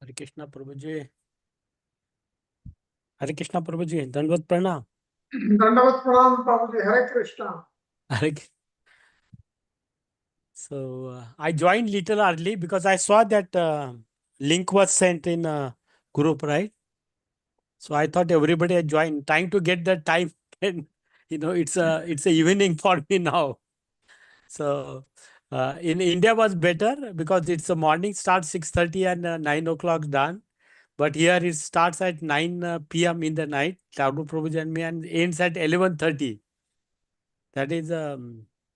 हरे कृष्णा प्रभु जी। हरे कृष्णा प्रभु जी, दंडवत प्रणाम। दंडवत प्रणाम प्रभु जी। हरे कृष्णा। हरे So I joined little early because I saw that link was sent in group, right? So I thought everybody had joined, trying to get the time. And it's a evening for me now. So in India was better because it's a morning start 6:30 and 9 o'clock done. But here it starts at 9 p.m. in the night, Sadhu Prabhuji and me, and ends at 11:30. That is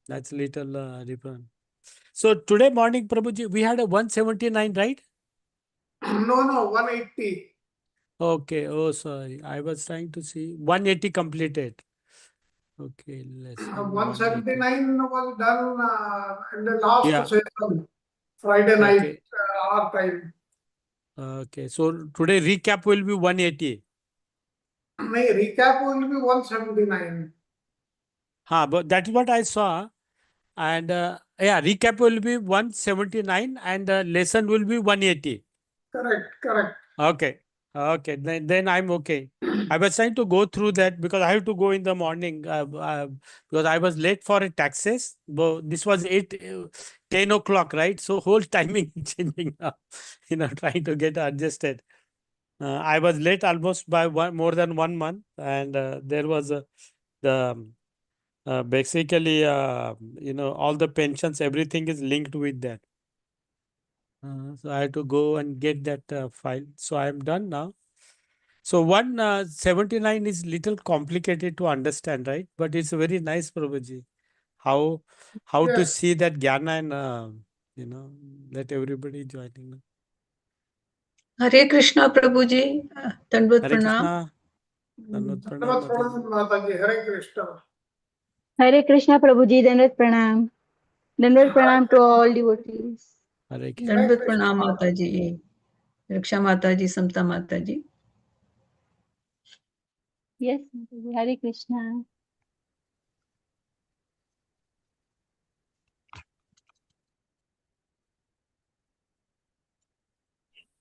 that's little different. So today morning, Prabhuji, we had a 179, right? No, 180. Okay. Oh, sorry. I was trying to see 180 completed. Okay, lesson 180. 179 was done in the last Yeah. session, Friday night Okay. our time. Okay. So today recap will be 180. No, recap will be 179. But that is what I saw. And yeah, recap will be 179 and lesson will be 180. Correct. Okay. Okay. Then I'm okay. I was trying to go through that because I have to go in the morning because I was late for a taxes. But this was 10 o'clock, right? So whole timing changing now, trying to get adjusted. I was late almost by more than 1 month. And there was the basically, all the pensions, everything is linked with that. So I had to go and get that file. So I am done now. So 179 is little complicated to understand, right? But it's very nice, Prabhuji. How to Yes. see that jnana and let everybody joining. हरे कृष्णा प्रभु जी, दंडवत Hare प्रणाम। Krishna, Dandavat Pranam, दंडवत प्रणाम माता जी। हरे कृष्णा। हरे कृष्णा प्रभु जी, दंडवत प्रणाम। दंडवत प्रणाम to all devotees. Hare Krishna. दंडवत प्रणाम माता जी, रक्षा माता जी, समता माता जी। यस, हरे कृष्णा।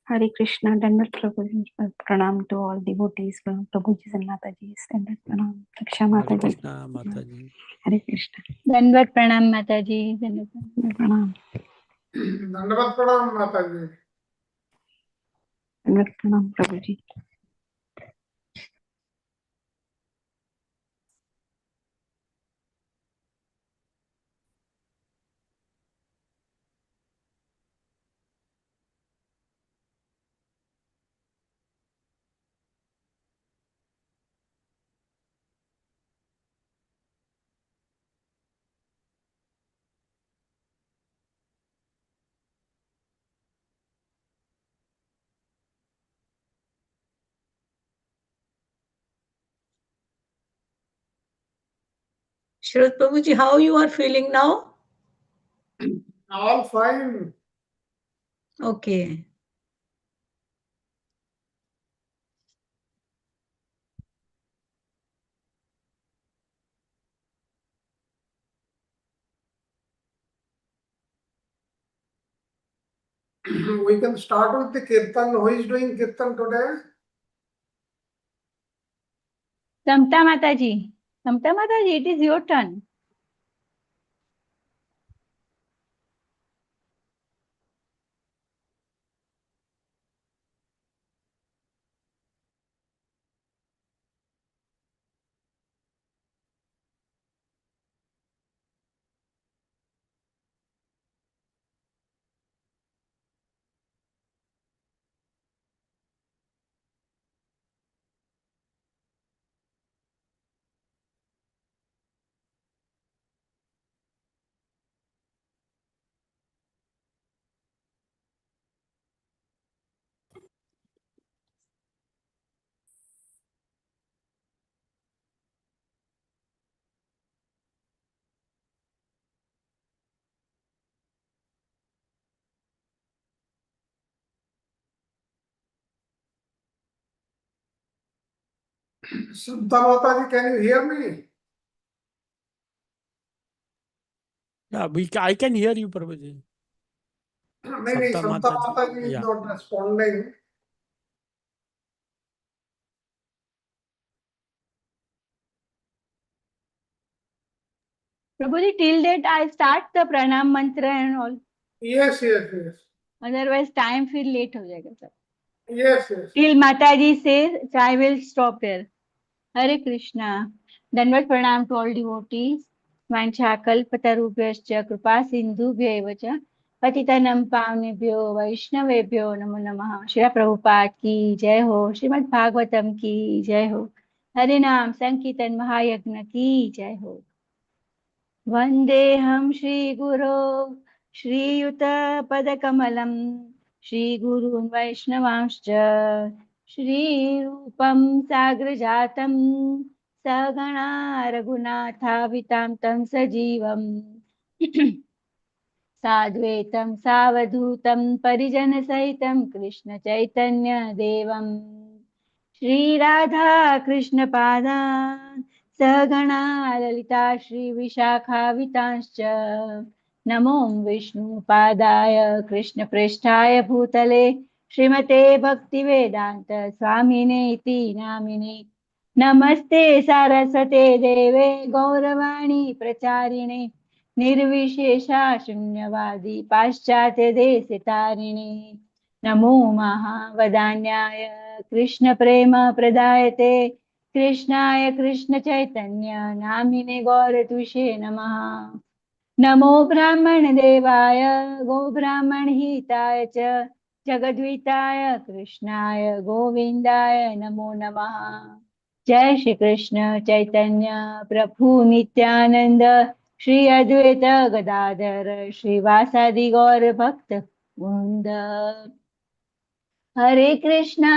हरे कृष्णा, दंडवत प्रभु जी, प्रणाम टू ऑल डिवोटीज। प्रभु जी, माता जी, दंडवत प्रणाम। रक्षा माता Hare जी, Krishna, Mataji. हरे कृष्णा। दंडवत प्रणाम माता जी, दंडवत प्रणाम। दंडवत प्रणाम माता जी। दंडवत प्रणाम प्रभु जी। Shraddha Prabhu ji, how you are feeling now? All fine. Okay. We can start with the kirtan. Who is doing kirtan today? Samta Mata ji, Samta Mata ji, it is your turn. Santa Mataji, can you hear me? Yeah, I can hear you, Prabhuji. नहीं, Samta Samta Mataji. Mataji is Yeah. not responding. Prabhuji, till date I start the pranam mantra and all. Yes, yes, yes. Otherwise time फिर late हो जाएगा sir. Yes, yes. Till Mataji says, I will stop there. Hare Krishna. Danvat pranam to all devotees. वाञ्छाकल्पतरुभ्यश्च कृपा सिन्धुभ्यैव च पतितनं पावनेभ्यो वैष्णवेभ्यो नमो नमः. श्री प्रभुपाद की जय हो. श्रीमद् भागवतम की जय हो. हरि नाम संकीर्तन महायज्ञ की जय हो. वन्देऽहं श्रीगुरो श्रीयुतपदकमलं श्रीगुरून् वैष्णवांश्च श्रीरूपं साग्रजातं सगणा रघुनाथावितां तं सजीवम् साद्वैतं सावधूतं परिजनसहितं कृष्णचैतन्यदेवम् श्रीराधा कृष्णपादान् सगणा ललिता श्रीविशाखावितांश्च नमो विष्णुपादाय कृष्णप्रेष्ठाय भूतले श्रीमते भक्तिवेदान्त स्वामिनेति नामिने. नमस्ते सारस्वते देवे गौरवाणी प्रचारिणे निर्विशेषा शून्यवादी पाश्चात्य देशतारिणे. नमो महावदान्याय कृष्ण प्रेम प्रदायते कृष्णाय कृष्ण चैतन्य नामिने गौरतुषे नमः. नमो ब्राह्मण देवाय गो ब्राह्मण हिताय च जगद्विताय कृष्णाय गोविंदाय नमो नमः. जय श्री कृष्ण चैतन्य प्रभु नित्यानंद श्री अद्वैत गदाधर श्रीवासादि गौर भक्त वृंद. हरे कृष्णा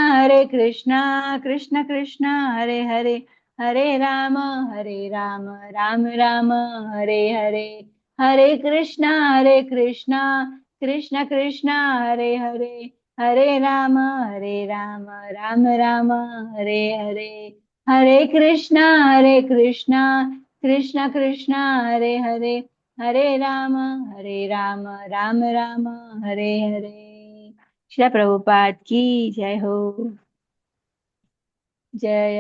कृष्ण कृष्ण हरे हरे हरे राम राम राम हरे हरे. हरे कृष्णा कृष्ण कृष्ण हरे हरे हरे राम राम राम हरे हरे. हरे कृष्णा कृष्ण कृष्ण हरे हरे हरे राम राम राम हरे हरे. श्री प्रभुपाद की जय हो. जय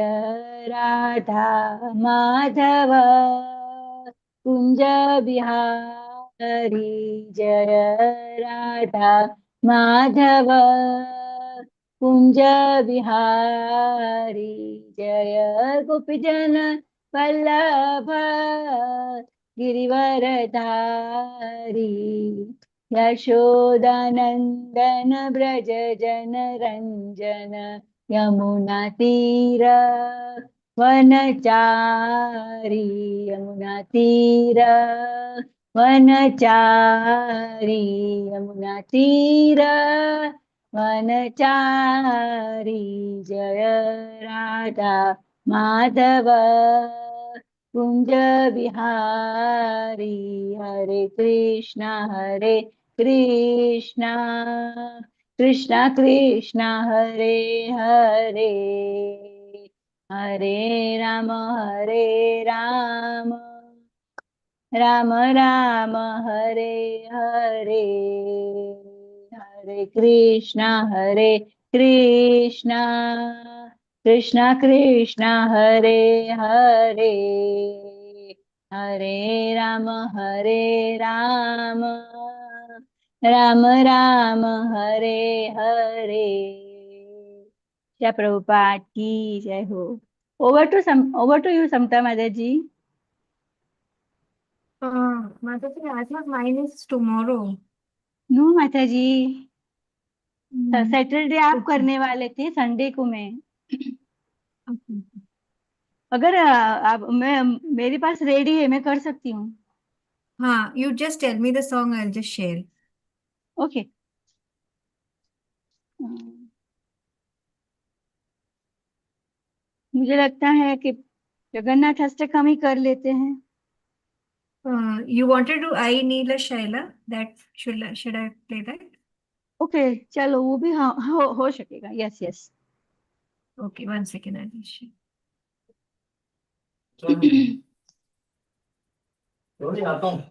राधा माधव कुंज बिहारी. जय राधा माधव कुंज बिहारी. जय गोपीजन वल्लभ गिरिवरधारी. यशोदानंदन ब्रज जन रंजन यमुना तीर वनचारी. यमुना तीर वनचारी. यमुना तीर वनचारी. जय राधा माधव कुंज बिहारी. हरे कृष्णा कृष्णा कृष्णा हरे हरे हरे राम राम राम हरे हरे. हरे कृष्णा कृष्ण कृष्ण हरे हरे हरे राम राम राम हरे हरे. जय प्रभुपाद की जय हो. Over to you, Samta Mataji. Mataji, I thought mine is tomorrow. No Mataji, Hmm. Saturday आप Okay. करने वाले थे, संडे को मैं. Okay. अगर आप मैं मेरे पास रेडी है, मैं कर सकती हूँ. हाँ, you just tell me the song, I'll just share. Okay. मुझे लगता है कि जगन्नाथ अष्टकम ही कर लेते हैं. You wanted to I Neela Shaila, that should I play that? Okay, चलो वो भी हाँ हो सकेगा. Yes yes. Okay, 1 second, I'll just share. आता हूँ.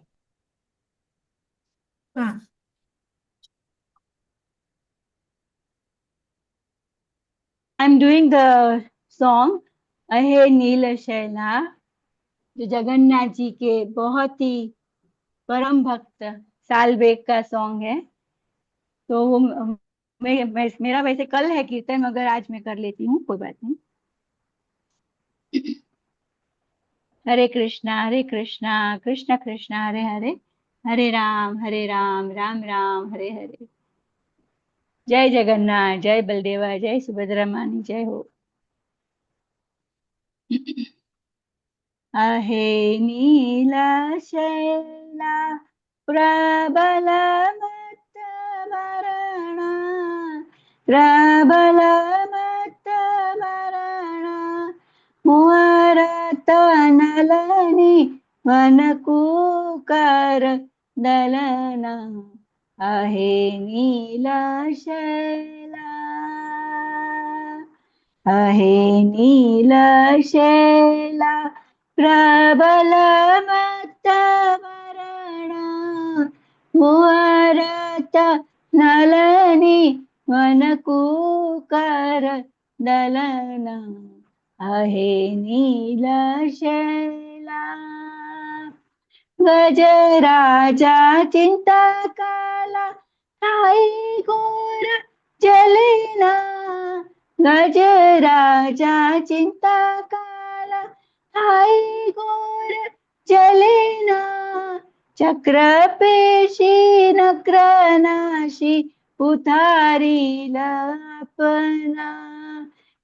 हाँ. I'm doing the song अहे नील शैला, जो जगन्नाथ जी के बहुत ही परम भक्त सालबेग का सॉन्ग है। तो वो मेरा वैसे कल है कीर्तन, मगर आज मैं कर लेती हूँ, कोई बात नहीं। हरे कृष्णा कृष्ण कृष्ण हरे हरे, हरे राम राम राम हरे हरे। जय जगन्नाथ, जय बलदेवा, जय सुभद्रा मानी, जय हो। अहे नीला शैला प्रबल मत्त मरणा, प्रबल मत्त मरणा, मुहूर्त नलनी वनकूकर दलना, अहे नीला शैला, अहे नील शैला प्रबल मत्त मरणा, मुहूर्त नलनी वनकूकर दलना, अहे नील शैला। गजराजा चिंता काला ठाई घोर जलेना, गजराजा चिंता काला ठाई घोर जलेना, चक्र पेशी नक्रनाशी उतारील आपना,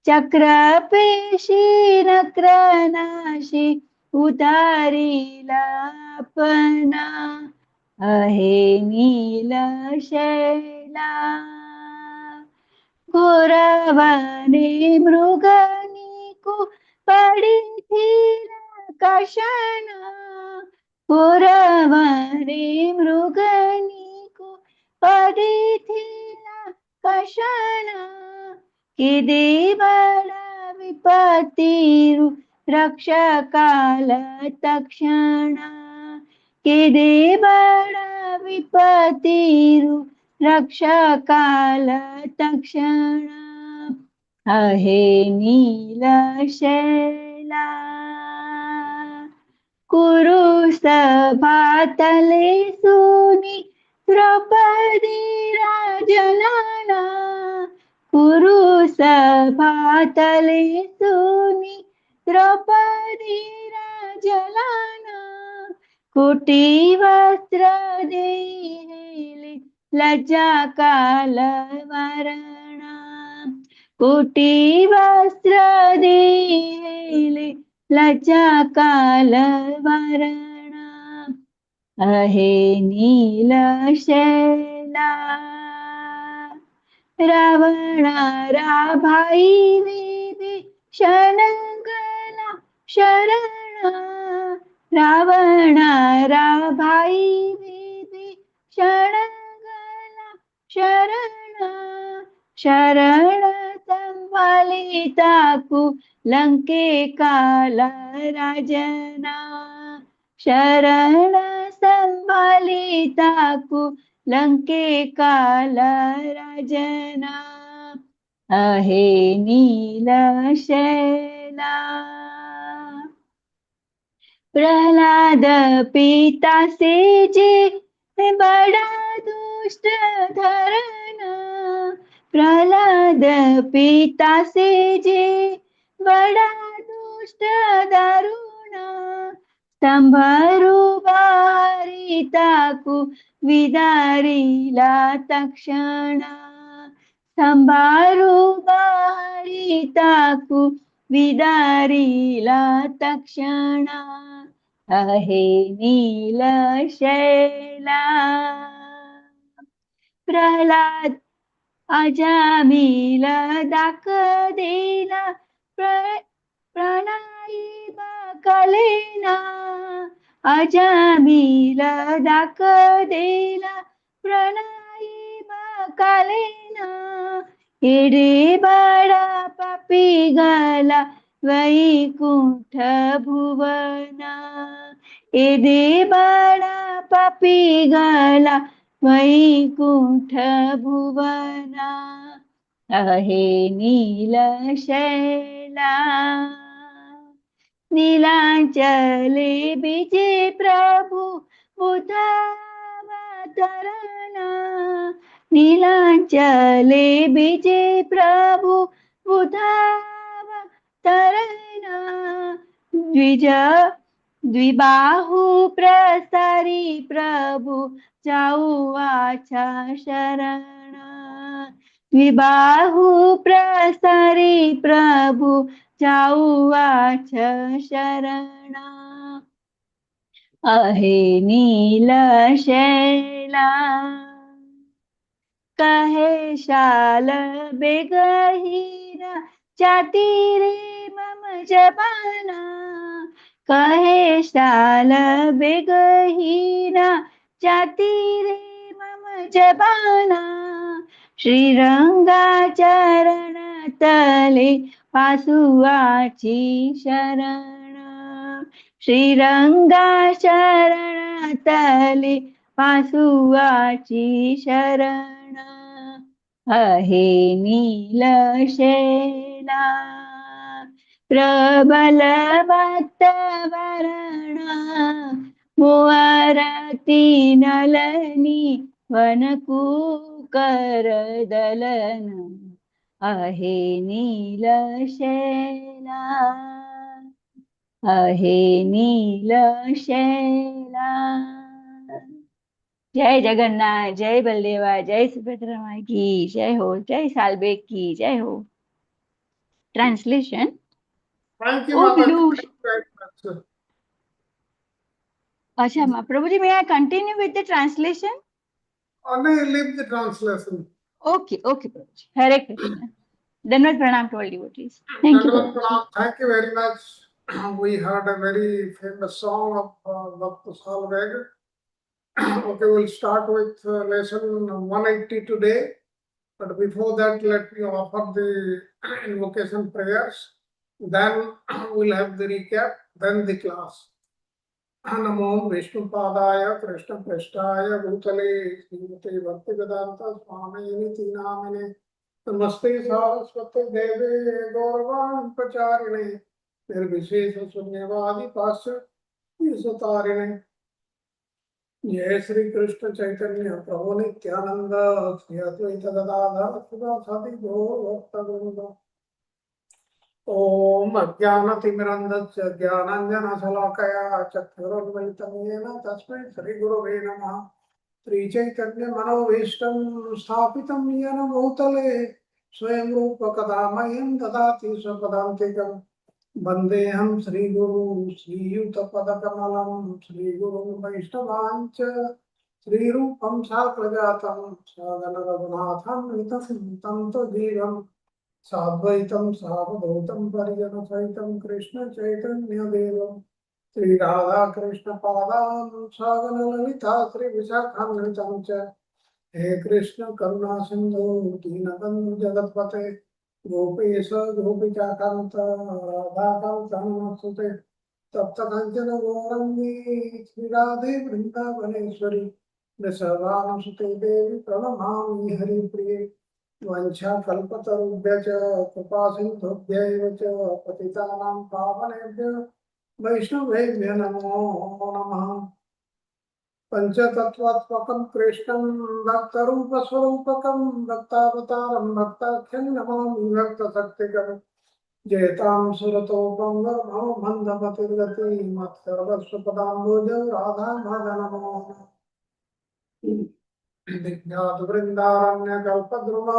चक्र पेशी नक्रनाशी उतारील आपना, अहे नील शैला। घोरवने मृगनीकु पडिथिल कषणा, घोरवने मृगनीकु पडिथिल कषणा, किदी बळ विपत्तिरु रक्षकाल तक्षणा, किदी बळ विपत्तिरु रक्षकाल तक्षणा, अहे नील शैला। कुरु सभातले सुनी द्रौपदी राजलाना, कुरु सभातले सुनी द्रौपदी राजलाना, कोटी वस्त्र देहेले लज्जा काल वरणा, कोटी वस्त्र देहेले लज्जा काल वरणा, अहे नील शैला। रावणा भाई वेदी शरणगला शरणा, रावणा भाई वेदी शरणगला शरणा, शरण संभालिताकु लंके काला राजना, शरण संभालिताकु लंके काला राजना, अहे नील शैला। प्रहलाद पिता से जे बड़ा दुष्ट धरना, प्रहलाद पिता से जे बड़ा दुष्ट दारुणा, स्तंभरू बारिताकु विदारिला तक्षणा, स्तंभारू बारिताकु विदारिला तक्षणा, अहे नील शैला। प्रहलाद अजामिल दाक देना प्रणाई बकलेना, अजामिल दाक देना प्रणाई बकलेना, एडे बड़ा पापी गला वैकुंठ भुवना, एडे बड़ा पापी गला वैकुंठ भुवना, अहे नीलशैला नीलांचले बीजे प्रभु बुधावतरण नीलांचले बीजे प्रभु बुधावतरण द्विज द्विबाहु प्रसारी प्रभु जाऊ आछा शरण द्विबाहु प्रसारी प्रभु जाऊ आछा शरण अहे नीलशैला कहे शाल बेगहीरा जाति रे मम जबाना कहे शाल बेगहीरा जाति रे मम जबाना श्रीरंगाचरण तले पासुआची शरण श्रीरंगाचरण तले पासुआची शरण अहे नीलशैला प्रबल भक्तवरण मोहरती नलनी वनकूकर दलन अहे नीलशैला अहे नीलशैला। जय जगन्नाथ, जय बलदेवा, जय सुभद्रा माई की जय हो, जय सालबेग की जय हो। Translation Thank you, oh Mother. Blue Thank you very much. अच्छा Prabhuji, may I continue with the translation? Only leave the translation. Okay, okay Prabhuji. Hare Krishna. Dandavat pranam to all devotees. Thank you Dandavat Prabhuji. pranam. Thank you very much. We heard a very famous song of Dr. Salveg. Okay, we'll start with lesson 180 today. But before that, let me offer the invocation prayers. Then we'll have the recap, then the class. नमो विष्णुपादाय कृष्णप्रेष्ठाय भूतले श्रीमते भक्तिवेदान्त स्वामिनिति नामिने नमस्ते सारस्वते देवे गौरवाणी प्रचारिणे निर्विशेष शून्यवादी पाश्चात्य जय श्री कृष्ण चैतन्य प्रभु नित्यानंद श्री अद्वैत गदाधर शिवासादि गौर भक्तवृंद ओम अज्ञानतिमिरन्धस्य ज्ञानाञ्जनशलाकया चक्षुरुन्मिलितं येन तस्मै श्रीगुरवे नमः। श्रीचैतन्यमनोभीष्टं स्थापितं येन भूतले स्वयं रूप कदा मह्यं ददाति स्वपदान्तिकं वन्देऽहं श्रीगुरुं श्रीयुतपदकमलं श्रीगुरुं वैष्णवाञ्च श्रीरूपं साग्रजातं सगणरघुनाथं तं जीवम् साद्वैतं सावधूतं परिजनसहितं कृष्ण चैतन्यदेवं श्री राधा कृष्ण पादान् सागरललिता श्री विशाखान्वितं च हे कृष्ण करुणा सिन्धु दीनबन्धु जगत्पते गोपेश गोपिकान्त राधाकान्त नमोस्तुते तप्त काञ्चन गौरङ्गी श्री राधे वृन्दावनेश्वरी वृषभानुसुते देवी प्रणमामि हरिप्रिये वंशाकल्पतरुभ्यश्च कृपासिन्धुभ्यैव च पतितानां पावनेभ्यो वैष्णवेभ्यो नमो नमः। पञ्चतत्त्वात्मकं कृष्णं भक्तरूपस्वरूपकं भक्तावतारं भक्ताख्यं नमामि भक्तशक्तिकम् जयतां सुरतो बङ्गो मन्दमतिर्गति मत्सर्वस्वपदाम्बुजौ राधा नमो विज्ञात वृंदारण्य कल्पद्रुमा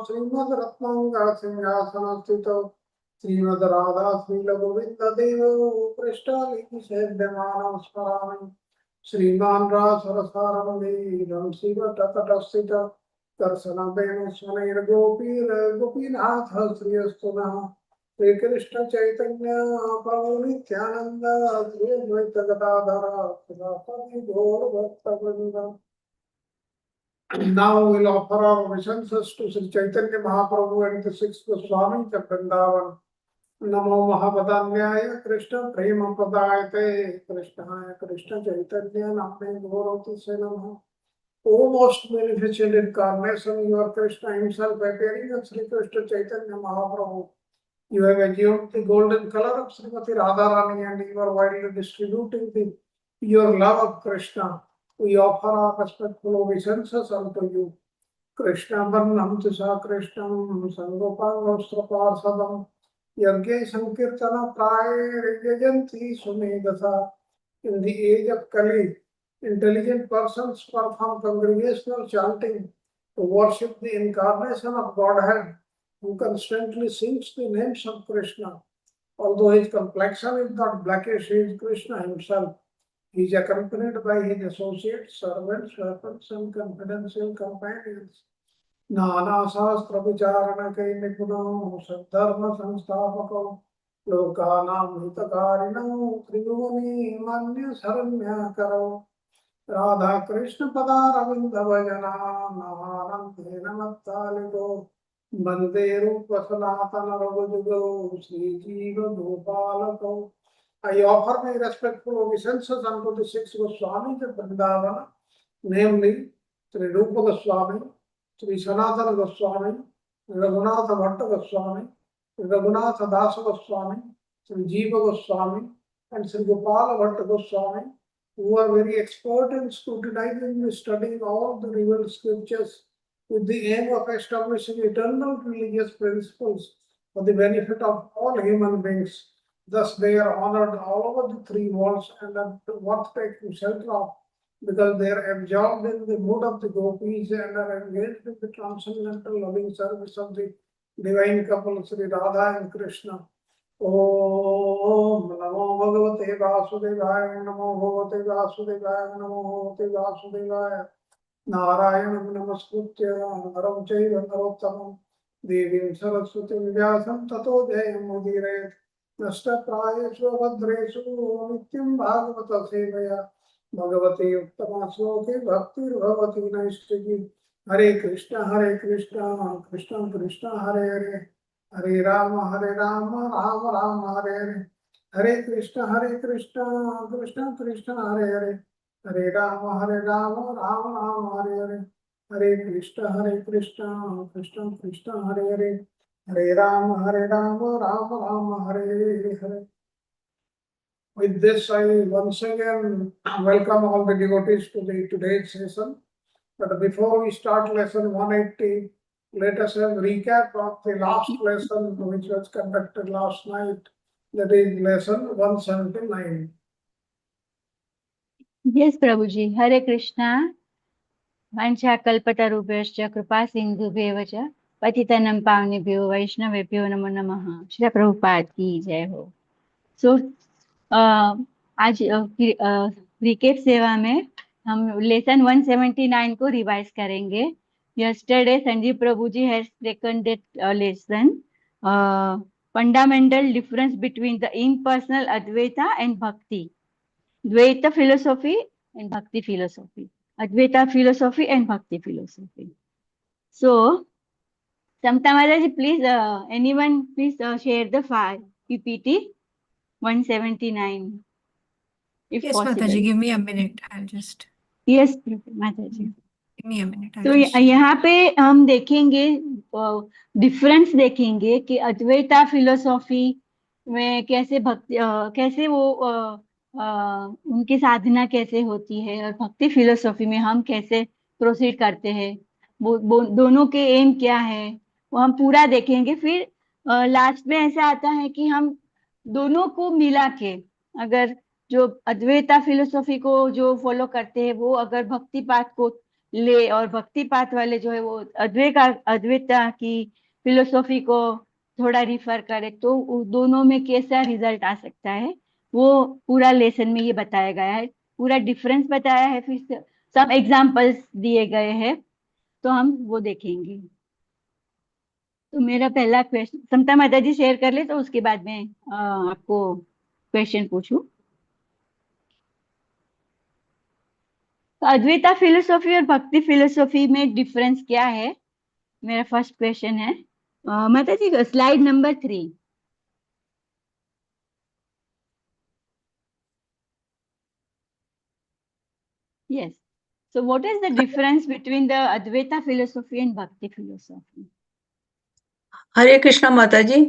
श्रीमद रत्नांगा सिंहासन स्थितो श्रीमद राधा श्रीलगोविंद देव पृष्ठाली सेव्यमानं स्मरामि श्रीमान रासरसारंगीरं शिव तटस्थित दर्शन वेणुस्वनैर गोपीनाथ श्रीयस्तुनः श्री कृष्ण चैतन्य प्रभु नित्यानंद श्री अद्वैत गदाधर श्रीवासादि गौर भक्तवृंद। Now we'll offer our obeisances to Sri Chaitanya Mahaprabhu and the six Goswamis of Vrindavan. Namo Mahabodhanyaya Krishna Prema Pradayate Krishnaya Krishna Chaitanya Namne Gaurati Se Namaha O most beneficent incarnation, you are Krishna himself appearing as Sri Krishna Chaitanya Mahaprabhu. You have assumed the golden color of Srimati Radharani and you are widely distributing the pure love of Krishna. We offer our respectful obeisances unto you. Krishna Varnam Tisa Krishnam Sangopang Parsadam Yagya Sankirtana Praya Yajanti Sumedasa. In the age of Kali, intelligent persons perform congregational chanting to worship the incarnation of Godhead, who constantly sings the names of Krishna. Although his complexion is not blackish, he is Krishna himself. He is accompanied by his associates, servants, weapons, and confidential companions. Nana Shastra Vicharanakai Nipuno, Sadharma Samstapako, Lokanam Hitakarino, Tribhuvani Manya Saranya Karo, Radha Krishna Padaravinda Vajana, Namanante Namattaliko, Bande Rupa Sanatana Ravajugo, Sri Jiva Gopalako. I offer my respectful obeisances unto the six Goswamis of Vrindavana, namely Sri Rupa Goswami, Sri Sanatana Goswami, Sri Raghunatha Bhatta Goswami, Sri Raghunatha Dasa Goswami, Sri Jiva Goswami, and Sri Gopala Bhatta Goswami, who are very expert in scrutinizing and studying all the revealed scriptures with the aim of establishing eternal religious principles for the benefit of all human beings. Thus, they are honored all over the three worlds and are worth taking shelter of, because they are absorbed in the mood of the gopis and are engaged in the transcendental loving service of the divine couple Sri Radha and Krishna. Om Namo Bhagavate Vasudevaya, Namo Bhagavate Vasudevaya, Namo Bhagavate Vasudevaya. Narayanam Namaskritya Naram Chaiva Narottamam Devim Saraswatim Vyasam Tato Jayam Mudirayat Nasta Prayeshu Bhadreshu Nityam Bhagavata Sevaya Bhagavate Uttama Sloke Bhaktir Bhavati Naistiki. Hare Krishna Krishna Krishna Hare Hare Hare Rama Rama Rama Hare Hare Hare Krishna Krishna Krishna Hare Hare Hare Rama Rama Rama Hare Hare Hare Krishna Krishna Krishna Hare Hare Hare Rama Rama Hare Hare. With this, I once again welcome all the devotees to the today's session. But before we start lesson 180, let us have a recap of the last lesson which was conducted last night. That is lesson 179. Yes, Prabhuji. Hare Krishna. वाञ्छाकल्पतरुभ्यश्च कृपा सिन्धुभ्येव च पतितनं पावनेभ्यो वैष्णवेभ्यो नमो नमः. श्री प्रभुपाद की जय हो. सो आज रिकेप सेवा में हम लेसन 179 को रिवाइज करेंगे. Yesterday Sanjeev Prabhu ji has taken that lesson fundamental difference between the impersonal Advaita and Bhakti, Dvaita philosophy and Bhakti philosophy, Advaita philosophy and Bhakti philosophy. So, Samta Mataji, please, anyone please share the file, PPT 179, if Yes, possible. Mataji, give me a minute. I'll just. Yes, Mataji. Give me a minute. तो यहाँ पे हम देखेंगे difference देखेंगे कि Advaita philosophy में कैसे भक्ति कैसे वो उनकी साधना कैसे होती है और भक्ति फिलोसॉफी में हम कैसे प्रोसीड करते हैं, वो दोनों के एम क्या है वो हम पूरा देखेंगे. फिर लास्ट में ऐसा आता है कि हम दोनों को मिला के, अगर जो अद्वैता फिलोसॉफी को जो फॉलो करते हैं वो अगर भक्ति पाथ को ले और भक्ति पाथ वाले जो है वो अद्वैता की फिलोसॉफी को थोड़ा रिफर करे तो दोनों में कैसा रिजल्ट आ सकता है वो पूरा लेसन में ये बताया गया है, पूरा डिफरेंस बताया है. फिर सब एग्जांपल्स दिए गए हैं तो हम वो देखेंगे. तो मेरा पहला क्वेश्चन समता माता जी शेयर कर ले तो उसके बाद में आपको क्वेश्चन पूछूं. तो अद्वैता फिलोसॉफी और भक्ति फिलोसॉफी में डिफरेंस क्या है, मेरा फर्स्ट क्वेश्चन है. Mata ji slide number 3. Yes. So what is the difference between the Advaita philosophy and Bhakti philosophy? Hare Krishna Mata ji.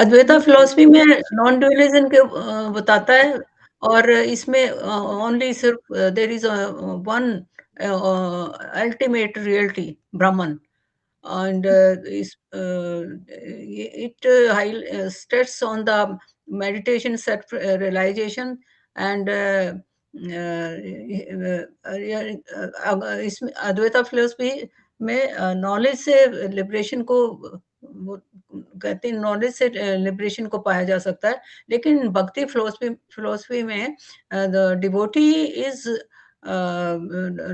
Advaita Yes, philosophy में नॉन ड्यूअलिज्म के बताता है, और इसमें ओनली सिर्फ there is one ultimate reality Brahman, and it states on the meditation self realization and इसमें Advaita philosophy में knowledge से लिबरेशन को वो कहते हैं, नॉलेज से लिबरेशन को पाया जा सकता है। लेकिन भक्ति फिलोसफी में the devotee is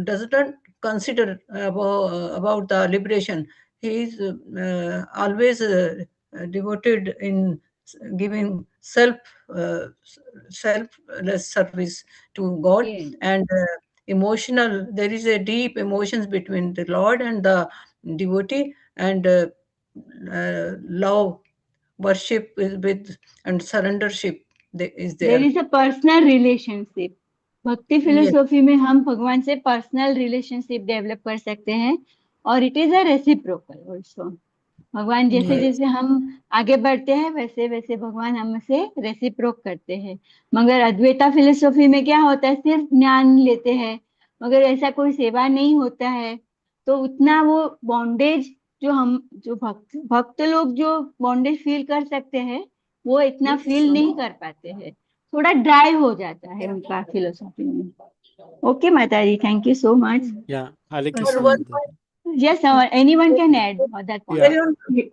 does not consider about the liberation. He is always devoted in giving selfless service to God, yes. and emotional. There is a deep emotions between the Lord and the devotee, and love, worship with and surrendership is There there. is a personal relationship. भक्ति Yes, philosophy में हम भगवान से personal relationship develop कर सकते हैं, और it is a reciprocal also. भगवान जैसे yes, जैसे हम आगे बढ़ते हैं वैसे वैसे भगवान हमसे रेसिप्रोक करते हैं। मगर अद्वैता फिलोसॉफी में क्या होता है, सिर्फ ज्ञान लेते हैं मगर ऐसा कोई सेवा नहीं होता है। तो उतना वो बॉन्डेज जो भक्त लोग जो बॉन्डेज फील कर सकते हैं वो इतना फील नहीं कर पाते हैं, थोड़ा ड्राई हो जाता है उनका फिलोसॉफी में। Okay Mata ji, thank you so much. Yeah, Hare but Krishna one Mataji. Yes, anyone can add on that point. Yeah.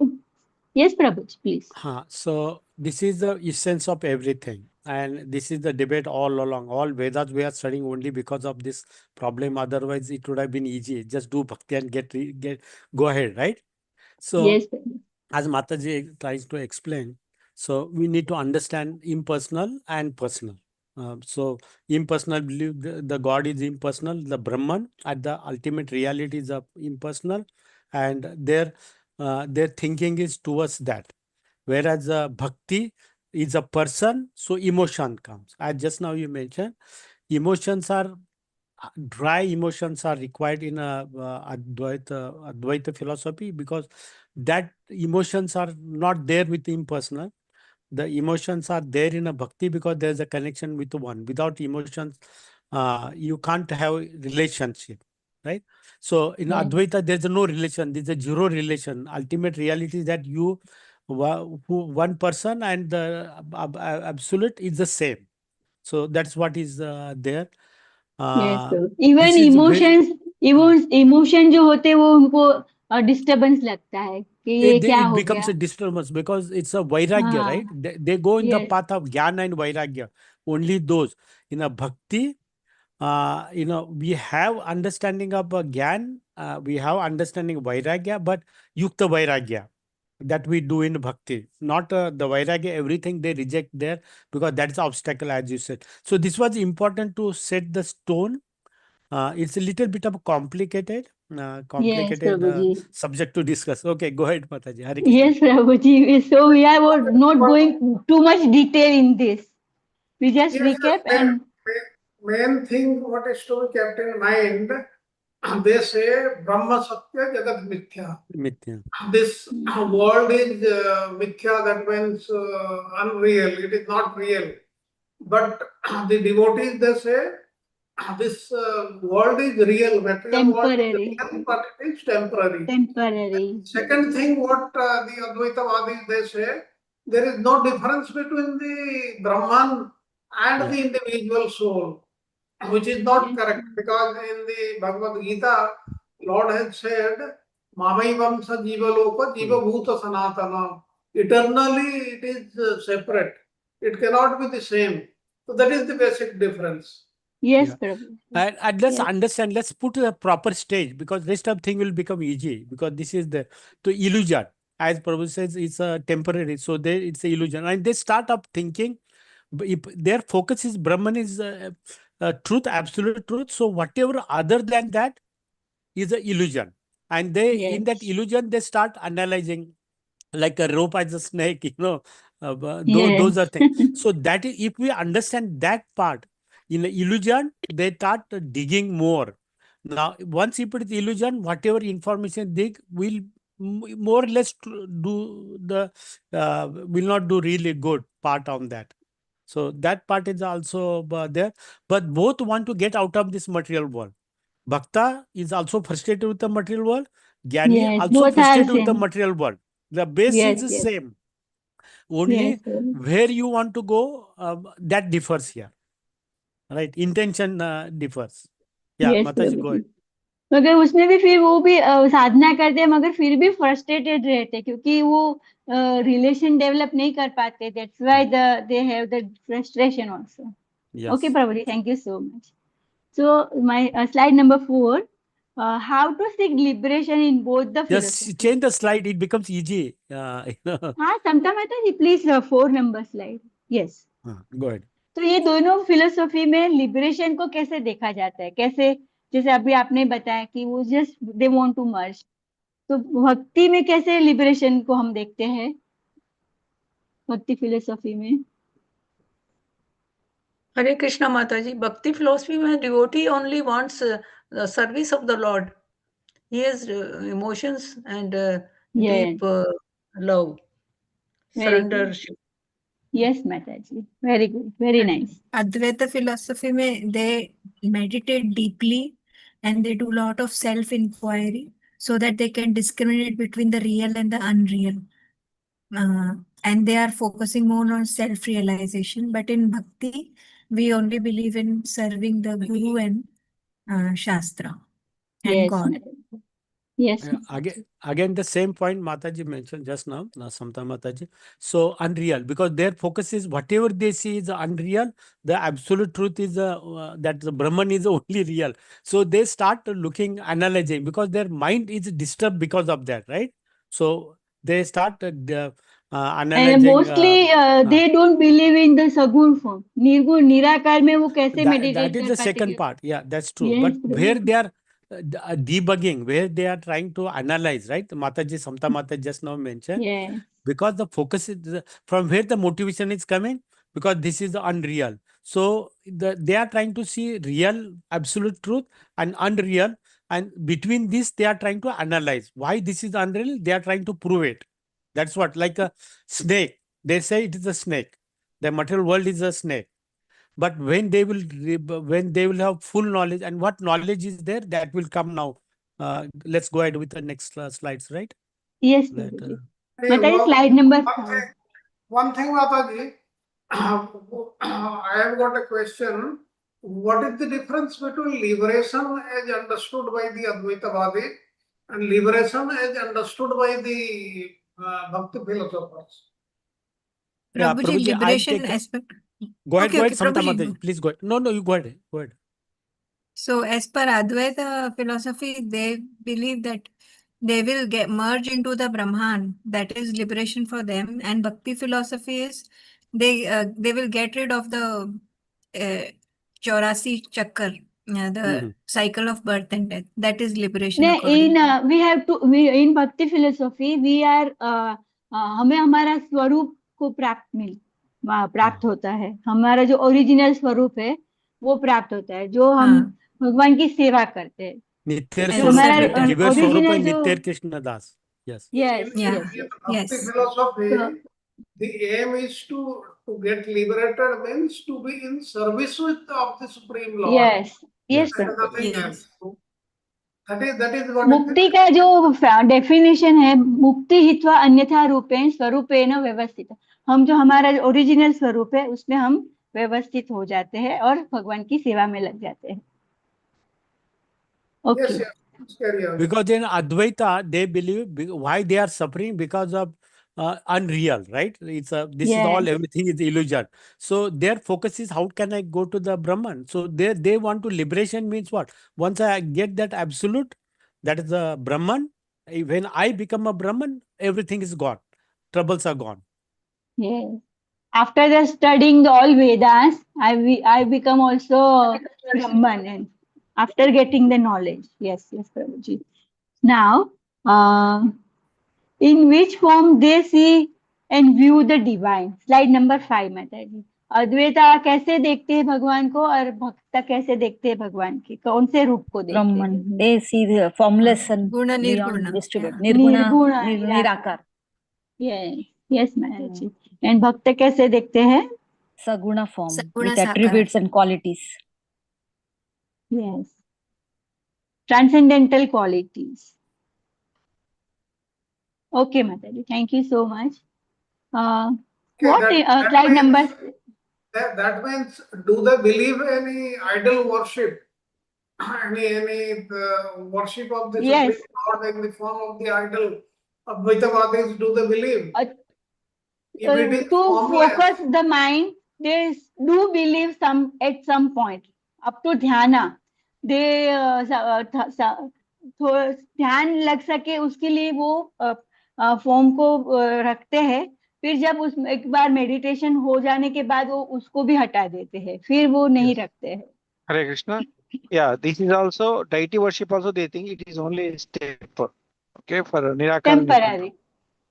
Yes, Prabhu, please. So this is the essence of everything, and this is the debate all along. All Vedas we are studying only because of this problem. Otherwise, it would have been easy. Just do bhakti and get go ahead, right? So Yes, Prabhu. as Mataji tries to explain, so we need to understand impersonal and personal. So impersonal believe the God is impersonal, the Brahman at the ultimate reality is impersonal, and their thinking is towards that. Whereas bhakti is a person, so emotion comes. As just now you mentioned, emotions are dry emotions are required in a Advaita philosophy, because that emotions are not there with impersonal. The emotions are there in a bhakti because there's a connection with one. Without emotions, you can't have relationship, right? So in Yes. Advaita, there's no relation. There's a zero relation. Ultimate reality is that one person and the absolute is the same. So that's what is there. Yes, Uh, Prabhu. Even this is very emotion जो होते हैं वो उनको disturbance लगता है कि ये क्या it हो becomes गया। a disturbance because it's a vairagya, right? हाँ, They go in the yes, path of jnana and vairagya. Only those in a bhakti, we have understanding of gyan, we have understanding of vairagya, but yukta vairagya that we do in bhakti, not the vairagya. Everything they reject there because that's the obstacle, as you said. So this was important to set the stone. It's a little bit of complicated, yes, Prabhu ji. subject to discuss. Okay, go ahead, Mataji. Hare Krishna. Yes, Prabhu ji. So we are not going too much detail in this. We just Yes, recap the and main thing what is to be kept in mind, they say Brahma Satya Jagat Mithya. Mithya. This world is Mithya, that means unreal, it is not real. But the devotees, they say this world is real, material world is temporary, real, but it is temporary. temporary. Second thing, what the Advaitavadis they say, there is no difference between the Brahman and Yeah. the individual soul, which is not Yes. correct, because in the Bhagavad Gita, Lord has said, Mamaivam sa jiva loka jiva bhuta sanatana. Eternally, it is separate. It cannot be the same. So that is the basic difference. Yes, Yeah. Prabhu. And let's Yes. understand, let's put a proper stage, because rest of thing will become easy, because this is the illusion. As Prabhu says, it's a temporary. So it's a illusion. And they start up thinking, if their focus is Brahman is truth, absolute truth. So whatever other than that is an illusion. And they in that Yes. illusion, they start analyzing like a rope as a snake, those are Yes. things. So that is, if we understand that part, in the illusion, they start digging more. Now, once you put the illusion, whatever information they will more or less do the will not do really good part on that. So that part is also there, but both want to get out of this material world. Bhakta is also frustrated with the material world. Jnani Yes, also both are frustrated with the same. material world. The base is Yes, the yes, same. yes, Only yes. where you want to go, that differs here. Right? Intention differs. Yeah, Yes, Mataji, Prabhu go ji. ahead. मगर उसमें भी फिर वो भी साधना करते हैं मगर फिर भी फ्रस्ट्रेटेड रहते हैं क्योंकि वो रिलेशन डेवलप नहीं कर पाते, that's why they have the frustration also. Yes. Okay, Prabhuji, thank you so much. So my slide number 4, how to seek liberation in both the Just philosophy. change the slide, it becomes easy. हाँ, Samta Mata ji, please 4 number slide. Yes, Go ahead. तो ये दोनों philosophy में liberation को कैसे देखा जाता है, कैसे, जैसे अभी आपने बताया कि वो just they want to merge, तो भक्ति में कैसे लिबरेशन को हम देखते हैं, भक्ति फिलोसॉफी में। हरे कृष्णा माता जी, भक्ति फिलोसफी में devotee only wants service of the Lord, he has emotions and deep love, surrender. Yes Mata ji, very good, very nice. Advaita philosophy में they meditate deeply and they do a lot of self-inquiry so that they can discriminate between the real and the unreal. And they are focusing more on self-realization. But in Bhakti, we only believe in serving the Guru and Shastra and God. Yes. Again, the same point Mataji mentioned just now, Samta Mataji. So unreal, because their focus is whatever they see is unreal. The absolute truth is that the Brahman is only real. So they start looking, analyzing, because their mind is disturbed because of that, right? So they start analyzing. And mostly they don't believe in the sagun form. Nirgun, nirakar में वो कैसे meditate that is कर the पाते second हैं? part. Yeah, that's true. Yes, But where they are debugging, where they are trying to analyze, right? Mataji, Samta Mata just now mentioned. yes, Because the focus is from where the motivation is coming, because this is the unreal. So they are trying to see real, absolute truth and unreal. And between this, they are trying to analyze why this is unreal. They are trying to prove it. That's what, like a snake. They say it is a snake. The material world is a snake. But when they will have full knowledge, and what knowledge is there, that will come now. Let's go ahead with the next slides, right? yes, Let, Prabhuji. Hey, Mataji, slide number one 5. one thing, Mataji, I have got a question. What is the difference between liberation as understood by the Advaitavadi and liberation as understood by the Bhakti philosophers? Yeah, Prabhuji, Prabhuji, I'll liberation take. aspect. Go ahead, Okay, go ahead, okay, Samta Prabhuji. Mataji. Please go ahead. No, you go ahead. Go ahead. So as per Advaita philosophy, they believe that they will get merge into the Brahman. That is liberation for them. And Bhakti philosophy is they will get rid of the 84 chakkar, the cycle of birth and death. That is liberation according to. We have to, in Bhakti philosophy, we are हमें हमारा स्वरूप को प्राप्त होता है, हमारा जो original स्वरूप है वो प्राप्त होता है, जो हम भगवान की सेवा करते हैं। Nityer As a Swarup, servitor. Jivar Swarup original and जो Nityer Krishna Das. Yes. yes, In yes, yes. Bhakti Yes. philosophy, So, the aim is to get liberated, means to be in service of the Supreme Lord. yes, yes, And Prabhu. nothing Yes. else. That is what मुक्ति का जो definition है, मुक्ति हित्वा अन्यथा रूपेण स्वरूपेण व्यवस्थित, हम जो हमारा ओरिजिनल स्वरूप है उसमें हम व्यवस्थित हो जाते हैं और भगवान की सेवा में लग जाते हैं। Yes, Okay. yes. Carry on. Because in Advaita, they believe why they are suffering because of unreal, right? It's this is all, Yes. everything is illusion. So their focus is how can I go to the Brahman? So they want to liberation means what? Once I get that absolute, that is the Brahman. When I become a Brahman, everything is gone. Troubles are gone. Yes. After the studying the all Vedas, I become also Brahman, and after getting the knowledge. Yes, yes, Prabhuji. Now, in which form they see and view the divine. Slide number 5, Mataji. Advaita कैसे देखते हैं भगवान को और भक्ता कैसे देखते हैं भगवान की, कौन से रूप को देखते Brahman. हैं? They see the formless and Guna beyond Nirguna. distributed. Yeah. Nirguna, निर्गुण Nirakar. Yes yes Mata ji. And भक्त कैसे देखते हैं? Saguna form Saguna with Sakara. attributes and qualities. Yes transcendental qualities. Okay Mata ji, thank you so much. What slide number that means, do they believe any idol worship? Any worship of the Yes. Supreme Lord in the form of the idol? Advaitavadis, do they believe? If it is to formless, focus the mind, they do believe some at some point up to dhyana they थोड़ा ध्यान लग सके उसके लिए वो form को रखते हैं। फिर जब उस एक बार मेडिटेशन हो जाने के बाद वो उसको भी हटा देते हैं, फिर वो नहीं रखते हैं। Hare Krishna. Yeah, this is also deity worship. Also, they think it is only a step. Okay, for Nirakara. Temporary,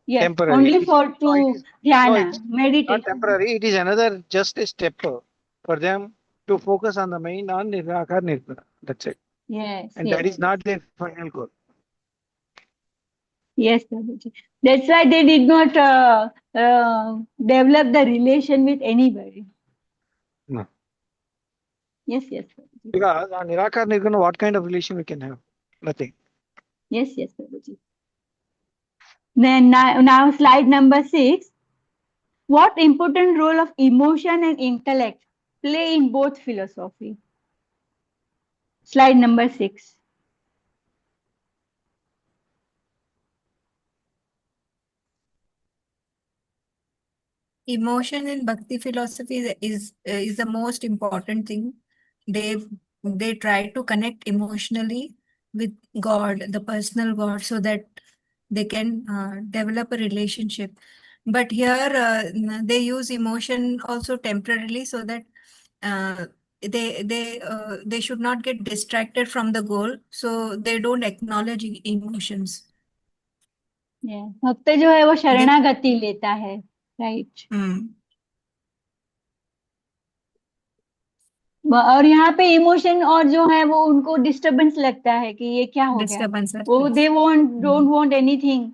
yes, Temporary. only for to No, it is- dhyana, it's not meditation. temporary. It is another just a step for them to focus on the main on Nirakara Nirguna. That's it. Yes, And yes, that is not their final goal. yes, Prabhuji. That's why they did not develop the relation with anybody. No. Yes, yes, Prabhuji. Because on Nirakara Nirguna, what kind of relation we can have? Nothing. Yes, yes, Prabhuji. Then now slide number 6. What important role of emotion and intellect play in both philosophy? Slide number 6. Emotion in Bhakti philosophy is the most important thing. They try to connect emotionally with God, the personal God, so that they can develop a relationship. But here they use emotion also temporarily, so that they should not get distracted from the goal, so they don't acknowledge emotions. Yeah. भक्त जो है वो शरणागति लेता है, right? और यहाँ पे इमोशन और जो है वो उनको डिस्टरबेंस लगता है कि ये क्या हो गया, वो they don't want anything,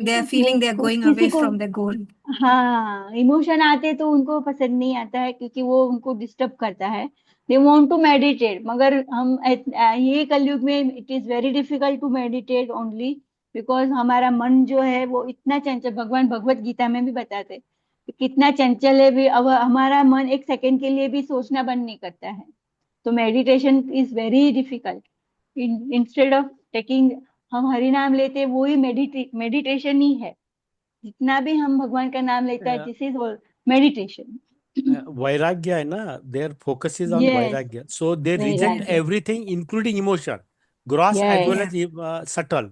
they are feeling they are going away from the goal. हाँ, इमोशन आते तो उनको पसंद नहीं आता है क्योंकि वो उनको डिस्टर्ब करता है। दे वांट टू मेडिटेट, मगर हम ये कलयुग में it is very difficult to meditate only because हमारा मन जो है वो इतना चंचल, भगवान भगवत गीता में भी बताते हैं कितना चंचल है भी, अब हमारा मन एक सेकंड के लिए भी सोचना बंद नहीं करता है। तो meditation is very difficult. Instead of taking, हम हरि नाम लेते वो ही मेडिटेशन ही है। जितना भी हम भगवान का नाम लेता है, दिस इज मेडिटेशन। वैराग्य है ना, their focus is on vairagya, so they reject everything including emotion, gross as well as subtle.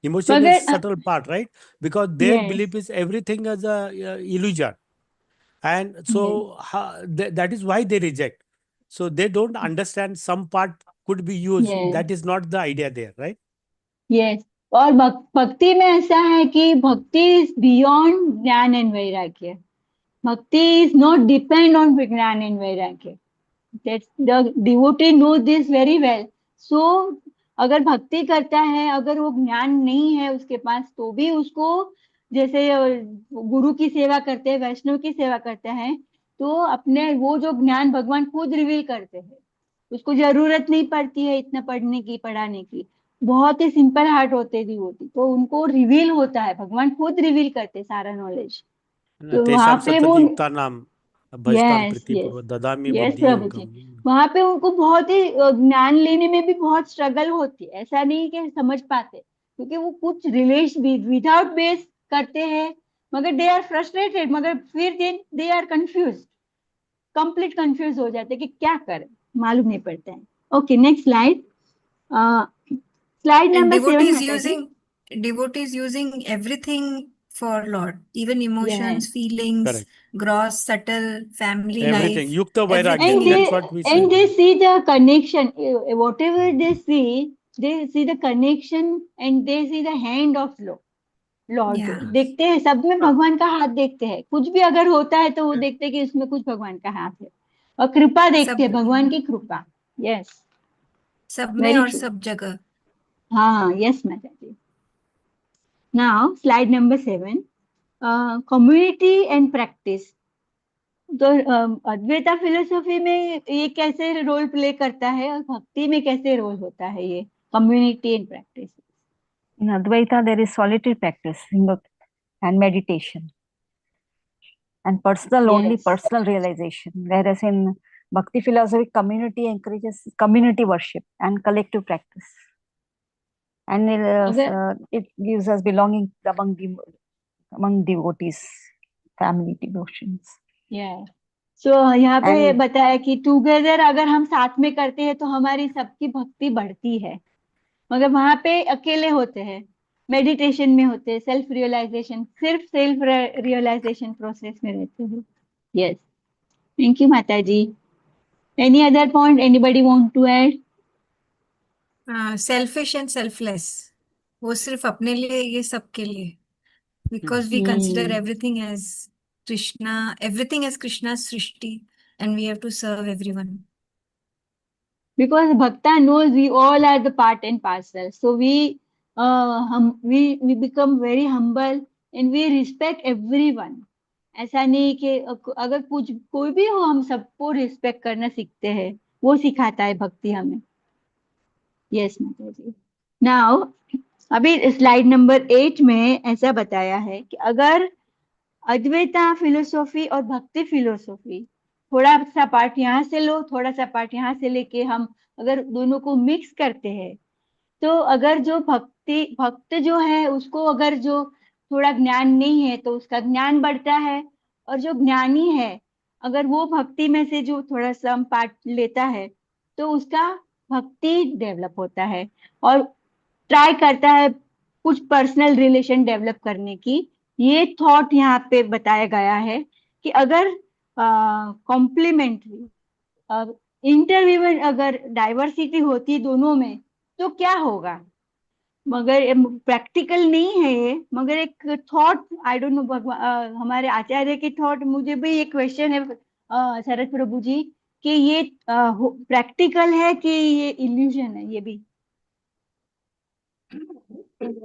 Emotion is subtle part, right? Because their belief is everything as a illusion, and so that is why they reject. So they don't understand some part could be used. That is not the idea there, right? Yes. और भक्ति में ऐसा है कि भक्ति is beyond ज्ञान and वैराग्य। भक्ति इज नॉट डिपेंड ऑन ज्ञान एंड वैराग्य। The devotee knows this very well. So अगर भक्ति करता है, अगर वो ज्ञान नहीं है उसके पास, तो भी उसको जैसे गुरु की सेवा करते हैं, वैष्णव की सेवा करते हैं, तो अपने वो जो ज्ञान भगवान खुद रिवील करते हैं, उसको जरूरत नहीं पड़ती है इतना पढ़ने की, पढ़ाने की। बहुत ही सिंपल हार्ट होते हैं डिवोटी, तो उनको रिवील होता है, भगवान खुद रिवील करते हैं सारा नॉलेज। तो वहां पे वो प्रभु जी, वहां पे उनको बहुत ही ज्ञान लेने में भी बहुत स्ट्रगल होती है। ऐसा नहीं कि समझ पाते, क्योंकि वो कुछ रिलेशन विदाउट बेस करते हैं, मगर दे आर फ्रस्ट्रेटेड, मगर फिर they are confused, complete confused हो जाते कि क्या करें, मालूम नहीं पड़ता है। Okay, next slide. Slide number 7। Devotees using everything for Lord, even emotions, feelings, gross, subtle, family everything. life, Yukta vairagya, that's what we say. And they see the connection, whatever they see the connection, and they see the hand of Lord. Lord को Yeah. देखते हैं, सब में भगवान का हाथ देखते हैं, कुछ भी अगर होता है तो वो देखते हैं कि उसमें कुछ भगवान का हाथ है, और कृपा देखते हैं, सब भगवान की कृपा। यस, सब में वेरी और ट्रू। सब जगह। हाँ, yes Mata ji. Now slide number 7, community and practice. तो अद्वैता फिलोसॉफी में ये कैसे रोल प्ले करता है और भक्ति में कैसे रोल होता है ये community and practice? In Advaita, there is solitary practice and meditation, and personal only Yes. personal realization. Whereas in Bhakti philosophy, community encourages community worship and collective practice, and अगर it gives us belonging among devotees, family devotions. सो यहाँ पे And बताया कि together अगर हम साथ में करते हैं तो हमारी सबकी भक्ति बढ़ती है, मगर वहां पे अकेले होते हैं, मेडिटेशन में होते हैं, सेल्फ रियलाइजेशन, सिर्फ सेल्फ रियलाइजेशन प्रोसेस में रहते हैं। Yes, thank you Mata ji. Any other point anybody want to add? Selfish and selfless, वो सिर्फ अपने लिए, ये सबके लिए, because we consider everything as everything as Krishna's srishti, and we have to serve everyone. Because Bhakta knows we all are the part and parcel, so we become very humble and we respect everyone. ऐसा नहीं कि अगर कुछ कोई भी हो हम सबको रिस्पेक्ट करना सीखते हैं, वो सिखाता है भक्ति हमें। यस माता जी। नाउ अभी स्लाइड नंबर 8 में ऐसा बताया है कि अगर अद्वैता फिलोसॉफी और भक्ति फिलोसॉफी, थोड़ा सा पार्ट यहाँ से लो, थोड़ा सा पार्ट यहाँ से लेके हम अगर दोनों को मिक्स करते हैं, तो अगर जो भक्त जो है उसको अगर जो थोड़ा ज्ञान नहीं है तो उसका ज्ञान बढ़ता है, और जो ज्ञानी है अगर वो भक्ति में से जो थोड़ा सा पार्ट लेता है तो उसका भक्ति डेवलप होता है, और ट्राई करता है कुछ पर्सनल रिलेशन डेवलप करने की। ये थॉट यहाँ पे बताया गया है कि अगर कॉम्प्लीमेंट्री इंटरव्यू अगर डाइवर्सिटी होती दोनों में तो क्या होगा, मगर प्रैक्टिकल नहीं है ये, मगर एक थॉट, आई डोंट नो भगवान हमारे आचार्य की थॉट, मुझे भी ये क्वेश्चन है शरद प्रभु जी कि ये प्रैक्टिकल है कि ये इल्यूजन है ये भी?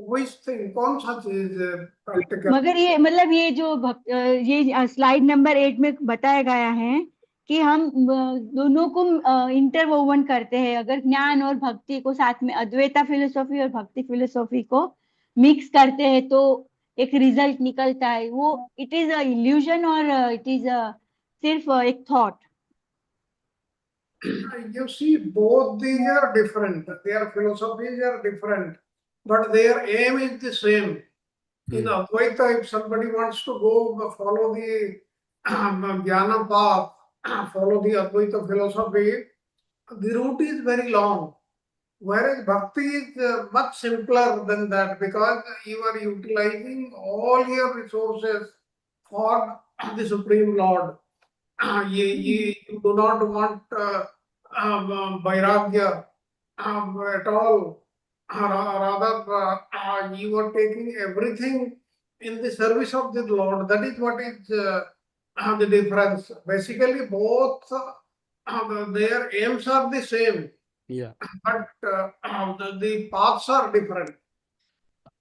Which thing? कौन सा चीज प्रैक्टिकल? मगर ये मतलब ये जो ये स्लाइड नंबर 8 में बताया गया है कि हम दोनों को इंटरवोवन करते हैं, अगर ज्ञान और भक्ति को साथ में, अद्वैता फिलोसॉफी और भक्ति फिलोसॉफी को मिक्स करते हैं तो एक रिजल्ट निकलता है, वो इट इज अ इल्यूजन और इट इज सिर्फ एक thought? You see, both these are different. Their philosophies are different, but their aim is the same. In Advaita, if somebody wants to go follow the Jnana path, follow the Advaita philosophy, the route is very long. Whereas Bhakti is much simpler than that, because you are utilizing all your resources for the Supreme Lord. You do not want vairagya at all. Rather, you are taking everything in the service of the Lord. That is what is the difference. Basically, both their aims are the same. Yeah. But the paths are different.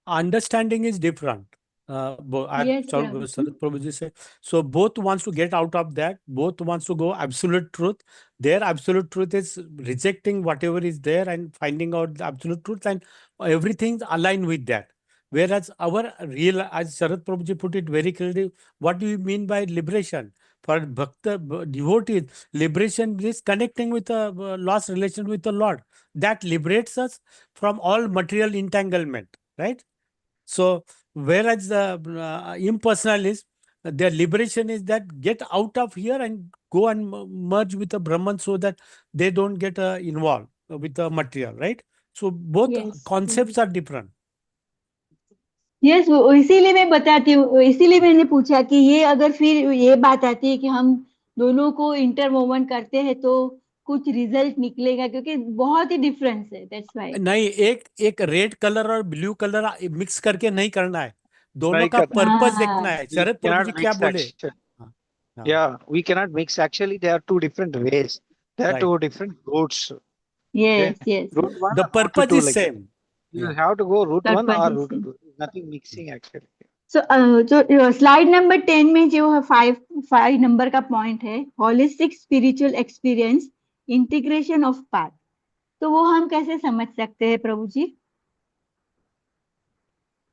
Understanding is different. Yes, yeah. Sarat Prabhuji said. So both wants to get out of that. Both wants to go absolute truth. Their absolute truth is rejecting whatever is there and finding out the absolute truth, and everything's aligned with that. Whereas our real, as Sarat Prabhuji put it very clearly, what do you mean by liberation? For bhakta devotees, liberation is connecting with a lost relation with the Lord. That liberates us from all material entanglement, right? So, whereas the impersonalists, their liberation is that get out of here and go and merge with the Brahman so that they don't get involved with the material, right? So, both Yes. concepts are different. Yes, इसीलिए मैं बताती हूँ, इसीलिए मैंने पूछा कि ये अगर फिर ये बात आती है कि हम दोनों को इंटरवोवन करते हैं तो कुछ रिजल्ट निकलेगा, क्योंकि बहुत ही डिफरेंस है, दैट्स व्हाई। नहीं, एक रेड कलर और ब्लू कलर मिक्स करके नहीं करना है। दोनों Like का पर्पस हाँ, देखना है। we शरद प्रभु cannot जी क्या mix बोले? action. हाँ, हाँ, Yeah, we cannot mix. Actually, there are two different ways. There are right. two different routes. Okay, yes, yes, route yes. one The or route purpose two, is like that. same. You Yeah. have to go route one Purpose or is route same. two. Nothing mixing actually. So slide number 10 में जो है 5 number का point है holistic spiritual experience integration of path, तो वो हम कैसे समझ सकते हैं प्रभु जी?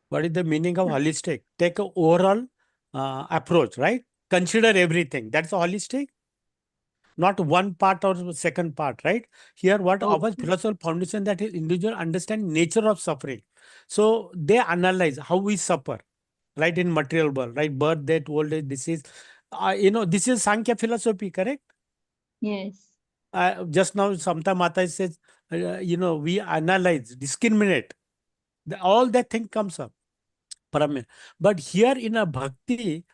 What is the meaning of holistic? Take a overall approach, right? Consider everything. That's holistic. Not one part or second part, right? Here, what our Okay. philosophical foundation that is individual understand nature of suffering. So they analyze how we suffer, right? In material world, right? Birth, death, old age, disease. This is Sankhya philosophy, correct? Yes. Just now, Samta Mata says, we analyze, discriminate. All that thing comes up. But here in a bhakti,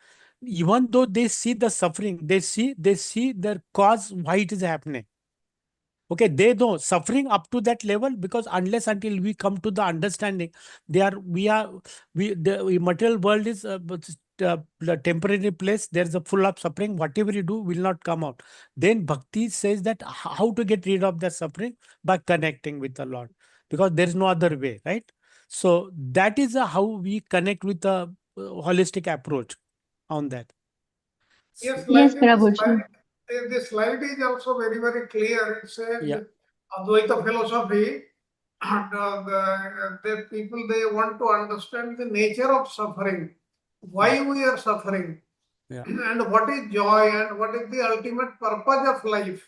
even though they see the suffering, they see their cause, why it is happening. Okay, they know suffering up to that level, because unless until we come to the understanding, the material world is the temporary place. There's a full of suffering. Whatever you do will not come out. Then bhakti says that how to get rid of that suffering by connecting with the Lord, because there is no other way, right? So that is how we connect with the holistic approach on that. Yes, Yes, like in Prabhu ji. the slide is also very, very clear. It says Yeah. Advaita philosophy, and the people, they want to understand the nature of suffering, why we are suffering, Yeah. and what is joy, and what is the ultimate purpose of life.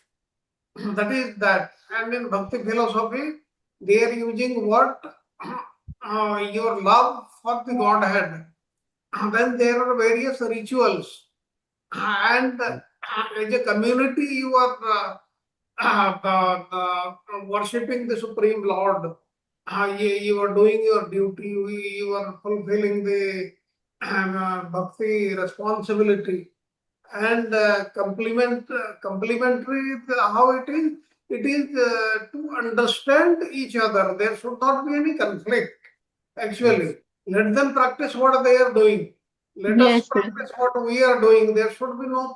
That is that. And in Bhakti philosophy, they are using what? Your love for the Godhead. Then there are various rituals. And as a community, you are worshipping the Supreme Lord. You are doing your duty. You are fulfilling the bhakti responsibility. And complementary, how it is? It is to understand each other. There should not be any conflict. Actually, let them practice what they are doing. Let us Yes, Prabhu. practice what we are doing. There should be no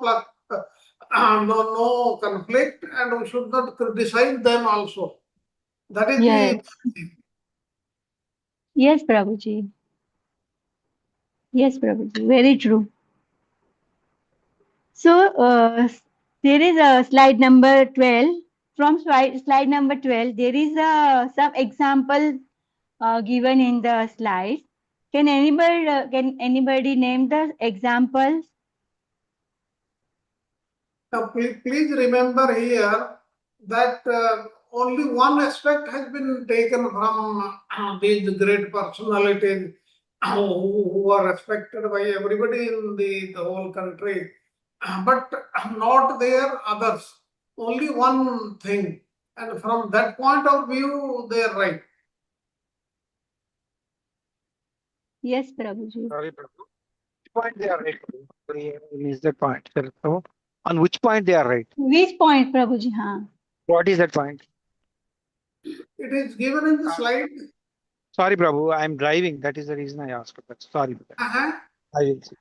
conflict, and we should not criticize them also. That is Yes. Yes, Prabhu ji. Yes, Prabhu ji. Very true. So there is a slide number 12. From slide number 12, there is some example given in the slide. Can anybody name the examples? Now, please remember here that only one aspect has been taken from these great personalities who are respected by everybody in the whole country, but not their others. Only one thing. And from that point of view, they are right. Yes, Prabhuji. Sorry, Prabhu. Which point they are right? Sorry, I missed that point. Sir, Prabhu. On which point they are right? Which point, Prabhuji? Haan. What is that point? It is given in the slide. Sorry, Prabhu. I'm driving. That is the reason I asked. But sorry for that. Uh-huh. I will see.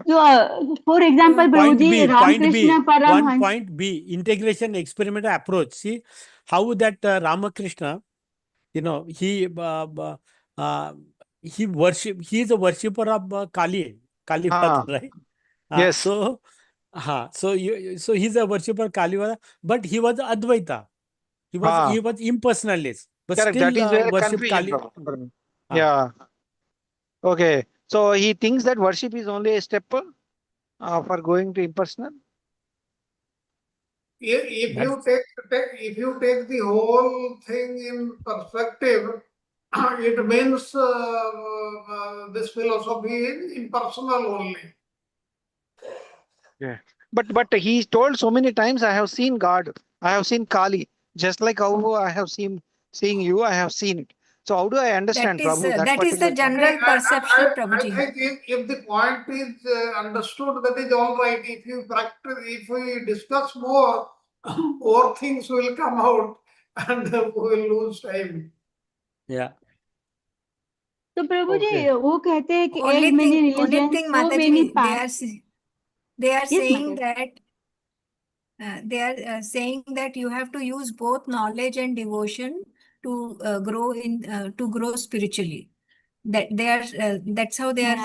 So, for example, Point Prabhuji, B, Ramakrishna One Paramhans. point B, integration experimental approach. See how that Ramakrishna, he is a worshipper of Kali Ah, Mata, right? yes. So he's a worshipper of Kali Mata, but he was Advaita. He Ah, was impersonalist, but correct. That still is where worship confusion, Kali. Prabhu. Ah. Yeah. Okay. So he thinks that worship is only a step for going to impersonal. If you take the whole thing in perspective, it means this philosophy is impersonal only. Yeah. But he told so many times, I have seen God, I have seen Kali, just like how I have seeing you, I have seen it. So how do I understand, Prabhu, that That is the particular? general perception, I Prabhuji. think if the point is understood, that is all right. If you practice, if we discuss more, more things will come out, and we will lose time. Yeah. तो प्रभु ji Okay. वो कहते हैं कि Only as many thing, religions, so many Mataji, paths. they are Yes, saying Mataji. that they are saying that you have to use both knowledge and devotion to grow spiritually. That they are that's how they are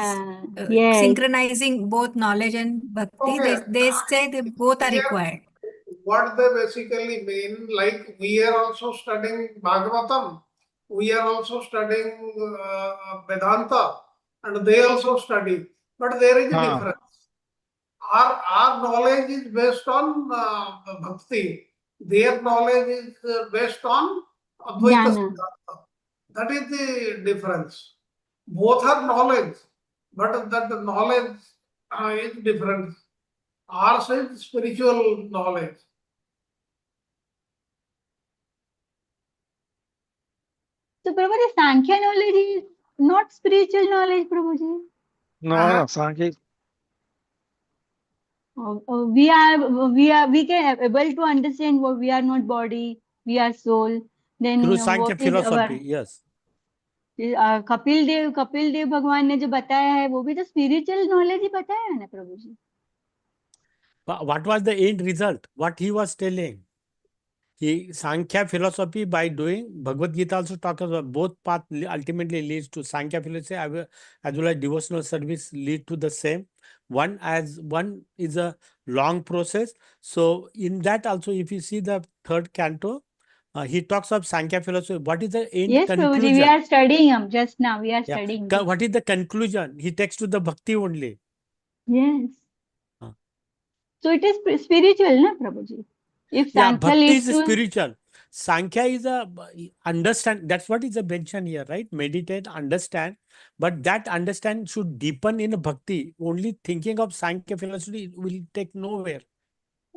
Yes. synchronizing both knowledge and bhakti. Okay. They say they both are Here, required. what they basically mean, like we are also studying Bhagavatam, we are also studying Vedanta, and they also study. But there is a Ah. difference. Our knowledge is based on bhakti. Their knowledge is based on Advaita Jnana. Siddhanta. That is the difference. Both are knowledge, but that the knowledge is different. Ours is spiritual knowledge. So Prabhuji, Sankhya knowledge is not spiritual knowledge, Prabhuji. No, Sankhya. We can able to understand what we are not body, we are soul. Then Through Sankhya what is our philosophy, yes. Kapil Dev भगवान ने जो बताया है वो भी तो spiritual knowledge ही बताया है ना प्रभु जी. What was the end result? What he was telling? He Sankhya philosophy by doing Bhagavad Gita also talks about both path ultimately leads to Sankhya philosophy as well as devotional service lead to the same. One is a long process. So in that also, if you see the third canto, he talks of Sankhya philosophy. What is the end Yes, Prabhuji, conclusion? we are studying just now. We are Yeah. studying. What is the conclusion? He takes to the bhakti only. Yes. Huh. So it is spiritual, na Prabhuji? If Yeah, Sankhya bhakti leads is to spiritual. Sankhya is a understand. That's what is a mention here, right? Meditate, understand. But that understand should deepen in bhakti. Only thinking of Sankhya philosophy will take nowhere.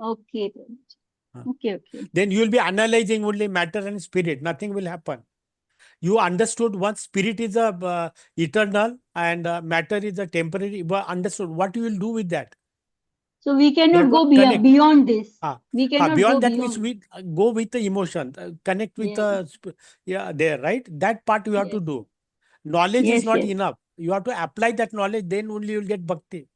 Okay, Prabhuji. Huh. Okay. Then you will be analyzing only matter and spirit. Nothing will happen. You understood what spirit is a eternal and matter is a temporary. But understood what you will do with that. So we cannot That go what connect. beyond this. We cannot go Beyond that beyond. means we go with the emotion, connect with Yes. there, right? That part you have to Yes. do. Knowledge is Yes, not yes. enough. You have to apply that knowledge, then only you will get bhakti.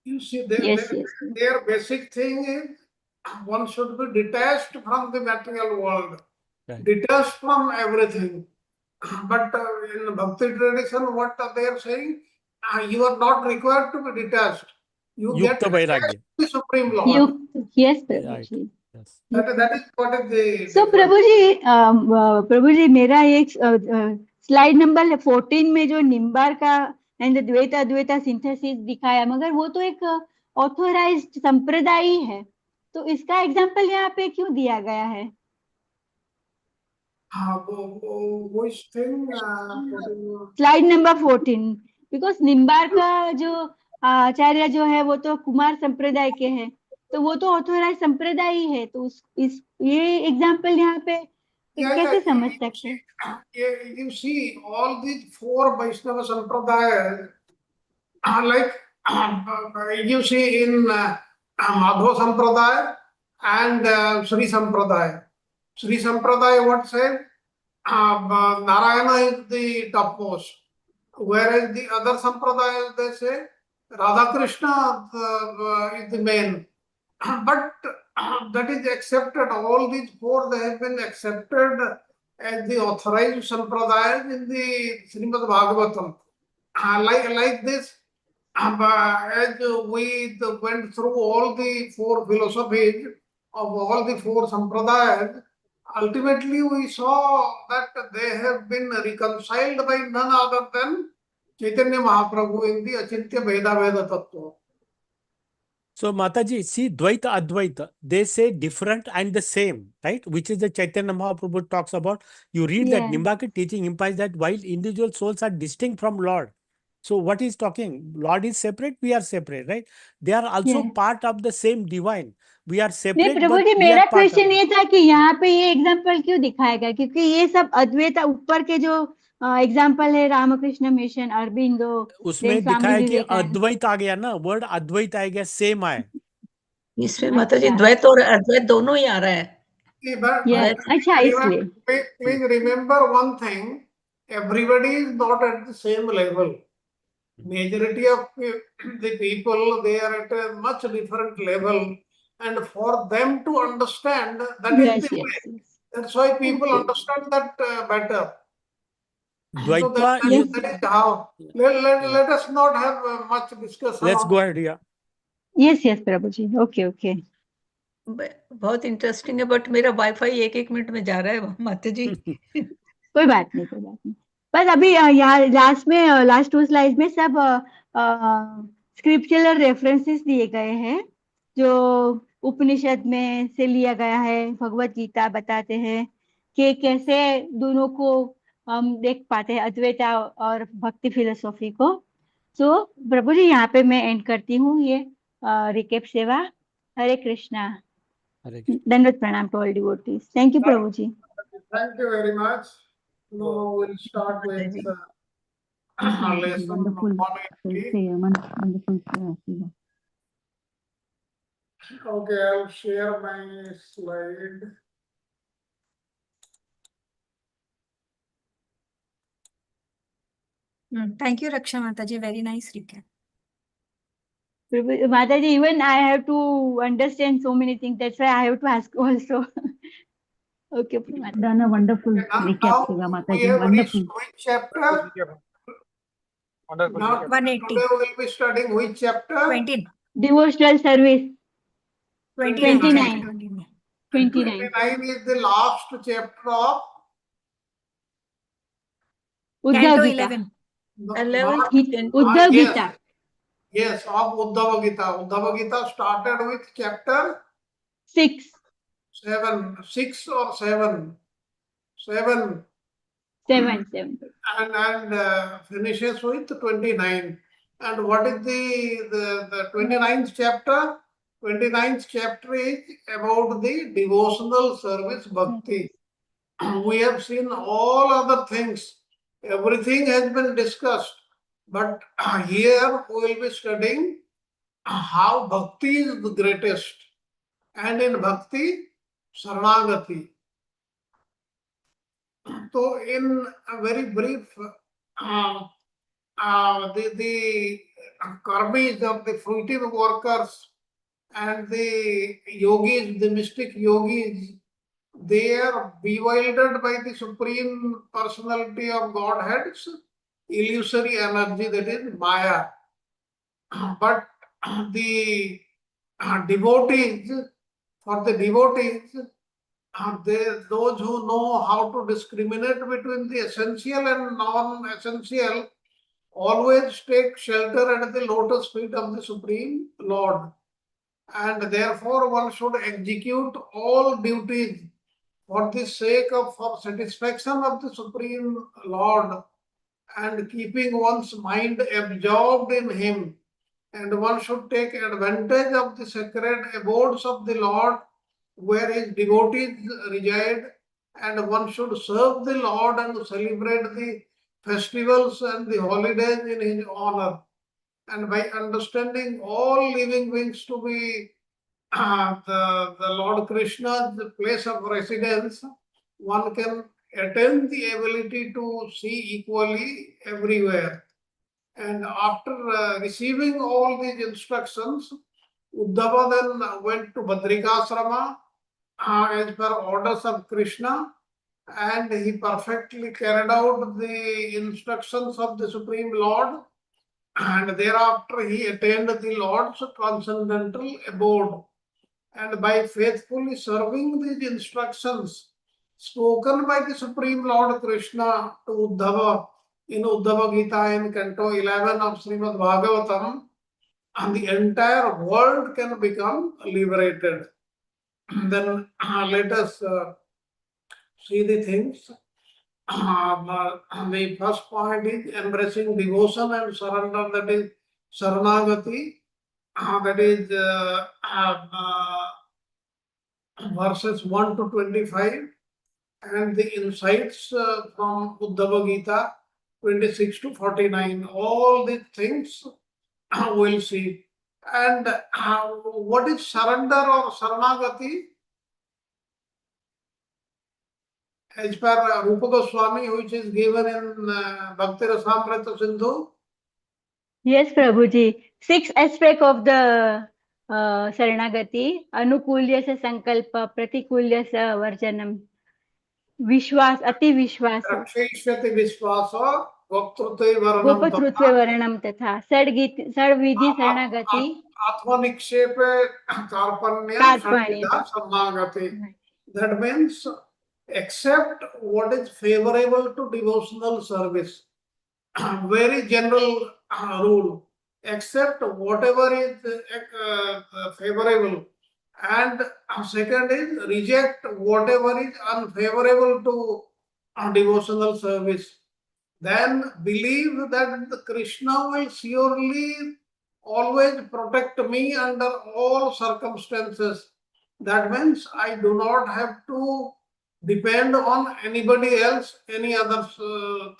You see, Yes. their basic thing is one should be detached from the material world, Right. detached from everything. But in Bhakti tradition, what they are saying, you are not required to be detached. You get Yukta attached Vairagya. to the Supreme Lord. Yes, Right. Prabhuji. Yes. That is what is the So प्रभु जी मेरा एक slide number 14 में जो निम्बार का and द्वैत Advaita synthesis दिखाया, मगर वो तो एक ऑथोराइज्ड संप्रदाय ही है, तो इसका एग्जांपल यहाँ पे क्यों दिया गया है? स्लाइड नंबर 14, बिकॉज निम्बार का जो आचार्य जो है वो तो कुमार संप्रदाय के हैं, तो वो तो ऑथोराइज संप्रदाय ही है, तो ये एग्जांपल यहाँ पे कैसे समझ सकते हैं? You see, all these four Vaishnava Sampradayas, like you see in Madhva Sampradaya and Sri Sampradaya. Sri Sampradaya, what said? Narayana is the topmost. Whereas the other Sampradayas, they say Radha Krishna is the main. But that is accepted. All these four, they have been accepted as the authorized sampradayas in the Srimad Bhagavatam. Like this, as we went through all the four philosophies of all the four sampradayas, ultimately we saw that they have been reconciled by none other than Chaitanya Mahaprabhu in the Achintya Veda Veda Tattva. So Mataji, see Dvaita Advaita, they say different and the same, right? Which is the Chaitanya Mahaprabhu talks about. You read that Nimbaka teaching implies that while individual souls are distinct from Lord. So what he's talking, Lord is separate, we are separate, right? They are also part of the same divine. We are separate. नहीं प्रभु जी, मेरा question ये था कि यहाँ पे ये example क्यों दिखाया गया, क्योंकि ये सब अद्वैत ऊपर के जो एग्जांपल है, रामकृष्ण मिशन, अरबिंदो, उसमें दिखाया कि अद्वैत आ गया ना, वर्ड अद्वैत आ गया, सेम आए. इसमें माताजी द्वैत और अद्वैत दोनों ही आ रहा है. But अच्छा, इसलिए please remember one thing. everybody is not at the same level. Majority of the people, they are at a much different level. And for them to understand, that is Yes, the yes, way. yes. That's why people Okay. understand that better. So Dvaitva Yes. that is how. Let us not have much discussion Let's on go ahead, yeah. Yes, yes, Prabhuji. Okay, okay. बहुत interesting है, but मेरा wifi 1-1 minute में जा रहा है माता जी। कोई बात नहीं, कोई बात नहीं। बस अभी यहाँ लास्ट में लास्ट 2 स्लाइड में सब स्क्रिप्चरल रेफरेंसेस दिए गए हैं जो उपनिषद में से लिया गया है। भगवत गीता बताते हैं कि कैसे दोनों को हम देख पाते हैं, अद्वैता और भक्ति फिलोसॉफी को। सो प्रभु जी, यहाँ पे मैं एंड करती हूँ ये रिकेप सेवा। हरे कृष्णा। Hare Krishna. दंडवत प्रणाम to all devotees. Thank you Prabhu ji. Thank you very much. Now we'll start with lesson Wonderful. 180. Wonderful. Okay, I'll share my slide. Thank you, Raksha Mataji. Very nice recap. Mataji, even I have to understand so many things. That's why I have to ask also. Okay, Mataji. Done a wonderful Okay, recap, now Shiva we Mataji. have reached Wonderful. which chapter? Wonderful. Now recap. 180. today we'll be studying which chapter? 20. Devotional service 29. 29. 29. And 29. 29 is the last chapter of Uddhav Canto Gita. 11. 11th Uddhav yes, Gita. yes, of Uddhava Gita. Uddhava Gita started with chapter 6. 7, 6 or 7, 7, 7. 7. and finishes with 29. And what is the 29th chapter? 29th chapter is about the devotional service bhakti. We have seen all other things. Everything has been discussed. But here we will be studying how bhakti is the greatest. And in bhakti, saranagati. So in a very brief, the karmis of the fruitive workers and the yogis, the mystic yogis, they are bewildered by the Supreme Personality of Godhead's illusory energy, that is Maya. But the devotees, for the devotees, those who know how to discriminate between the essential and non-essential always take shelter at the lotus feet of the Supreme Lord. And therefore one should execute all duties for the sake of, for satisfaction of the Supreme Lord and keeping one's mind absorbed in Him. And one should take advantage of the sacred abodes of the Lord where His devotees reside, and one should serve the Lord and celebrate the festivals and the holidays in His honor. And by understanding all living beings to be the Lord Krishna's place of residence, one can attain the ability to see equally everywhere. And after receiving all these instructions, Uddhava then went to Badrikasrama as per orders of Krishna, and he perfectly carried out the instructions of the Supreme Lord, and thereafter he attained the Lord's transcendental abode. And by faithfully serving these instructions spoken by the Supreme Lord Krishna to Uddhava in Uddhava Gita in Canto 11 of Srimad Bhagavatam, and the entire world can become liberated. Then let us see the things. The first point is embracing devotion and surrender, that is Saranagati, that is verses 1 to 25, and the insights from Uddhava Gita 26 to 49. All these things we'll see. And what is surrender or Saranagati? as per Rupa Goswami, which is given in Bhakti Rasamrita Sindhu? Yes, Prabhuji. 6 aspects of the Saranagati. Anukulya sa sankalpa, pratikulya sa varjanam, Vishwas, ati Vishwasa, Rakshishati Vishwasa, Vaktrutai Varanam Gopatrutve Tatha, Varanam Tatha, Sadvidhi Saranagati, Atmanikshepe Karpanya Shanida Karpanyata. Samagati. That means accept what is favorable to devotional service. Very general rule. Accept whatever is favorable. And second is reject whatever is unfavorable to devotional service. Then believe that the Krishna will surely always protect me under all circumstances. That means I do not have to depend on anybody else, any other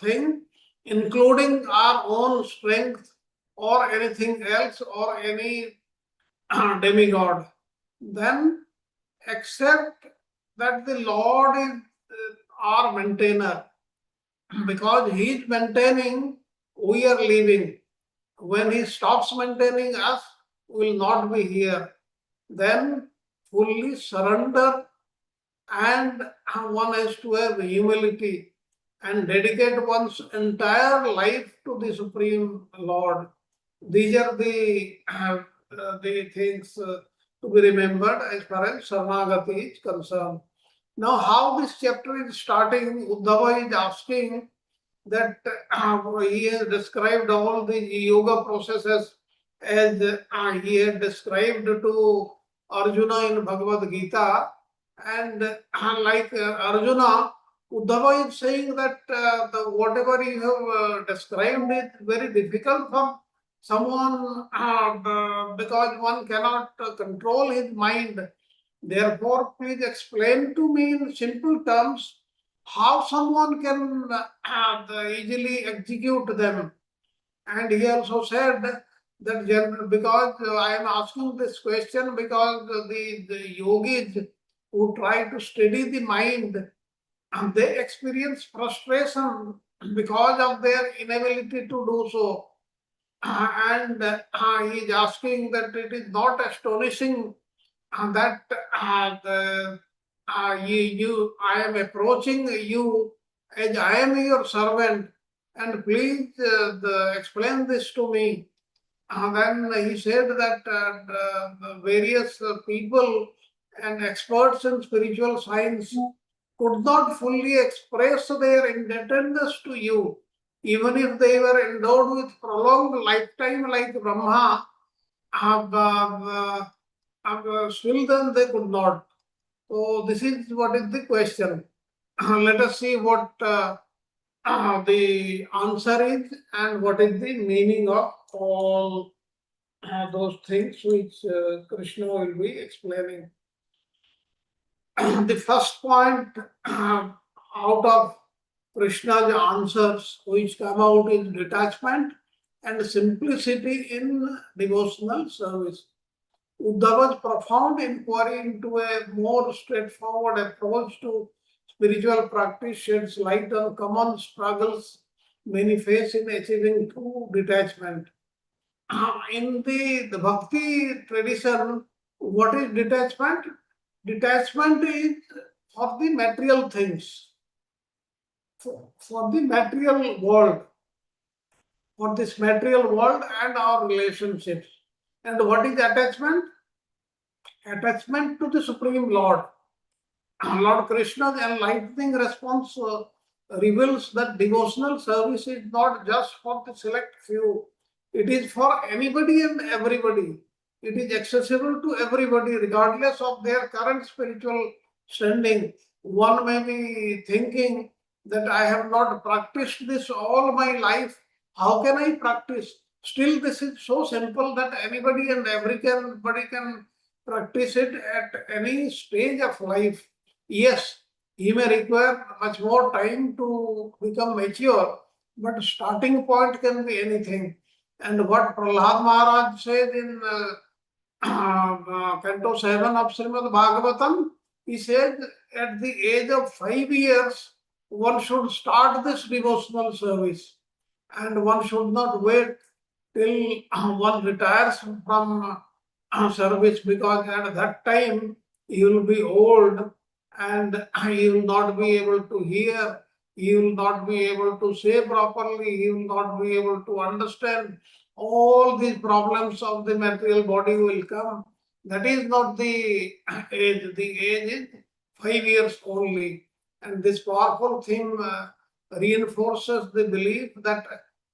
thing, including our own strength or anything else or any demigod. Then accept that the Lord is our maintainer. Because he is maintaining, we are living. When he stops maintaining us, we will not be here. Then fully surrender, and one has to have humility and dedicate one's entire life to the Supreme Lord. These are the things to be remembered as far as Saranagati is concerned. Now, how this chapter is starting, Uddhava is asking that he has described all the yoga processes as he had described to Arjuna in Bhagavad Gita. And like Arjuna, Uddhava is saying that whatever you have described is very difficult for someone because one cannot control his mind. Therefore, please explain to me in simple terms how someone can easily execute them. And he also said that because I am asking this question because the yogis who try to steady the mind, they experience frustration because of their inability to do so. And he is asking that it is not astonishing that I am approaching you as I am your servant, and please explain this to me. Then he said that the various people and experts in spiritual science could not fully express their indebtedness to you, even if they were endowed with prolonged lifetime like Brahma. Still then they could not. So this is what is the question. Let us see what the answer is and what is the meaning of all those things which Krishna will be explaining. The first point out of Krishna's answers which come out is detachment and simplicity in devotional service. Uddhava's profound inquiry into a more straightforward approach to spiritual practice sheds light on common struggles many face in achieving true detachment. In the Bhakti tradition, what is detachment? Detachment is for the material things, for the material world, for this material world and our relationships. And what is attachment? Attachment to the Supreme Lord. Lord Krishna's enlightening response reveals that devotional service is not just for the select few. It is for anybody and everybody. It is accessible to everybody regardless of their current spiritual standing. One may be thinking that I have not practiced this all my life. How can I practice? Still, this is so simple that anybody and everybody can practice it at any stage of life. Yes, he may require much more time to become mature, but starting point can be anything. And what Prahlad Maharaj said in Canto 7 of Srimad Bhagavatam, he said, at the age of 5 years, one should start this devotional service, and one should not wait till one retires from service, because at that time you will be old and you will not be able to hear, you will not be able to say properly, you will not be able to understand. All these problems of the material body will come. That is not the age. The age is 5 years only. And this powerful theme reinforces the belief that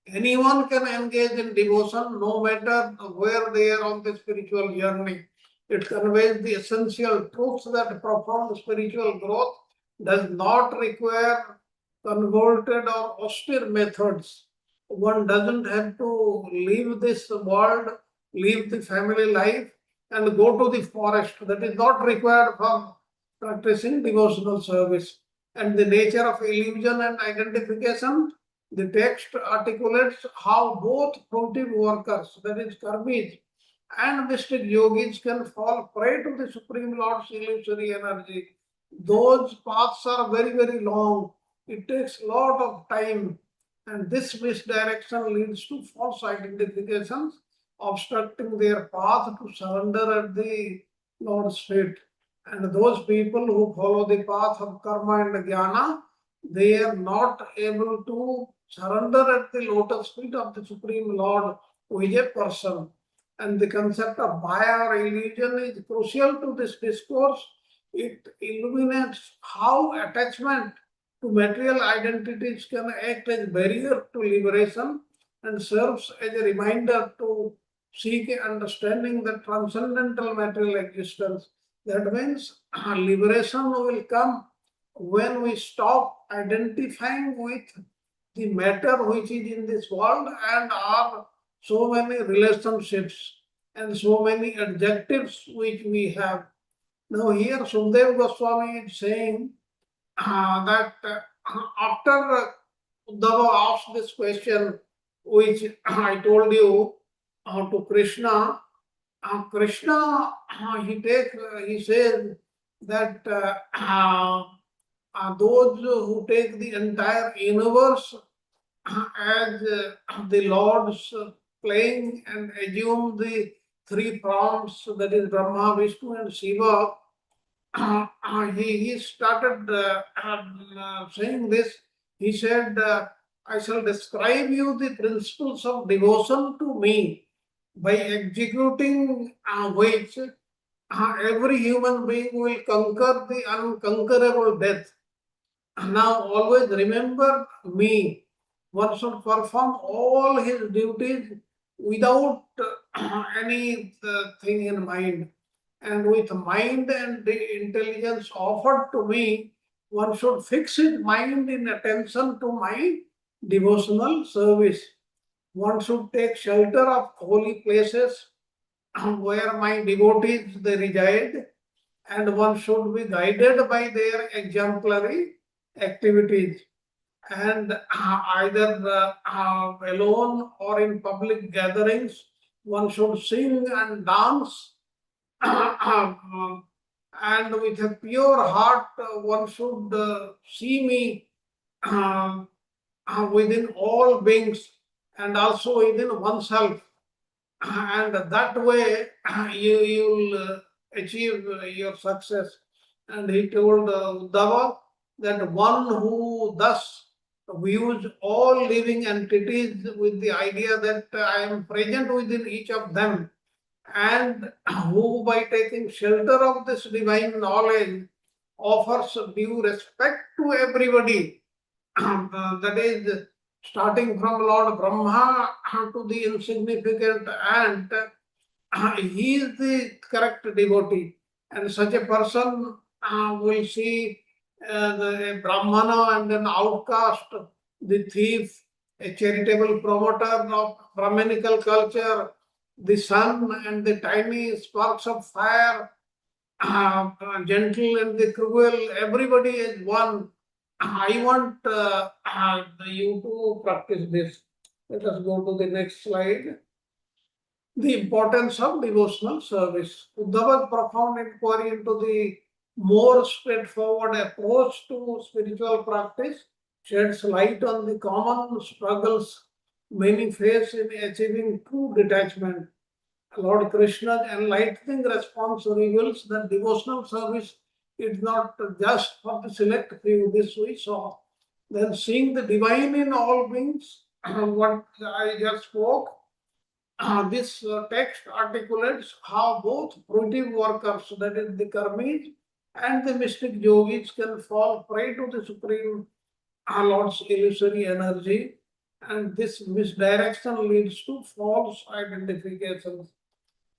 anyone can engage in devotion no matter where they are on the spiritual journey. It conveys the essential truth that profound spiritual growth does not require convoluted or austere methods. One doesn't have to leave this world, leave the family life, and go to the forest. That is not required for practicing devotional service. And the nature of illusion and identification, the text articulates how both fruitive workers, that is karmis, and mystic yogis can fall prey to the Supreme Lord's illusory energy. Those paths are very, very long. It takes a lot of time, and this misdirection leads to false identifications, obstructing their path to surrender at the Lord's feet. And those people who follow the path of karma and jnana, they are not able to surrender at the lotus feet of the Supreme Lord, who is a person. And the concept of Maya or illusion is crucial to this discourse. It illuminates how attachment to material identities can act as barrier to liberation, and serves as a reminder to seek understanding the transcendental material existence. That means liberation will come when we stop identifying with the matter which is in this world, and are so many relationships and so many adjectives which we have. Now here Sukdev Goswami is saying that after Uddhava asked this question, which I told you to Krishna, Krishna he says that those who take the entire universe as the Lord's playing and assume the three forms, that is Brahma, Vishnu, and Shiva, he started saying this. He said, I shall describe you the principles of devotion to me, by executing which every human being will conquer the unconquerable death. Now always remember me. One should perform all his duties without anything in mind. And with mind and the intelligence offered to me, one should fix his mind in attention to my devotional service. One should take shelter of holy places where my devotees they reside, and one should be guided by their exemplary activities. And either alone or in public gatherings, one should sing and dance. And with a pure heart, one should see me within all beings and also within oneself. And that way you will achieve your success. And he told Uddhava that one who thus views all living entities with the idea that I am present within each of them, and who by taking shelter of this divine knowledge offers due respect to everybody, that is starting from Lord Brahma to the insignificant ant, he is the correct devotee. And such a person will see the Brahmana and an outcast, the thief, a charitable promoter of Brahminical culture, the sun and the tiny sparks of fire, gentle and the cruel, everybody is one. I want you to practice this. Let us go to the next slide. The importance of devotional service. Uddhava's profound inquiry into the more straightforward approach to spiritual practice sheds light on the common struggles many face in achieving true detachment. Lord Krishna's enlightening response reveals that devotional service is not just for the select few. This we saw. Then seeing the divine in all beings, what I just spoke, this text articulates how both fruitive workers, that is the karmis, and the mystic yogis can fall prey to the Supreme Lord's illusory energy, and this misdirection leads to false identifications.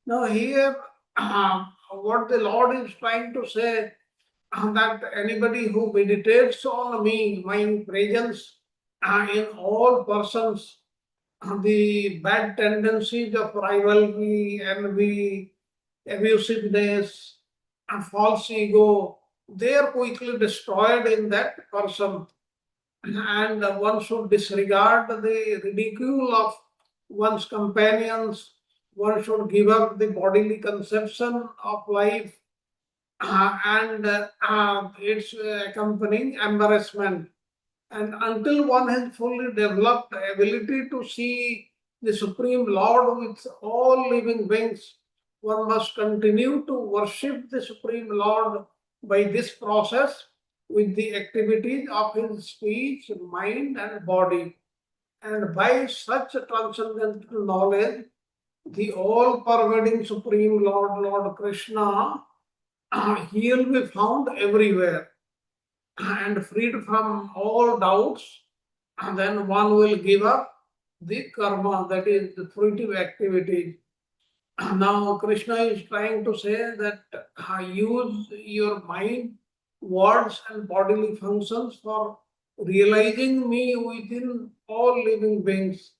Now, here, what the Lord is trying to say that anybody who meditates on me, my presence in all persons, the bad tendencies of rivalry, envy, abusiveness, and false ego, they are quickly destroyed in that person. And one should disregard the ridicule of one's companions. One should give up the bodily conception of life and its accompanying embarrassment. And until one has fully developed the ability to see the Supreme Lord with all living beings, one must continue to worship the Supreme Lord by this process with the activities of his speech, mind, and body. And by such transcendental knowledge, the all-pervading Supreme Lord, Lord Krishna, he will be found everywhere and freed from all doubts, and then one will give up the karma, that is the fruitive activity. Now Krishna is trying to say that use your mind, words, and bodily functions for realizing me within all living beings.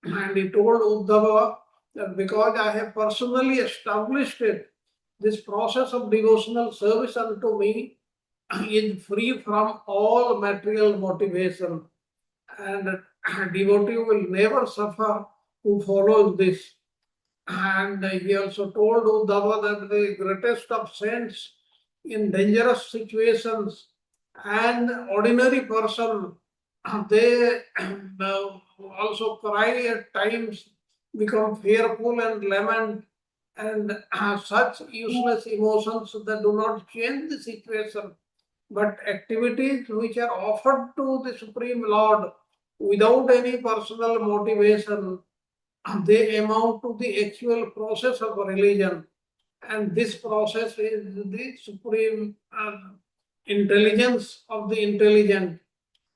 And he told Uddhava that because I have personally established it, this process of devotional service unto me is free from all material motivation, and a devotee will never suffer who follows this. And he also told Uddhava that the greatest of saints in dangerous situations and ordinary person, they also cry at times, become fearful and lament, and such useless emotions that do not change the situation, but activities which are offered to the Supreme Lord without any personal motivation, they amount to the actual process of religion. And this process is the supreme intelligence of the intelligent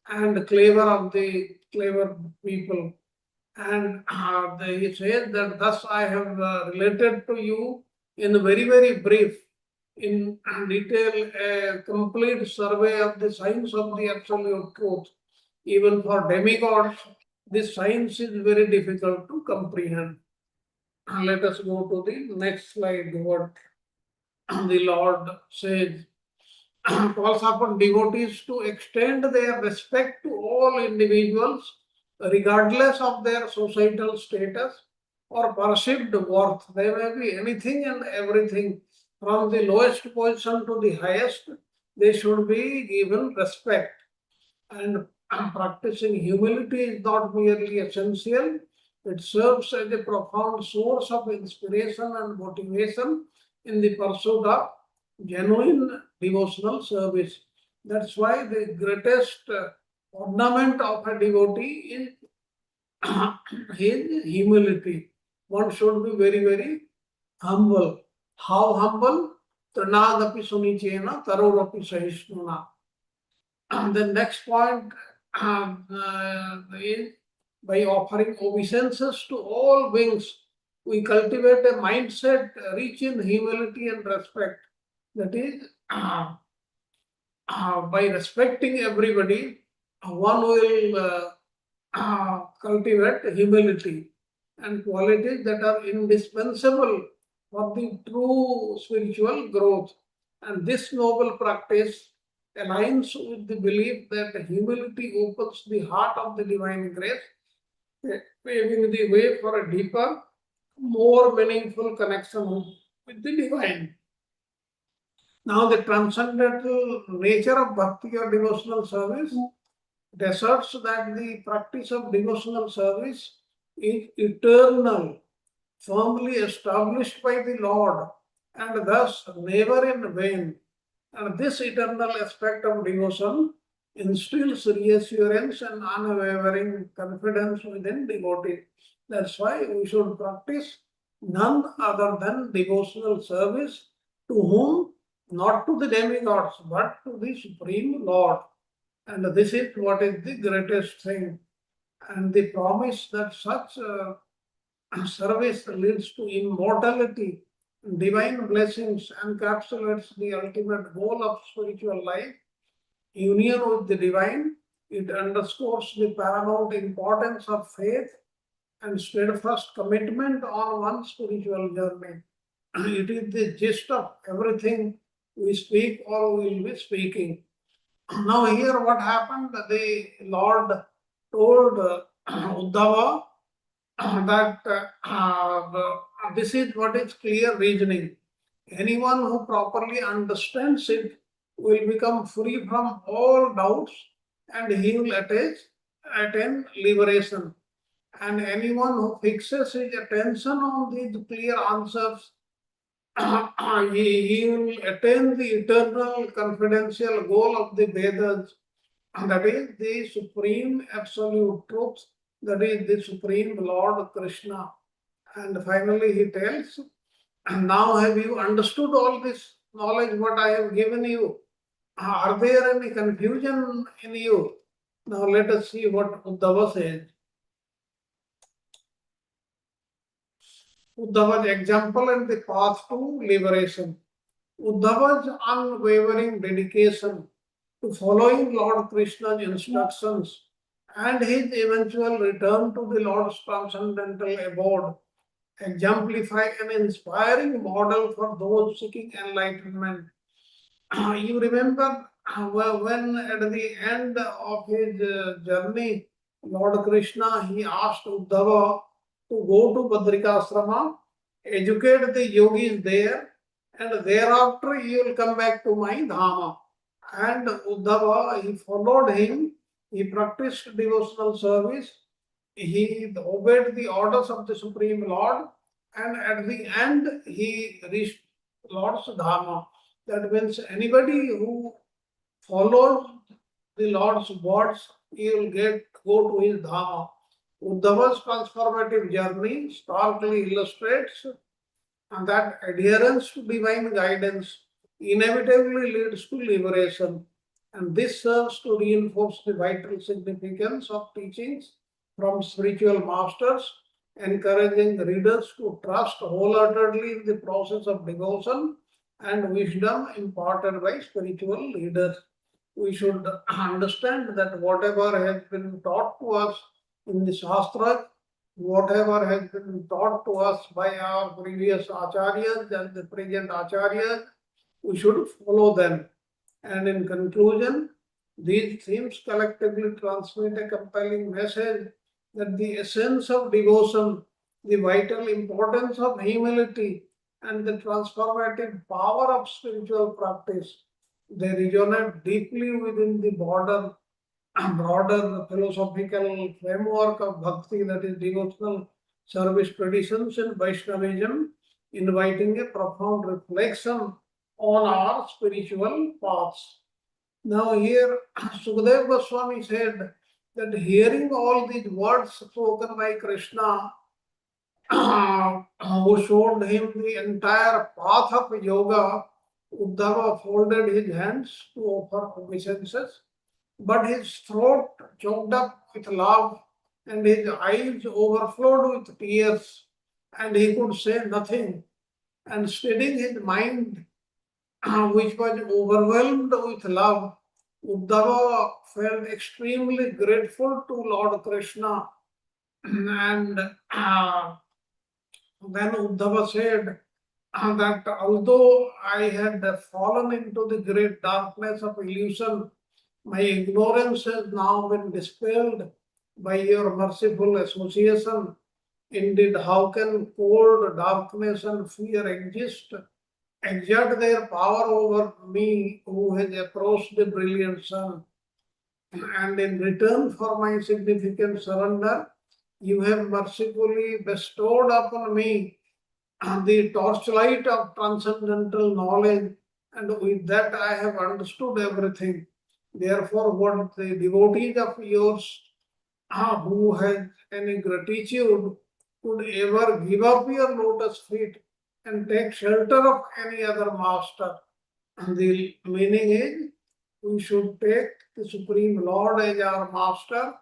and clever of the clever people. And he says that thus I have related to you in very, very brief, in detail, a complete survey of the science of the absolute truth. Even for demigods, this science is very difficult to comprehend. Let us go to the next slide, what the Lord says. Calls upon devotees to extend their respect to all individuals, regardless of their societal status or perceived worth. They may be anything and everything, from the lowest position to the highest. They should be given respect. And practicing humility is not merely essential, it serves as a profound source of inspiration and motivation in the pursuit of genuine devotional service. That's why the greatest ornament of a devotee is his humility. One should be very, very humble. How humble? Trinadapi sunichena tarorapi sahishnuna. And the next point is by offering obeisances to all beings, we cultivate a mindset rich in humility and respect. That is, by respecting everybody, one will cultivate humility and qualities that are indispensable for the true spiritual growth. And this noble practice aligns with the belief that humility opens the heart of the divine grace, paving the way for a deeper, more meaningful connection with the divine. Now the transcendental nature of bhakti or devotional service asserts that the practice of devotional service is eternal, firmly established by the Lord, and thus never in vain. And this eternal aspect of devotion instills reassurance and unwavering confidence within devotees. That's why we should practice none other than devotional service to whom? Not to the demigods, but to the Supreme Lord. And this is what is the greatest thing. And the promise that such service leads to immortality, divine blessings, encapsulates the ultimate goal of spiritual life, union with the divine. It underscores the paramount importance of faith and steadfast commitment on one's spiritual journey. It is the gist of everything we speak or will be speaking. Now, here what happened? The Lord told Uddhava that this is what is clear reasoning. Anyone who properly understands it will become free from all doubts and he will attain liberation. And anyone who fixes his attention on these clear answers, he will attain the eternal confidential goal of the Vedas, that is the supreme absolute truth, that is the supreme Lord Krishna. And finally he tells, now have you understood all this knowledge what I have given you? Are there any confusion in you? Now let us see what Uddhava says. Uddhava's example and the path to liberation. Uddhava's unwavering dedication to following Lord Krishna's instructions and his eventual return to the Lord's transcendental abode exemplify an inspiring model for those seeking enlightenment. You remember when at the end of his journey, Lord Krishna, he asked Uddhava to go to Badrikasrama, educate the yogis there, and thereafter he will come back to my Dhama. And Uddhava, he followed him, he practiced devotional service, he obeyed the orders of the Supreme Lord, and at the end he reached Lord's Dharma. That means anybody who follows the Lord's words, he will go to his Dharma. Uddhava's transformative journey starkly illustrates that adherence to divine guidance inevitably leads to liberation. And this serves to reinforce the vital significance of teachings from spiritual masters, encouraging readers to trust wholeheartedly in the process of devotion and wisdom imparted by spiritual leaders. We should understand that whatever has been taught to us in the Shastra, whatever has been taught to us by our previous acharyas and the present acharyas, we should follow them. And in conclusion, these themes collectively transmit a compelling message that the essence of devotion, the vital importance of humility, and the transformative power of spiritual practice, they resonate deeply within the broader philosophical framework of bhakti, that is devotional service traditions and Vaishnavism, inviting a profound reflection on our spiritual paths. Now here Sukadeva Goswami said that hearing all these words spoken by Krishna, who showed him the entire path of yoga, Uddhava folded his hands to offer obeisances, but his throat choked up with love and his eyes overflowed with tears, and he could say nothing. And steadying his mind, which was overwhelmed with love, Uddhava felt extremely grateful to Lord Krishna. And then Uddhava said that although I had fallen into the great darkness of illusion, my ignorance has now been dispelled by your merciful association. Indeed, how can cold darkness and fear exist exert their power over me who has approached the brilliant sun. And in return for my significant surrender, you have mercifully bestowed upon me the torchlight of transcendental knowledge, and with that I have understood everything. Therefore, what the devotees of yours who has any gratitude could ever give up your lotus feet and take shelter of any other master. And the meaning is we should take the Supreme Lord as our master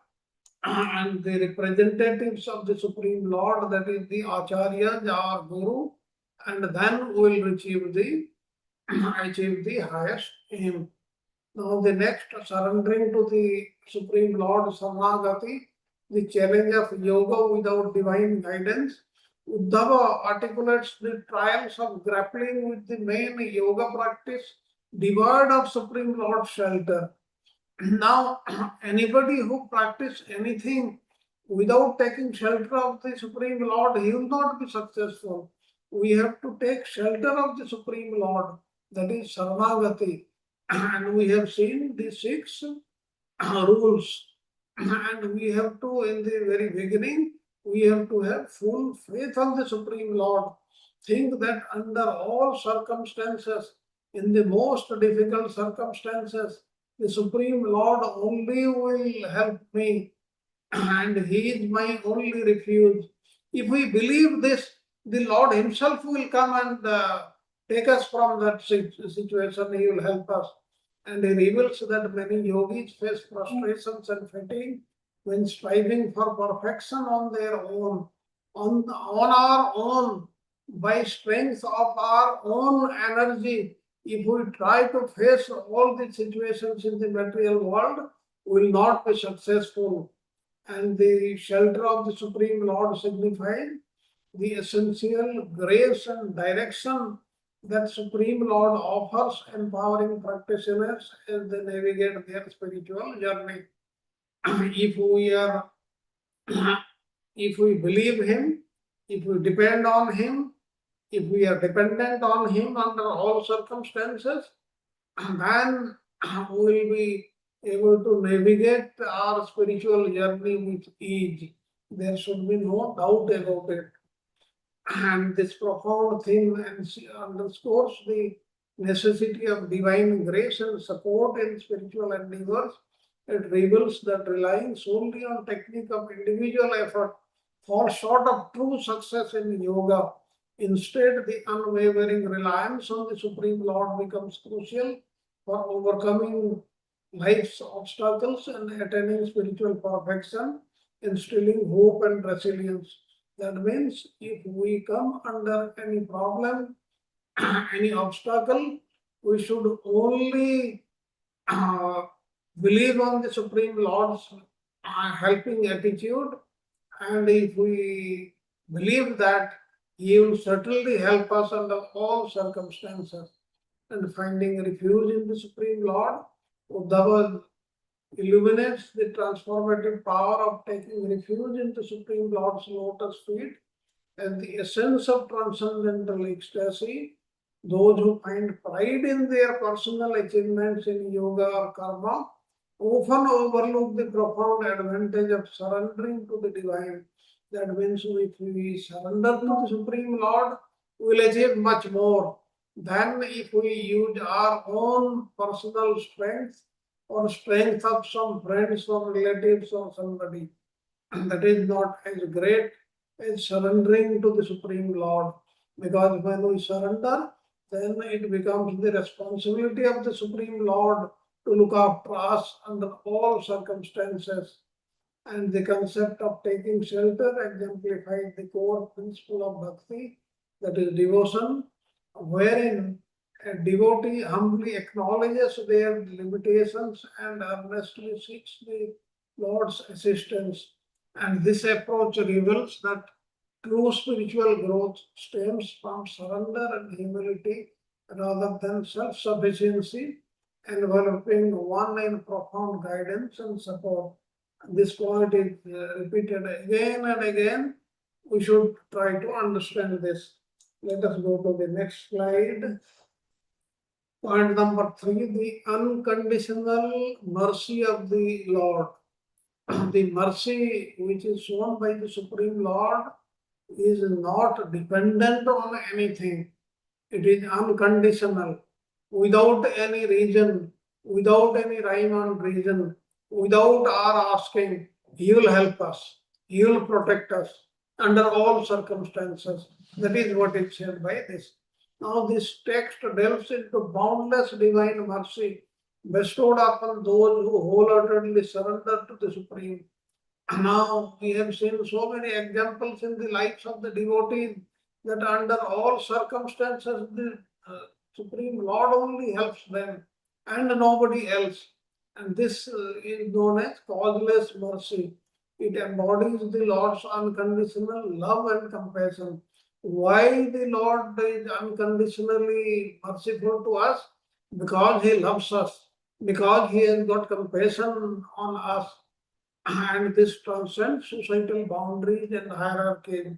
and the representatives of the Supreme Lord, that is the Acharyas, our Guru, and then we will achieve the highest aim. Now the next, surrendering to the Supreme Lord Saranagati, the challenge of yoga without divine guidance. Uddhava articulates the trials of grappling with the main yoga practice devoid of Supreme Lord's shelter. Now, anybody who practice anything without taking shelter of the Supreme Lord, he will not be successful. We have to take shelter of the Supreme Lord, that is Saranagati. And we have seen the 6 rules. And we have to, in the very beginning, we have to have full faith on the Supreme Lord. Think that under all circumstances, in the most difficult circumstances, the Supreme Lord only will help me, and He is my only refuge. If we believe this, the Lord Himself will come and take us from that situation. He will help us. And He reveals that many yogis face frustrations and fatigue when striving for perfection on their own, on our own, by strength of our own energy. If we try to face all the situations in the material world, we will not be successful. And the shelter of the Supreme Lord signifies the essential grace and direction that Supreme Lord offers, empowering practitioners as they navigate their spiritual journey. If we believe Him, if we depend on Him, if we are dependent on Him under all circumstances, then we will be able to navigate our spiritual journey with ease. There should be no doubt about it. And this profound theme underscores the necessity of divine grace and support in spiritual endeavors. It reveals that relying solely on technique of individual effort falls short of true success in yoga. Instead, the unwavering reliance on the Supreme Lord becomes crucial for overcoming life's obstacles and attaining spiritual perfection, instilling hope and resilience. That means if we come under any problem, any obstacle, we should only believe on the Supreme Lord's helping attitude. And if we believe that, He will certainly help us under all circumstances. And finding refuge in the Supreme Lord, Uddhava illuminates the transformative power of taking refuge in the Supreme Lord's lotus feet as the essence of transcendental ecstasy. Those who find pride in their personal achievements in yoga or karma often overlook the profound advantage of surrendering to the divine. That means if we surrender to the Supreme Lord, we will achieve much more than if we use our own personal strength or strength of some friends or relatives or somebody. And that is not as great as surrendering to the Supreme Lord. Because when we surrender, then it becomes the responsibility of the Supreme Lord to look after us under all circumstances. And the concept of taking shelter exemplifies the core principle of bhakti, that is devotion, wherein a devotee humbly acknowledges their limitations and earnestly seeks the Lord's assistance. And this approach reveals that true spiritual growth stems from surrender and humility rather than self-sufficiency, enveloping one in profound guidance and support. This point is repeated again and again. We should try to understand this. Let us go to the next slide. Point number 3, the unconditional mercy of the Lord. The mercy which is shown by the Supreme Lord is not dependent on anything. It is unconditional, without any reason, without any rhyme or reason, without our asking. He will help us. He will protect us under all circumstances. That is what is said by this. Now this text delves into boundless divine mercy bestowed upon those who wholeheartedly surrender to the Supreme. Now we have seen so many examples in the lives of the devotees that under all circumstances the Supreme Lord only helps them and nobody else. And this is known as causeless mercy. It embodies the Lord's unconditional love and compassion. Why the Lord is unconditionally merciful to us? Because He loves us, because He has got compassion on us, and this transcends societal boundaries and hierarchies.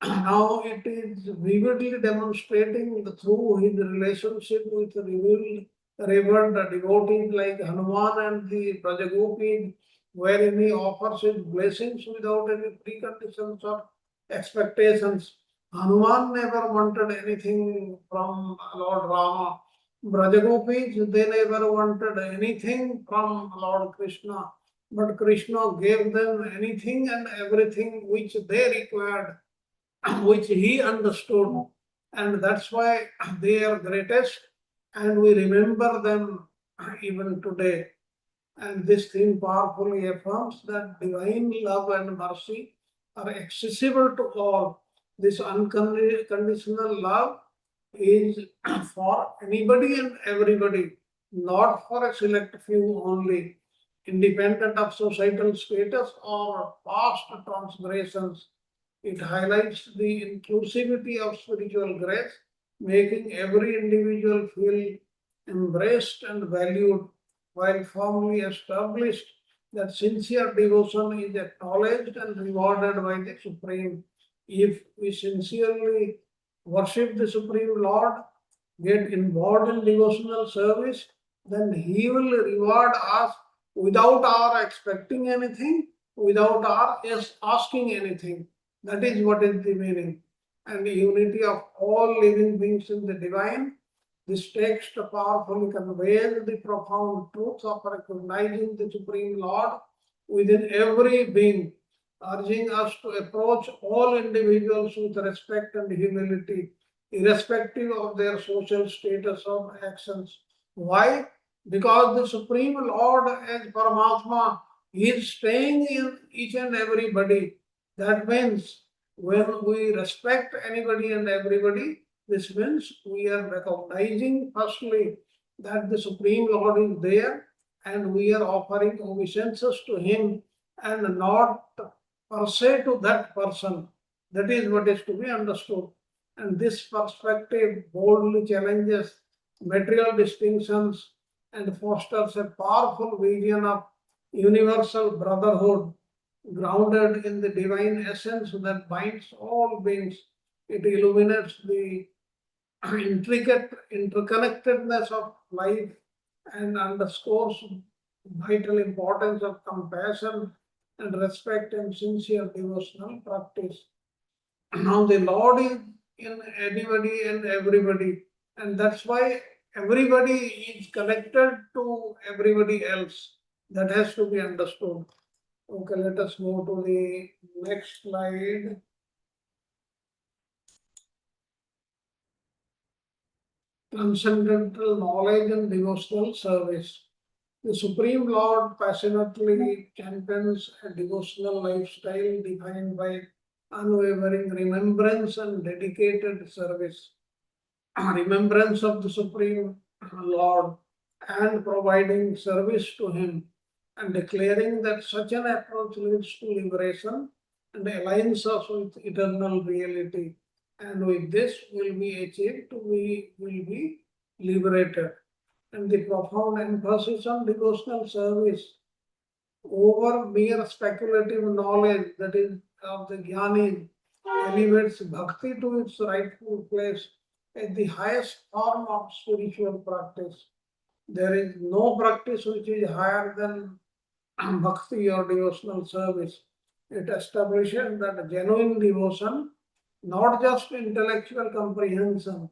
Now it is vividly demonstrating through his relationship with revered devotees like Hanuman and the Brajagopis, wherein he offers his blessings without any preconditions or expectations. Hanuman never wanted anything from Lord Rama. Brajagopis, they never wanted anything from Lord Krishna. But Krishna gave them anything and everything which they required, which he understood, and that's why they are greatest, and we remember them even today. And this theme powerfully affirms that divine love and mercy are accessible to all. This unconditional love is for anybody and everybody, not for a select few only, independent of societal status or past transgressions. It highlights the inclusivity of spiritual grace, making every individual feel embraced and valued, while firmly established that sincere devotion is acknowledged and rewarded by the Supreme. If we sincerely worship the Supreme Lord, get involved in devotional service, then He will reward us without our expecting anything, without our asking anything. That is what is the meaning. And the unity of all living beings in the divine. This text powerfully conveys the profound truth of recognizing the Supreme Lord within every being, urging us to approach all individuals with respect and humility, irrespective of their social status or actions. Why? Because the Supreme Lord as Paramatma is staying in each and everybody. That means when we respect anybody and everybody, this means we are recognizing firstly that the Supreme Lord is there and we are offering obeisances to Him and not per se to that person. That is what is to be understood. And this perspective boldly challenges material distinctions and fosters a powerful vision of universal brotherhood grounded in the divine essence that binds all beings. It illuminates the intricate interconnectedness of life and underscores vital importance of compassion and respect and sincere devotional practice. Now the Lord is in anybody and everybody, and that's why everybody is connected to everybody else. That has to be understood. Okay, let us go to the next slide. Transcendental knowledge and devotional service. The Supreme Lord passionately champions a devotional lifestyle defined by unwavering remembrance and dedicated service. Remembrance of the Supreme Lord and providing service to Him, and declaring that such an approach leads to liberation and aligns us with eternal reality. And with this will be achieved, we will be liberated. And the profound emphasis on devotional service over mere speculative knowledge, that is of the jnani, elevates bhakti to its rightful place at the highest form of spiritual practice. There is no practice which is higher than bhakti or devotional service. It establishes that genuine devotion, not just intellectual comprehension,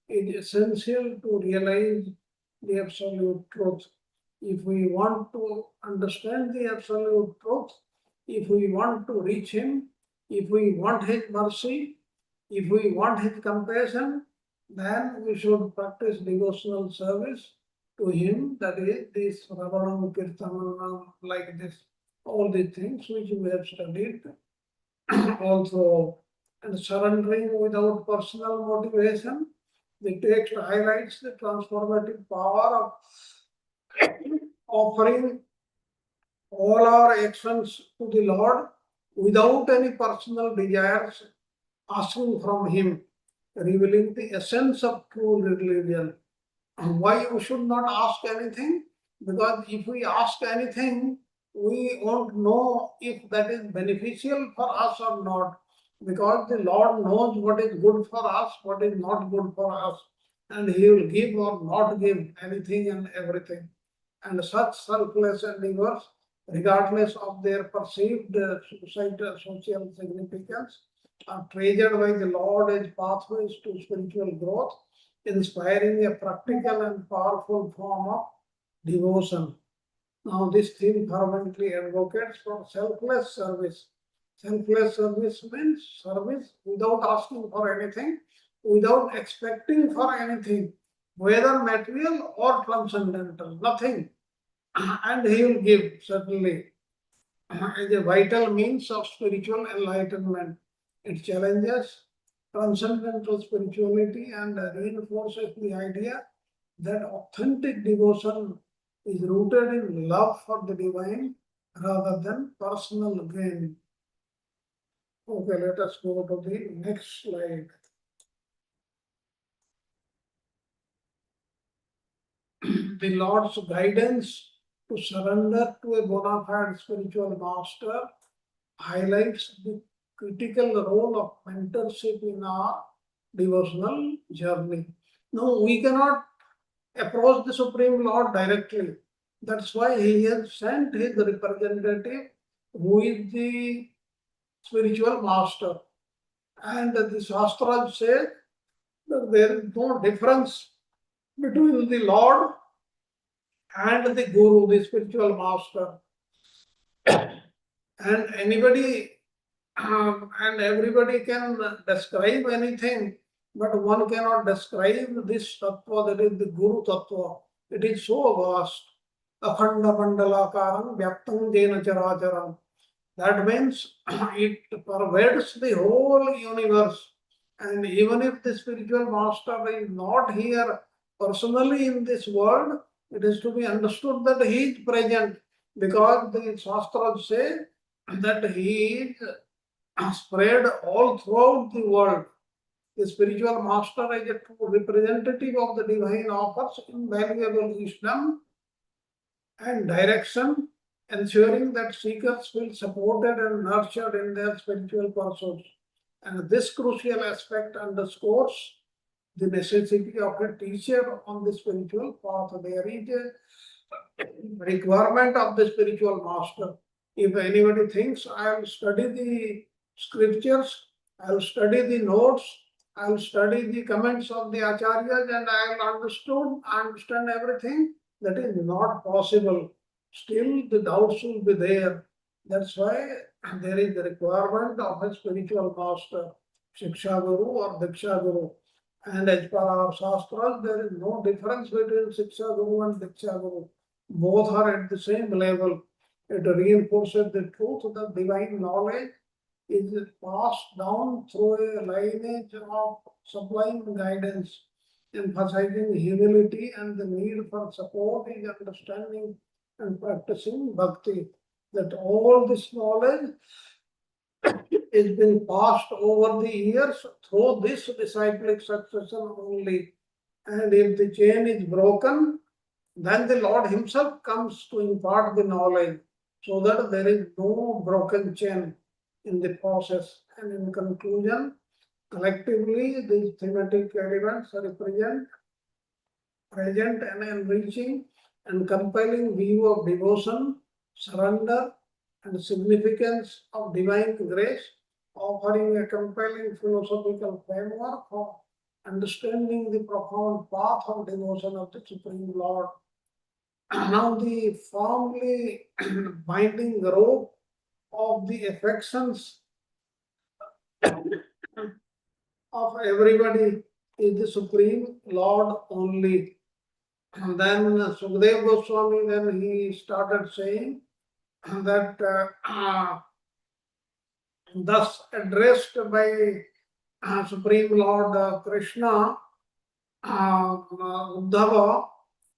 is essential to realize the absolute truth. If we want to understand the absolute truth, if we want to reach Him, if we want His mercy, if we want His compassion, then we should practice devotional service to Him, that is, this Ravanam, Kirtanam, like this, all the things which we have studied also, and surrendering without personal motivation. The text highlights the transformative power of offering all our actions to the Lord without any personal desires, asking from Him, revealing the essence of true religion. And why we should not ask anything? Because if we ask anything, we won't know if that is beneficial for us or not. Because the Lord knows what is good for us, what is not good for us. And He will give or not give anything and everything. And such selfless endeavors, regardless of their perceived social significance, are treasured by the Lord as pathways to spiritual growth, inspiring a practical and powerful form of devotion. Now, this theme fervently advocates for selfless service. Selfless service means service without asking for anything, without expecting for anything, whether material or transcendental, nothing. And He will give, certainly, as a vital means of spiritual enlightenment. It challenges transcendental spirituality and reinforces the idea that authentic devotion is rooted in love for the divine rather than personal gain. Okay, let us go to the next slide. The Lord's guidance to surrender to a bona fide spiritual master highlights the critical role of mentorship in our devotional journey. Now, we cannot approach the Supreme Lord directly. That's why He has sent His representative, who is the spiritual master. And the Shastras say that there is no difference between the Lord and the Guru, the spiritual master. And anybody and everybody can describe anything, but one cannot describe this tattva, that is the Guru tattva. It is so vast. Akhanda mandalakaram vyaktam jena characharam. That means it pervades the whole universe. And even if the spiritual master is not here personally in this world, it is to be understood that he is present, because the Shastras say that he is spread all throughout the world. The spiritual master is a true representative of the divine, offers invaluable wisdom and direction, ensuring that seekers feel supported and nurtured in their spiritual pursuits. And this crucial aspect underscores the necessity of a teacher on the spiritual path. There is a requirement of the spiritual master. If anybody thinks, I will study the scriptures, I will study the notes, I will study the comments of the acharyas, and I will understand everything, that is not possible. Still, the doubts will be there. That's why there is the requirement of a spiritual master, Shiksha Guru or Diksha Guru. And as per our Shastras, there is no difference between Shiksha Guru and Diksha Guru. Both are at the same level. It reinforces the truth that divine knowledge is passed down through a lineage of sublime guidance, emphasizing humility and the need for support in understanding and practicing bhakti. That all this knowledge is being passed over the years through this disciplic succession only. And if the chain is broken, then the Lord Himself comes to impart the knowledge, so that there is no broken chain. in the process. And in conclusion, collectively, these thematic elements represent present and enriching and compelling view of devotion, surrender, and significance of divine grace, offering a compelling philosophical framework for understanding the profound path of devotion of the Supreme Lord. Now, the firmly binding rope of the affections of everybody is the Supreme Lord only. And then Sukadeva Goswami, then he started saying that thus addressed by Supreme Lord Krishna, Uddhava,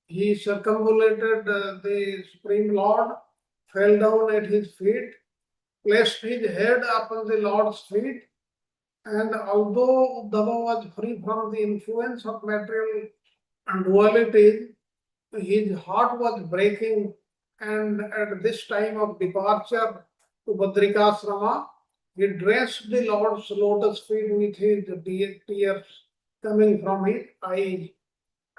he circumambulated the Supreme Lord, fell down at his feet, placed his head upon the Lord's feet, and although Uddhava was free from the influence of material duality, his heart was breaking, and at this time of departure to Badrikasrama, he drenched the Lord's lotus feet with his tears coming from his eyes,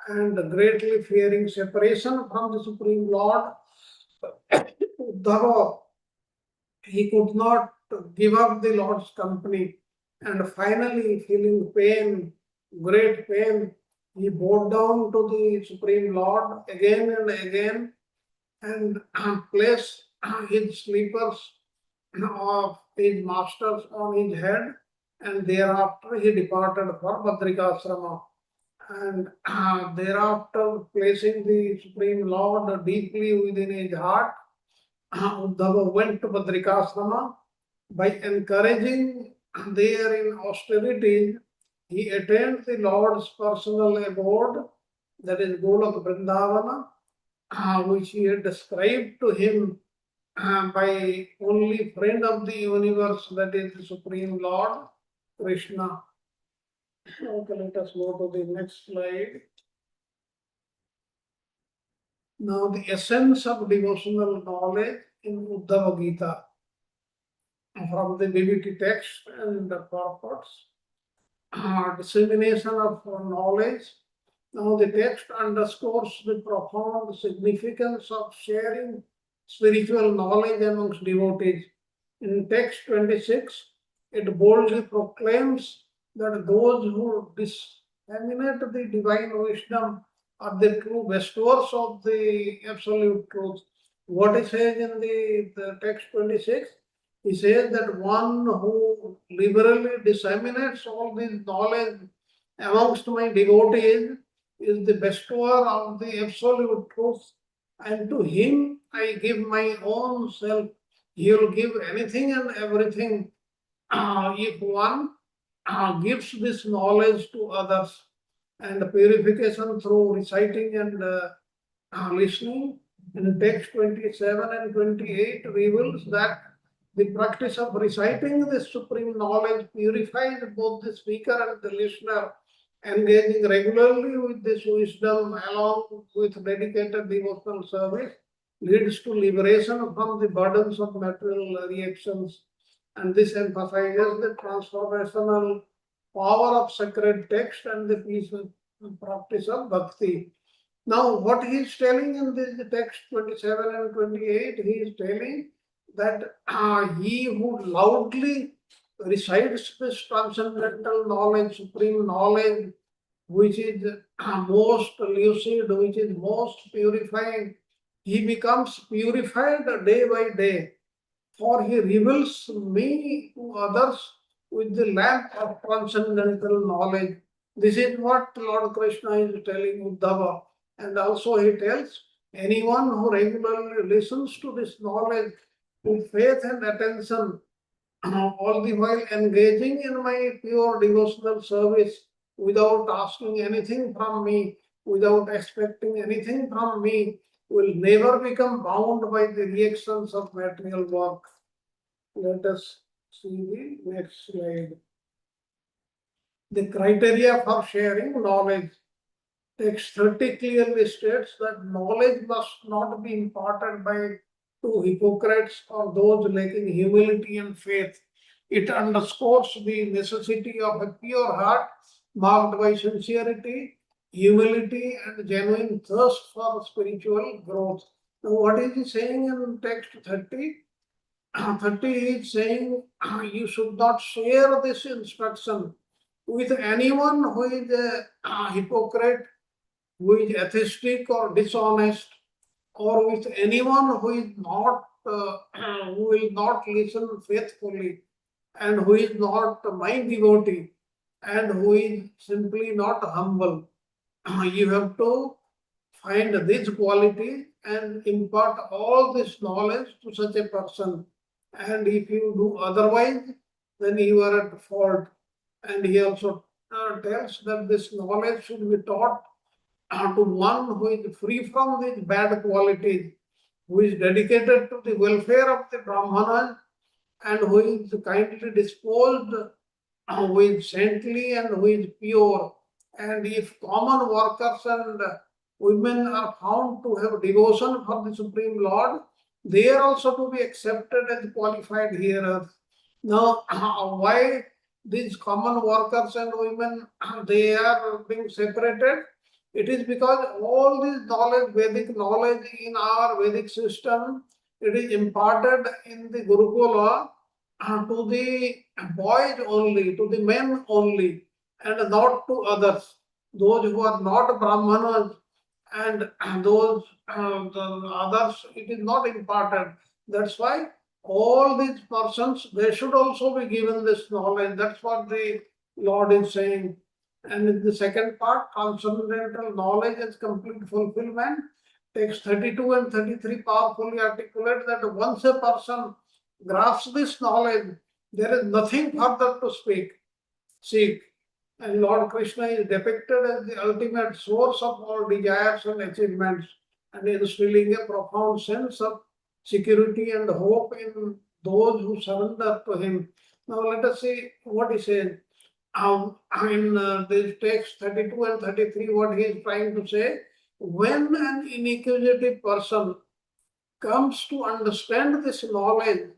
and greatly fearing separation from the Supreme Lord, Uddhava, he could not give up the Lord's company, and finally feeling pain, great pain, he bowed down to the Supreme Lord again and again and placed his slippers of his masters on his head, and thereafter he departed for Badrikasrama. And thereafter, placing the Supreme Lord deeply within his heart, Uddhava went to Badrikasrama. By encouraging there in austerity, he attained the Lord's personal abode, that is Golok Vrindavana, which he had described to him by only friend of the universe, that is the Supreme Lord Krishna. Okay, let us go to the next slide. Now, the essence of devotional knowledge in Uddhava Gita from the BBT text and the purports, dissemination of knowledge. Now, the text underscores the profound significance of sharing spiritual knowledge amongst devotees. In text 26, it boldly proclaims that those who disseminate the divine wisdom are the true bestowers of the absolute truth. What he says in the text 26? He says that one who liberally disseminates all this knowledge amongst my devotees is the bestower of the absolute truth, and to him I give my own self. He will give anything and everything if one gives this knowledge to others. And purification through reciting and listening in text 27 and 28 reveals that the practice of reciting this supreme knowledge purifies both the speaker and the listener. Engaging regularly with this wisdom along with dedicated devotional service leads to liberation from the burdens of material reactions. And this emphasizes the transformational power of sacred text and the peaceful practice of bhakti. Now, what he is telling in this text 27 and 28, he is telling that he who loudly recites this transcendental knowledge, supreme knowledge, which is most lucid, which is most purifying, he becomes purified day by day. For he reveals me to others with the lamp of transcendental knowledge. This is what Lord Krishna is telling Uddhava. And also he tells anyone who regularly listens to this knowledge with faith and attention, all the while engaging in my pure devotional service without asking anything from me, without expecting anything from me, will never become bound by the reactions of material work. Let us see the next slide. The criteria for sharing knowledge. Text 30 clearly states that knowledge must not be imparted by two hypocrites or those lacking humility and faith. It underscores the necessity of a pure heart marked by sincerity, humility, and genuine thirst for spiritual growth. Now, what is he saying in text 30? 30 is saying you should not share this instruction with anyone who is a hypocrite, who is atheistic or dishonest, or with anyone who is not who will not listen faithfully, and who is not my devotee, and who is simply not humble. You have to find this quality and impart all this knowledge to such a person. And if you do otherwise, then you are at fault. And he also tells that this knowledge should be taught to one who is free from these bad qualities, who is dedicated to the welfare of the Brahmanas, and who is kindly disposed, who is saintly and who is pure. And if common workers and women are found to have devotion for the Supreme Lord, they are also to be accepted as qualified hearers. Now, why these common workers and women, they are being separated? It is because all this knowledge, Vedic knowledge in our Vedic system, it is imparted in the Gurukula to the boys only, to the men only, and not to others. Those who are not Brahmanas and those the others, it is not imparted. That's why all these persons, they should also be given this knowledge. That's what the Lord is saying. And in the second part, transcendental knowledge is complete fulfillment. Text 32 and 33 powerfully articulate that once a person grasps this knowledge, there is nothing further to seek. And Lord Krishna is depicted as the ultimate source of all desires and achievements, and instilling a profound sense of security and hope in those who surrender to him. Now let us see what he says. In this text 32 and 33, what he is trying to say, when an inquisitive person comes to understand this knowledge,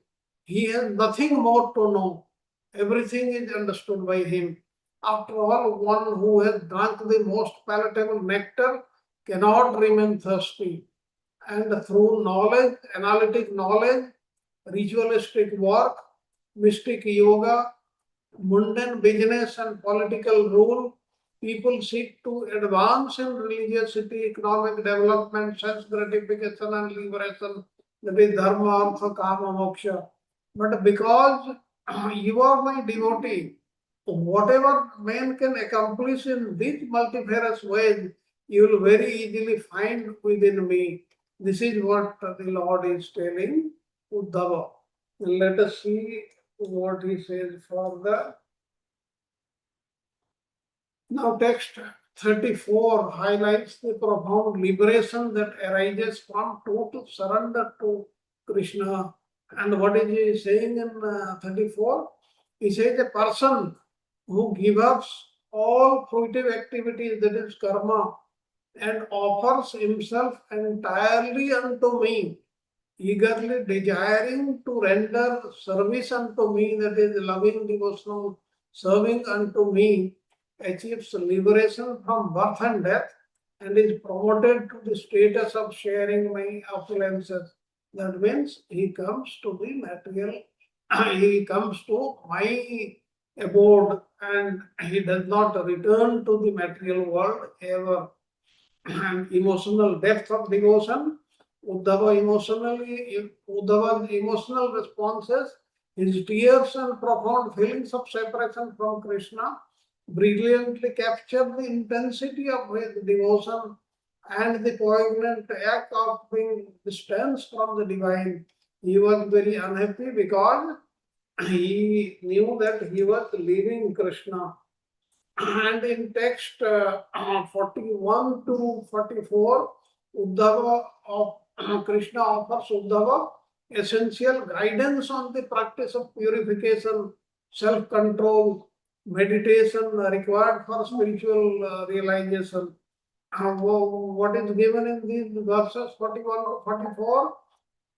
he has nothing more to know. Everything is understood by him. After all, one who has drunk the most palatable nectar cannot remain thirsty. And through knowledge, analytic knowledge, ritualistic work, mystic yoga, mundane business and political rule, people seek to advance in religiosity, economic development, sense gratification and liberation, that is dharma, artha, kama, moksha. But because you are my devotee, whatever man can accomplish in these multifarious ways, you will very easily find within me. This is what the Lord is telling Uddhava. Let us see what he says further. Now, text 34 highlights the profound liberation that arises from total surrender to Krishna. And what is he saying in 34? He says a person who gives up all fruitive activities, that is karma, and offers himself entirely unto me, eagerly desiring to render service unto me, that is loving devotional serving unto me, achieves liberation from birth and death, and is promoted to the status of sharing my opulences. That means he comes to the material, he comes to my abode, and he does not return to the material world ever. And emotional depth of devotion, Uddhava's emotional responses, his tears and profound feelings of separation from Krishna brilliantly capture the intensity of his devotion and the poignant act of being distanced from the divine. He was very unhappy because he knew that he was leaving Krishna. And in text 41 to 44, Uddhava of Krishna offers Uddhava essential guidance on the practice of purification, self-control, meditation required for spiritual realization. What is given in these verses 41 to 44?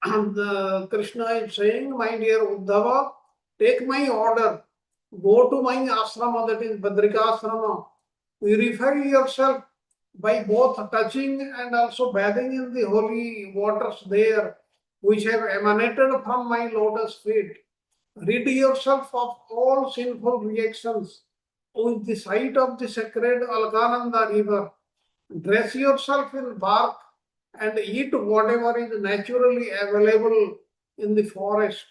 And Krishna is saying, my dear Uddhava, take my order, go to my ashrama, that is Badrikasrama, purify yourself by both touching and also bathing in the holy waters there, which have emanated from my lotus feet. Rid yourself of all sinful reactions with the sight of the sacred Alkananda river. Dress yourself in bark and eat whatever is naturally available in the forest.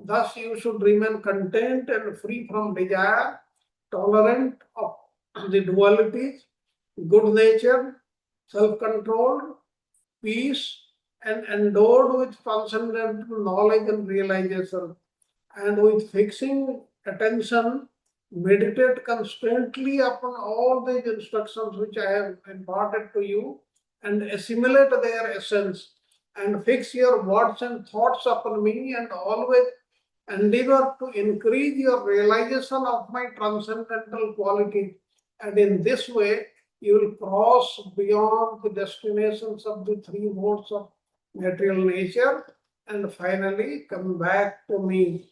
Thus, you should remain content and free from desire, tolerant of the dualities, good natured, self controlled, peace, and endowed with transcendental knowledge and realization. And with fixing attention, meditate constantly upon all these instructions which I have imparted to you and assimilate their essence and fix your words and thoughts upon me and always endeavor to increase your realization of my transcendental quality. And in this way, you will cross beyond the destinations of the three modes of material nature and finally come back to me.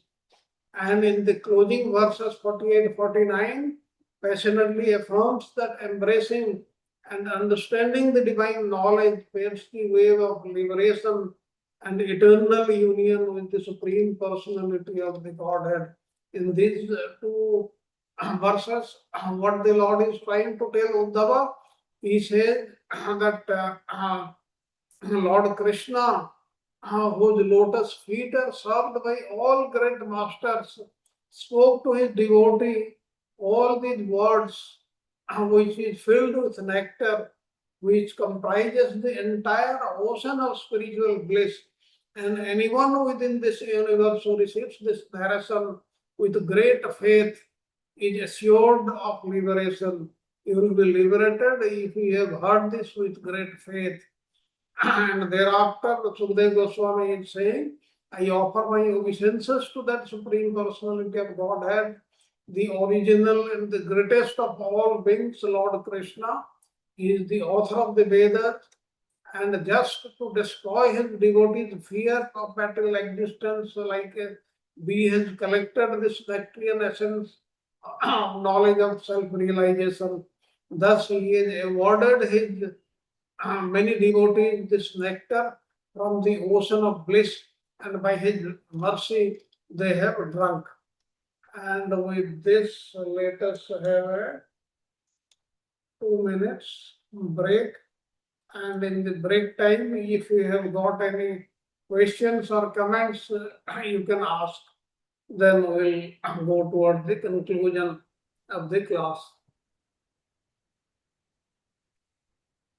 And in the closing verses 48-49, passionately affirms that embracing and understanding the divine knowledge paves the way of liberation and eternal union with the Supreme Personality of the Godhead. In these two verses, what the Lord is trying to tell Uddhava, he says that Lord Krishna, whose lotus feet are served by all great masters, spoke to his devotee all these words, which is filled with nectar, which comprises the entire ocean of spiritual bliss. And anyone within this universe who receives this narration with great faith is assured of liberation. You will be liberated if you have heard this with great faith. And thereafter, Sukadeva Goswami is saying, I offer my obeisances to that Supreme Personality of Godhead, the original and the greatest of all beings, Lord Krishna. He is the author of the Vedas, and just to destroy his devotees' fear of material existence, like a bee has collected this nectarian essence, knowledge of self-realization. Thus, he has awarded his many devotees this nectar from the ocean of bliss, and by his mercy they have drunk. And with this, let us have a 2 minutes break. And in the break time, if you have got any questions or comments, you can ask. Then we'll go toward the conclusion of the class.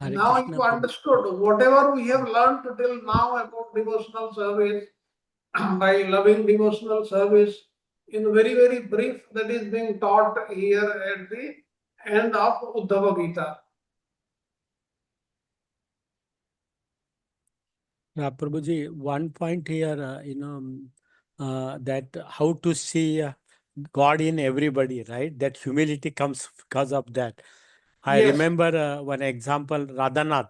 Hare Now Krishna, you Prabhu. understood whatever we have learned till now about devotional service, by loving devotional service, in very, very brief, that is being taught here at the end of Uddhava Gita. Prabhuji, one point here, that how to see God in everybody, right? That humility comes because of that. I Yes. remember one example, Radhanath.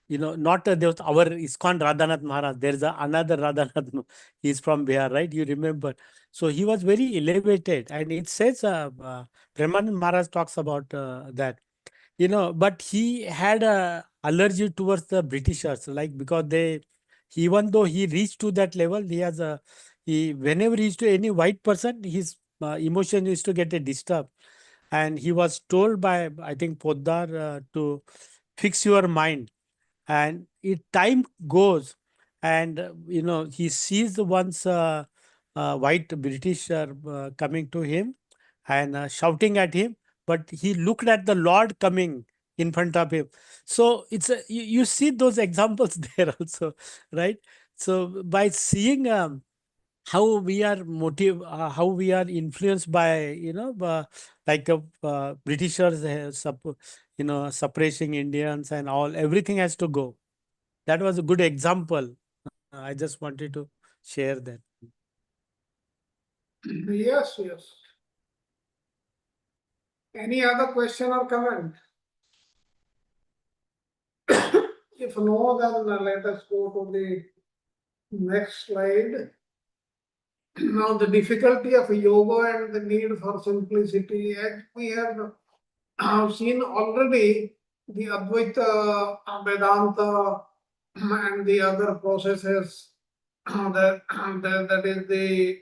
Not there was our ISKCON Radhanath Maharaj. There's another Radhanath. He's from Bihar, right? You remember. So he was very elevated. And it says, Premanand Maharaj talks about that. But he had a allergy towards the Britishers, like because even though he reached to that level, whenever he reached to any white person, his emotion used to get a disturb. And he was told by, I think, Poddar to fix your mind. And time goes, and he sees once white British coming to him and shouting at him, but he looked at the Lord coming in front of him. So you see those examples there also, right? So by seeing how we are how we are influenced by like Britishers suppressing Indians and all, everything has to go. That was a good example. I just wanted to share that. Yes, yes. Any other question or comment? If no, then let us go to the next slide. Now the difficulty of yoga and the need for simplicity, as we have seen already, the Advaita Vedanta and the other processes that is the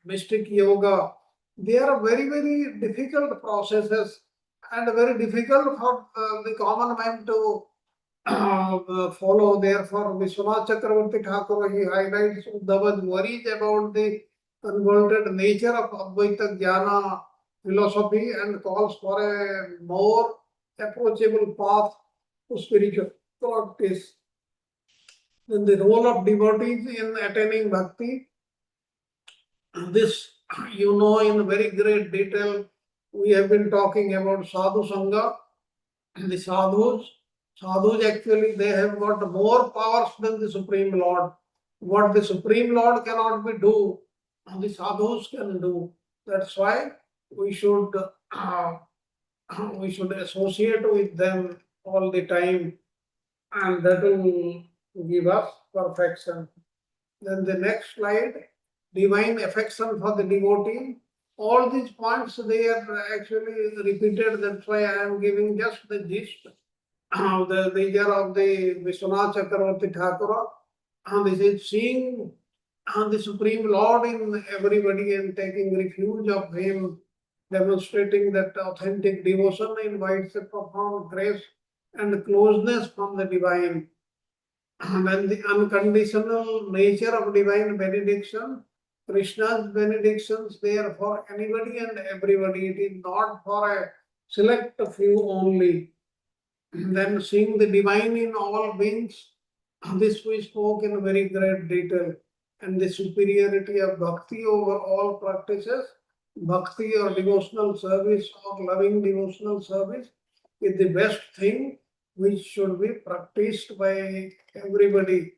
mystic yoga, they are very, very difficult processes and very difficult for the common man to follow. Therefore, Vishwanath Chakravarti Thakur, he highlights Uddhava's worries about the converted nature of Advaita Jnana philosophy and calls for a more approachable path to spiritual practice. Then the role of devotees in attaining bhakti, this you know in very great detail. We have been talking about sadhu sangha. The sadhus actually they have got more powers than the Supreme Lord. What the Supreme Lord cannot be do, the sadhus can do. That's why we should we should associate with them all the time, and that will give us perfection. Then the next slide, divine affection for the devotee. All these points they are actually repeated. That's why I am giving just the gist. These are of the Vishwanath Chakravarti Thakur. And this is seeing the Supreme Lord in everybody and taking refuge of Him, demonstrating that authentic devotion invites a profound grace and closeness from the divine. And the unconditional nature of divine benediction, Krishna's benedictions, they are for anybody and everybody. It is not for a select few only. Then seeing the divine in all beings, this we spoke in very great detail. And the superiority of bhakti over all practices, bhakti or devotional service or loving devotional service is the best thing which should be practiced by everybody.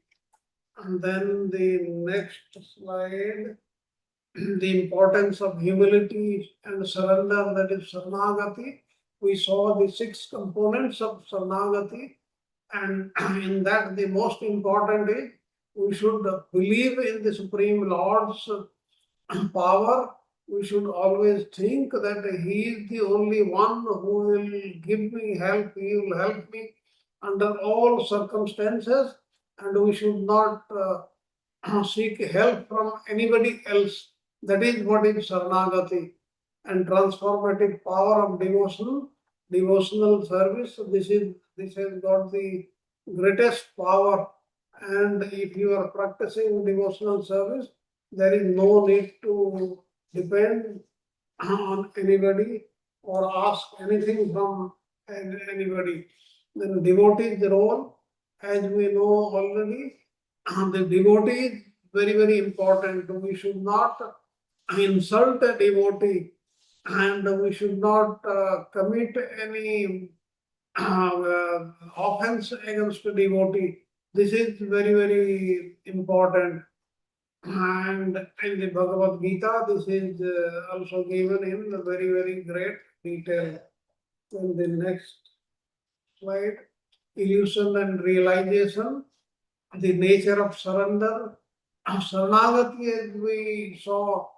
And then the next slide, the importance of humility and surrender, that is Saranagati. We saw the 6 components of Saranagati, and in that the most important is we should believe in the Supreme Lord's power. We should always think that He is the only one who will give me help. He will help me under all circumstances, and we should not seek help from anybody else. That is what is Saranagati. And transformative power of devotional service. This has got the greatest power. And if you are practicing devotional service, there is no need to depend on anybody or ask anything from anybody. Then devotee's role, as we know already, the devotee is very, very important. We should not insult a devotee, and we should not commit any offense against a devotee. This is very, very important. And in the Bhagavad Gita, this is also given in a very, very great detail. In the next slide, illusion and realization, the nature of surrender. Saranagati, as we saw,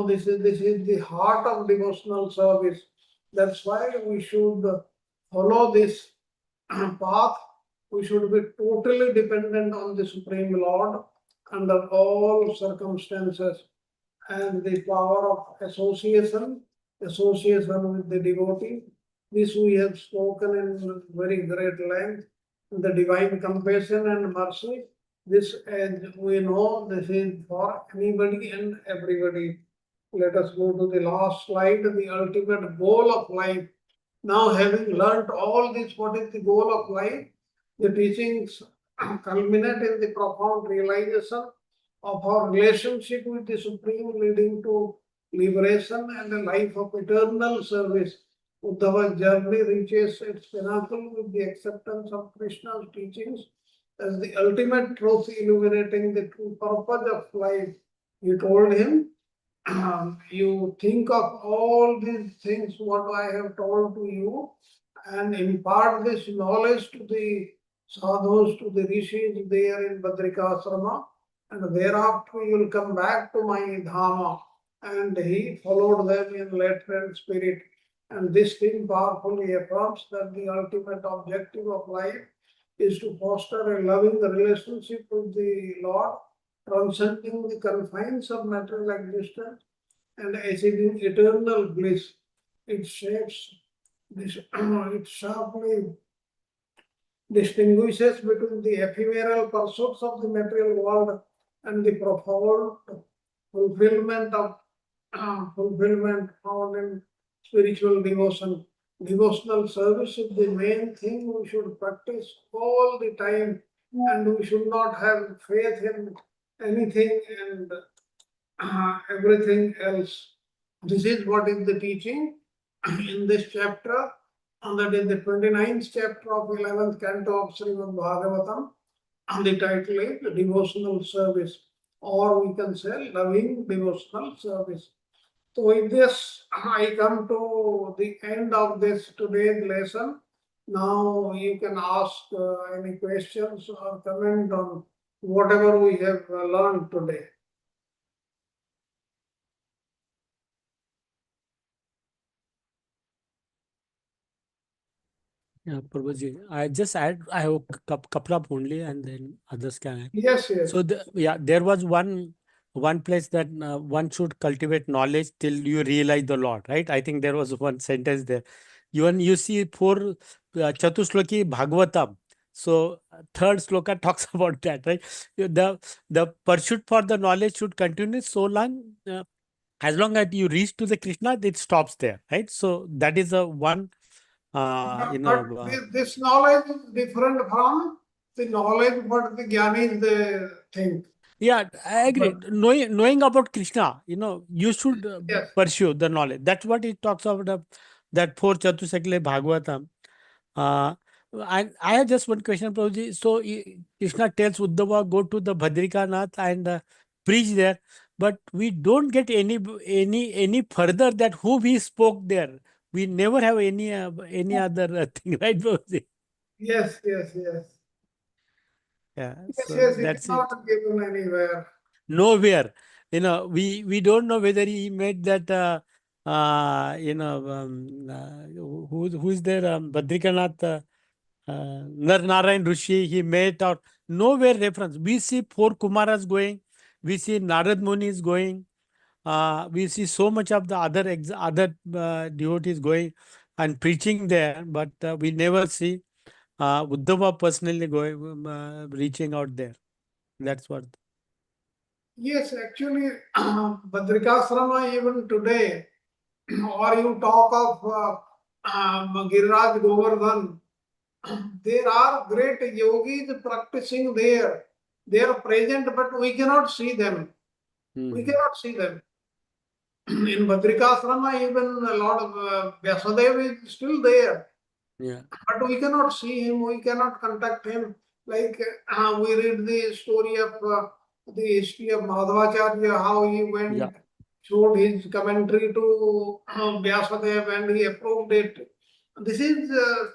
this is the heart of devotional service. That's why we should follow this path. We should be totally dependent on the Supreme Lord under all circumstances. And the power of association with the devotee. This we have spoken in very great length. The divine compassion and mercy. This, as we know, this is for anybody and everybody. Let us go to the last slide, the ultimate goal of life. Now, having learnt all this, what is the goal of life? The teachings culminate in the profound realization of our relationship with the Supreme, leading to liberation and a life of eternal service. Uddhava's journey reaches its pinnacle with the acceptance of Krishna's teachings as the ultimate truth, illuminating the true purpose of life. He told him, you think of all these things what I have told to you and impart this knowledge to the sadhus, to the rishis there in Badrikasrama, and thereafter you will come back to my Dhama. And he followed them in letter and spirit. And this thing powerfully affirms that the ultimate objective of life is to foster a loving relationship with the Lord, transcending the confines of material existence and achieving eternal bliss. It shapes this, it sharply distinguishes between the ephemeral pursuits of the material world and the profound fulfillment found in spiritual devotion. Devotional service is the main thing we should practice all the time, and we should not have faith in anything and everything else. This is what is the teaching in this chapter, and that is the 29th chapter of 11th canto of Srimad Bhagavatam, and the title is Devotional Service, or we can say Loving Devotional Service. So with this, I come to the end of this today's lesson. Now you can ask any questions or comment on whatever we have learned today. Yeah, Prabhuji, I just add, I have a couple of only, and then others can add. Yes, yes. So there was one place that one should cultivate knowledge till you realize the Lord, right? I think there was one sentence there. Even you see for Chatusloki Bhagavatam. So third sloka talks about that, right? The pursuit for the knowledge should continue so long, as long as you reach to the Krishna, it stops there, right? So that is a one. But this knowledge is different from the knowledge what the jnani they think. Yeah, I agree. But Knowing about Krishna, you should yes, pursue the knowledge. That's what it talks about that fourth Chatusakle Bhagavatam. And I have just one question, Prabhuji. So Krishna tells Uddhava, go to the Bhadrikanath and preach there, but we don't get any further that who we spoke there. We never have any other thing, right, Prabhuji? yes, yes, yes. Yeah, Yes, so yes, it is that's it. not given anywhere. Nowhere. We don't know whether he made that who is there, Badrikanath, Nar Narayan Rishi, he made out nowhere reference. We see four Kumaras going, we see Narad Muni is going, we see so much of the other devotees going and preaching there, but we never see Uddhava personally going, reaching out there. That's what. Yes, actually, Badrikasrama even today, or you talk of Giriraj Govardhan, there are great yogis practicing there. They are present, but we cannot see them. We cannot see them. In Badrikasrama, even Lord Vyasadeva is still there. Yeah. But we cannot see him, we cannot contact him. Like we read the story of the history of Madhavacharya, how he went, Yeah. showed his commentary to Vyasadeva and he approved it. This is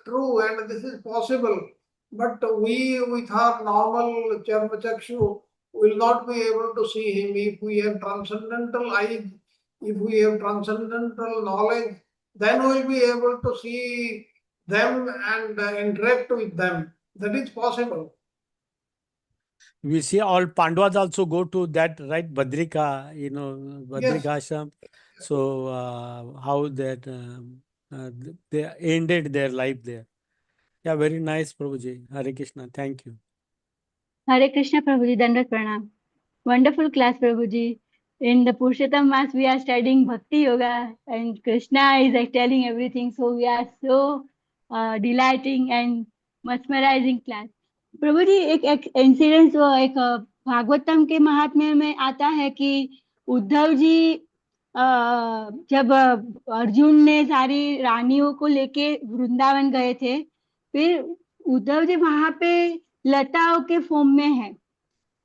true and this is possible. But we, with our normal Charmachakshu, will not be able to see him. If we have transcendental eyes, if we have transcendental knowledge, then we will be able to see them and interact with them. That is possible. We see all Pandavas also go to that, right? Badrika, Yes. Badrika Ashram. So how that they ended their life there. Yeah, very nice, Prabhuji. Hare Krishna. Thank you. Hare Krishna, Prabhuji, Dandat Pranam. Wonderful class, Prabhuji. In the Purushottam Mass, we are studying Bhakti Yoga, and Krishna is like telling everything. So we are so delighting and mesmerizing class. प्रभु जी एक incidence एक भागवतम के महात्म्य में आता है कि उद्धव जी जब अर्जुन ने सारी रानियों को लेके वृंदावन गए थे, फिर उद्धव जी वहां पे लताओं के फॉर्म में है,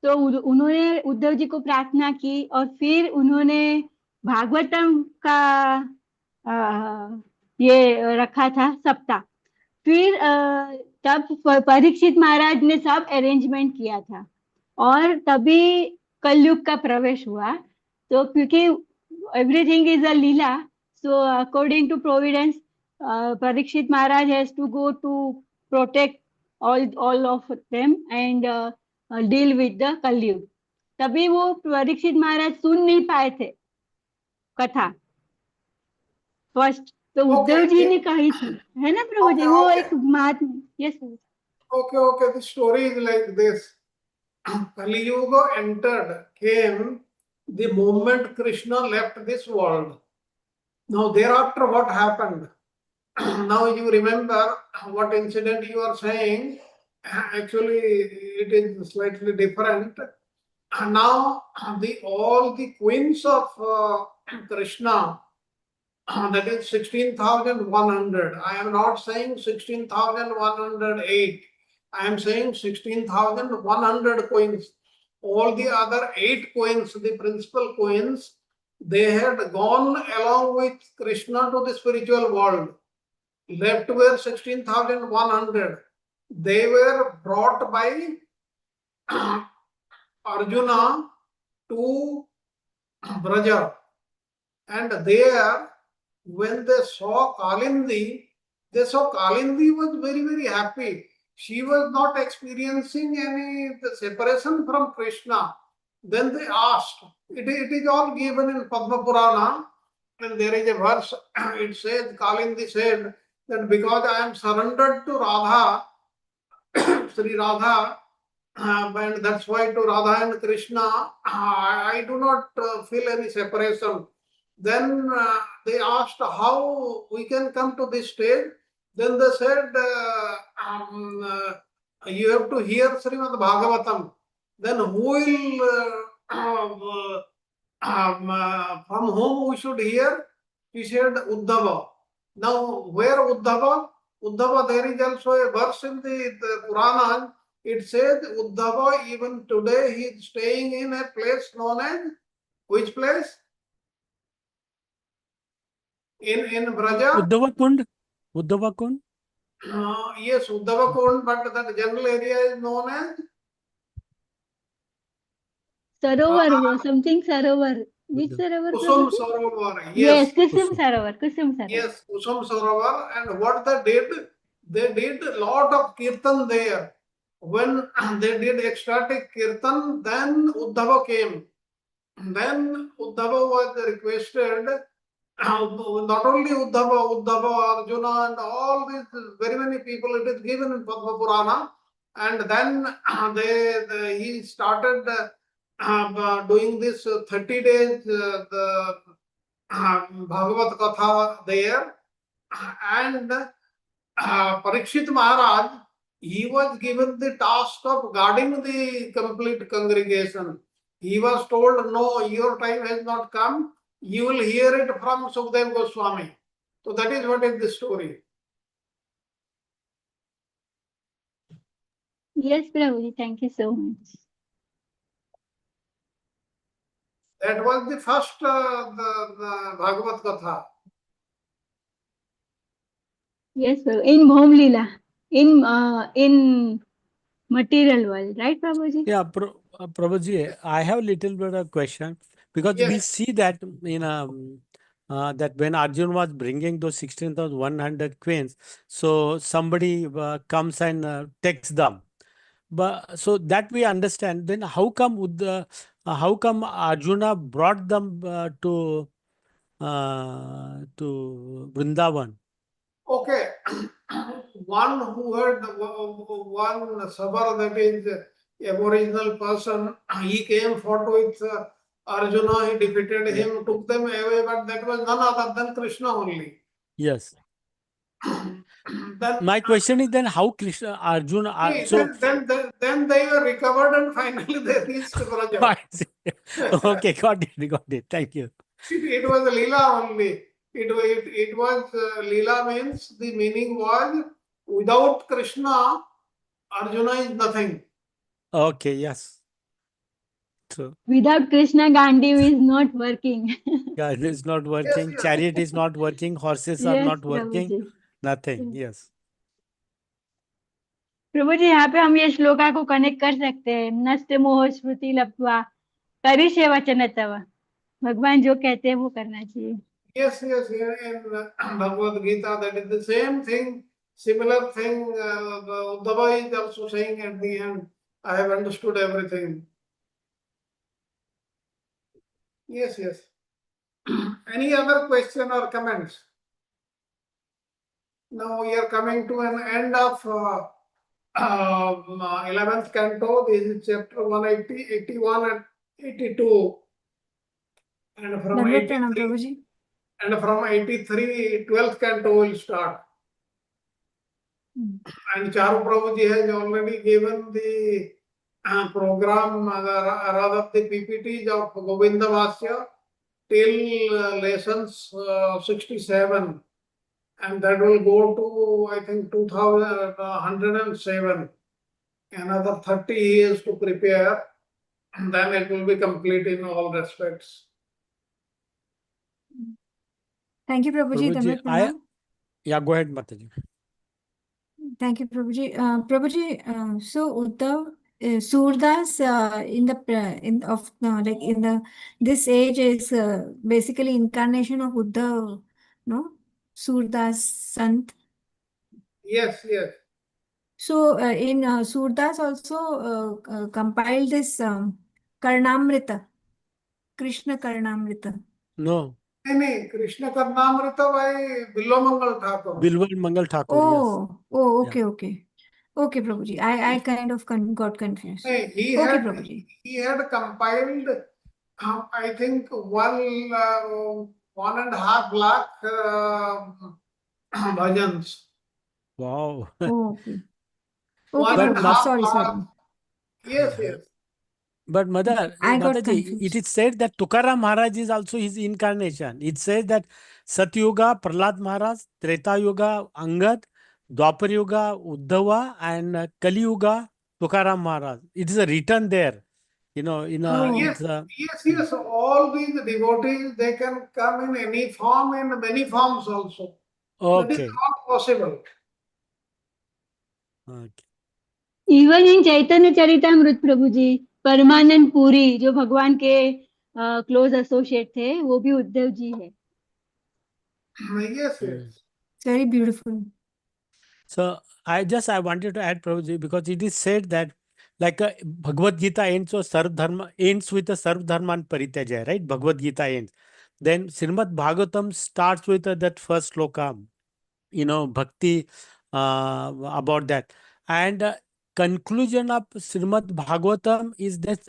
तो उन्होंने उद्धव जी को प्रार्थना की और फिर उन्होंने भागवतम का ये रखा था सप्ताह। फिर तब परीक्षित महाराज ने सब अरेंजमेंट किया था, और तभी कलयुग का प्रवेश हुआ। तो क्योंकि everything is a leela, so according to providence Parikshit Maharaj has to go to protect all of them and deal with the कलयुग। तभी वो परीक्षित महाराज सुन नहीं पाए थे कथा फर्स्ट, तो उद्धव जी Okay, ने कही थी, है ना प्रभु जी? okay, वो okay. एक Mahatma. Yes Okay. The story is like this. Kali Yuga entered, came the moment Krishna left this world. Now, thereafter, what happened? Now, you remember what incident you are saying. Actually, it is slightly different. Now, all the queens of Krishna, that is 16,100. I am not saying 16,108. I am saying 16,100 coins. All the other 8 coins, the principal coins, they had gone along with Krishna to the spiritual world. Left were 16,100. They were brought by Arjuna to Braja. And there, when they saw Kalindi was very, very happy. She was not experiencing any separation from Krishna. Then they asked, it is all given in Padma Purana, and there is a verse, it says, Kalindi said that because I am surrendered to Radha, Sri Radha, and that's why to Radha and Krishna, I do not feel any separation. Then they asked how we can come to this stage. Then they said, you have to hear Srimad Bhagavatam. Then who will, from whom we should hear? He said Uddhava. Now, where Uddhava? Uddhava, there is also a verse in the Purana. It says Uddhava, even today, he is staying in a place known as, which place? In Braja? Uddhava Kund. Uddhava Kund. Yes, Uddhava Kund, but that general area is known as Sarovar, something Sarovar, which Sarovar Kusum Prabhu? Sarovar. Yes, Yes, Kusum Sarovar, Kusum Sarovar. yes, Kusum Sarovar. And what they did a lot of kirtan there. When they did ecstatic kirtan, then Uddhava came. Then Uddhava was requested, not only Uddhava, Arjuna, and all these very many people, it is given in Padma Purana. And then he started doing this 30 days, the Bhagavad Katha there. And Parikshit Maharaj, he was given the task of guarding the complete congregation. He was told, no, your time has not come. You will hear it from Sukdev Goswami. So that is what is the story. Yes Prabhu ji, thank you so much. That was the first the Bhagavad Katha. Yes Prabhu, in bhauma lila, in material world, right Prabhu ji? Yeah, Prabhuji, I have a little bit of question because we Yes. see that in that when Arjun was bringing those 16,100 queens, so somebody comes and takes them. But so that we understand. Then how come Arjuna brought them to Vrindavan? Okay. One who had one sabar, that is aboriginal person, he came fought with Arjuna, he defeated him, took them away, but that was none other than Krishna only. Yes. Then My question is then how Krishna Arjuna then they were recovered and finally they reached Braja. okay, got it. Thank you. It was a lila only. It was lila means the meaning was without Krishna, Arjuna is nothing. Okay, yes. So Without Krishna, Gandhi is not working। yeah, it is not working. Yes. Chariot is not working. Horses are yes not Prabhu working. Ji. Nothing. Yes. Prabhu ji यहाँ पे हम ये श्लोका को connect कर सकते हैं, नष्ट मोह स्मृति लब्ध्वा करिष्ये वचन तव। भगवान जो कहते हैं वो करना चाहिए। Yes, yes, in Bhagavad Gita, that is the same thing, similar thing. Uddhava is also saying at the end, I have understood everything. Yes, yes. Any other question or comments? Now we are coming to an end of 11th canto. This is chapter 180, 81 and 82. And from Dandavat pranam, 83, Prabhuji. and from 83, 12th canto will start. And Charu Prabhuji has already given the program, rather the PPTs of Govinda Vasya till lessons 67. And that will go to, I think, 2107. Another 30 years to prepare, and then it will be complete in all respects. Thank you, Prabhuji. Prabhuji, Dandavat pranam. yeah, go ahead, Mataji. Thank you, Prabhuji. Prabhuji, so Uddhav, Surdas in the like in the this age is basically incarnation of Uddhav, no? Surdas Sant. Yes, yes. So in Surdas also compiled this Karnamrita, Krishna Karnamrita. No, नहीं कृष्ण कर्णामृत भाई बिल्लो मंगल Thakur. Bilwal Mangal Thakur, yes. Oh, Yeah. okay. Okay, Prabhuji. I kind of got confused. नहीं, Okay, Prabhuji. he had compiled, I think 1.5 lakh bhajans. Wow. Oh, okay. One Okay, and But a Prabhuji. half Sorry. lakh. Yes, yes. But Mother, I got Mataji, it confused. is said that Tukaram Maharaj is also his incarnation. It says that Satyuga, Prahlad Maharaj, Treta Yuga, Angad, Dwapar Yuga, Uddhava, and Kali Yuga, Tukaram Maharaj. It is written there. You know, in a, Oh. Yes, it's a, yes. All these devotees, they can come in any form, in many forms also. That is okay. not possible. Okay. Even in Chaitanya Charitamrita Prabhu ji, Paramananda Puri जो भगवान के close associate थे, वो भी उद्धव जी है। Yes, yes. It's very beautiful. So I wanted to add, Prabhuji, because it is said that like Bhagavad Gita ends with Sarv Dharma, ends with a Sarv Dharman Parityaja, right? Bhagavad Gita ends. Then Srimad Bhagavatam starts with that first sloka, bhakti about that. And conclusion of Srimad Bhagavatam is that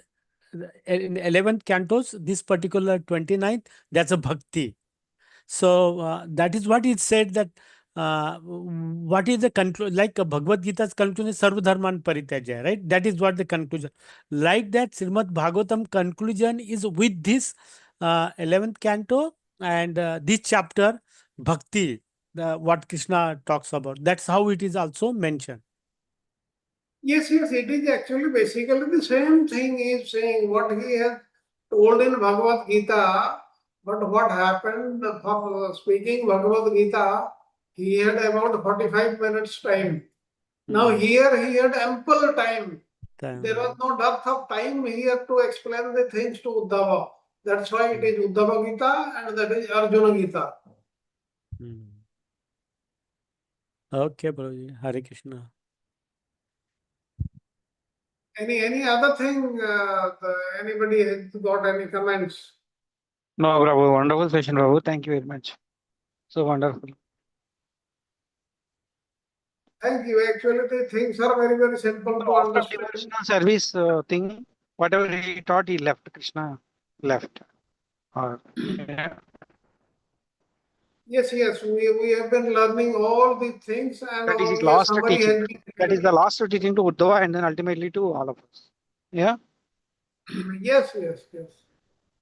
in 11th cantos, this particular 29th, that's a bhakti. So that is what it said that what is the conclusion, like Bhagavad Gita's conclusion is Sarva Dharman Parityaja, right? That is what the conclusion. Like that, Srimad Bhagavatam conclusion is with this 11th canto and this chapter, Bhakti, what Krishna talks about. That's how it is also mentioned. Yes, it is actually basically the same thing he is saying, what he has told in Bhagavad Gita. But what happened, for speaking Bhagavad Gita, he had about 45 minutes time. Now here he had ample time. There was no dearth of time here to explain the things to Uddhava. That's why it is Uddhava Gita and that is Arjuna Gita. Okay, Prabhuji. Hare Krishna. Any other thing? Anybody has got any comments? No, Prabhu. Wonderful session, Prabhu. Thank you very much. So wonderful. Thank you. Actually, the things are very, very simple to After understand. devotional service thing, whatever he taught, he left. Krishna left. Yeah. Yes, we have been learning all these things, and That is his only a last summary teaching. has been That is the last teaching to Uddhava and then ultimately to all of us. Yeah. Yes.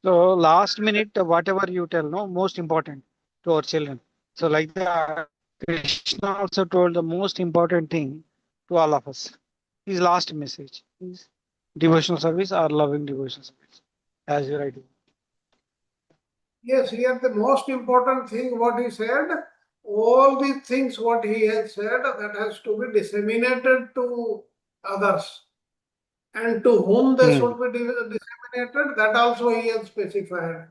So last minute, whatever you tell, no, most important to our children. So like that, Krishna also told the most important thing to all of us. His last message is devotional service or loving devotional service, as you write. Yes, here the most important thing what he said, all these things what he has said, that has to be disseminated to others. And to whom they should be disseminated, that also he has specified.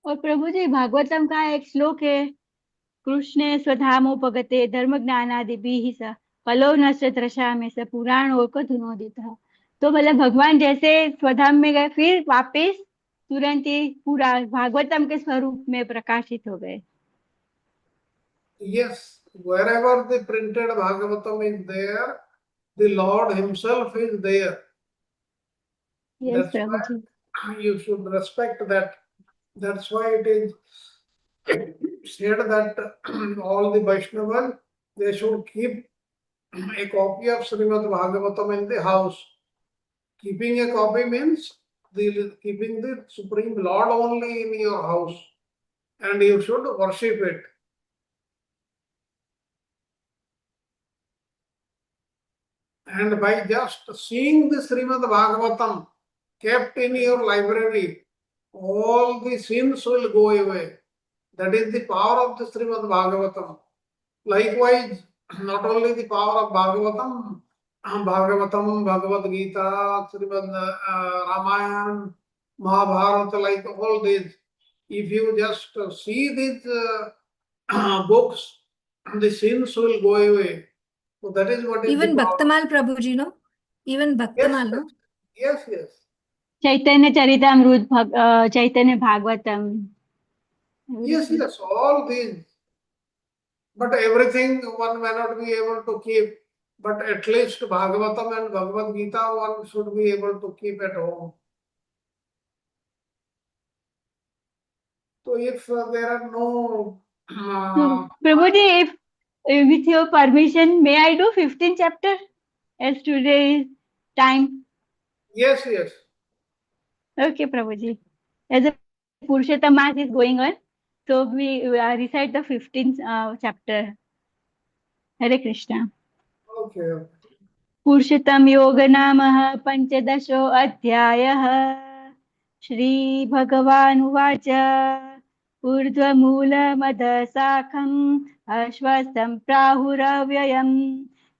और प्रभु जी भागवतम का एक श्लोक है, कृष्णे स्वधामोपगते धर्म ज्ञानादिभिः स कलो नश्य में से पुराण को धुनोदितः। तो मतलब भगवान जैसे स्वधाम में गए, फिर वापस तुरंत ही पूरा भागवतम के स्वरूप में प्रकाशित हो गए। Yes, wherever the printed Bhagavatam is there, the Lord himself is there. Yes That's Prabhu ji. why you should respect that. That's why it is said that all the Vaishnavas, they should keep a copy of Srimad Bhagavatam in the house. Keeping a copy means keeping the Supreme Lord only in your house, and you should worship it. And by just seeing the Srimad Bhagavatam kept in your library, all the sins will go away. That is the power of the Srimad Bhagavatam. Likewise, not only the power of Bhagavatam, Bhagavad Gita, Srimad Ramayana, Mahabharata, like all these. If you just see these books, the sins will go away. So that is what is Even the power. Bhaktamal Prabhuji, no? Even Bhaktamal, no? Yes, yes. Chaitanya Charitamrita, Chaitanya Bhagavatam. Yes, yes, all these. But everything one may not be able to keep. But at least Bhagavatam and Bhagavad Gita one should be able to keep at home. So if there are no... Prabhuji, if with your permission, may I do 15 chapter as today's time? Yes, yes. Okay, Prabhuji. As a Purushottam Mass is going on, so we recite the 15th chapter. Hare Krishna. Okay. पुरुषोत्तम योग नाम पंचदशो अध्यायः। श्री भगवान् उवाच ऊर्ध्वमूलमदशाखम् अश्वत्थं प्राहुरव्ययम्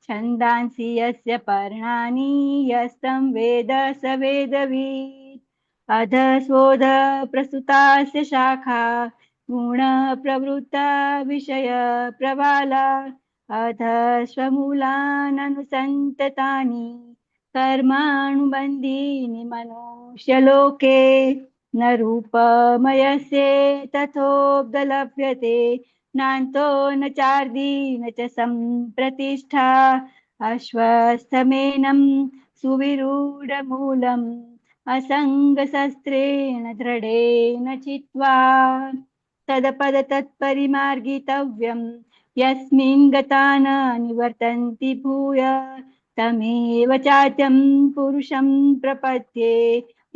छन्दांसि यस्य पर्णानि यस्तं वेद स वेदवित् अधस्वोध प्रसुतास्य शाखा गुण प्रवृत्ता विषय प्रबाला अधस्वमूलाननुसन्ततानि कर्मानुबन्धीनि मनुष्यलोके न रूपमयस्य तथोपलभ्यते नान्तो न चार्दी न च सम्प्रतिष्ठा अश्वस्थमेनं सुविरूढमूलम् असङ्गशस्त्रेण दृढेन चित्वा तत्परिमार्गितव्यम् यस्मिन् गता न निवर्तन्ति भूय तमेव चाद्यं पुरुषं प्रपद्ये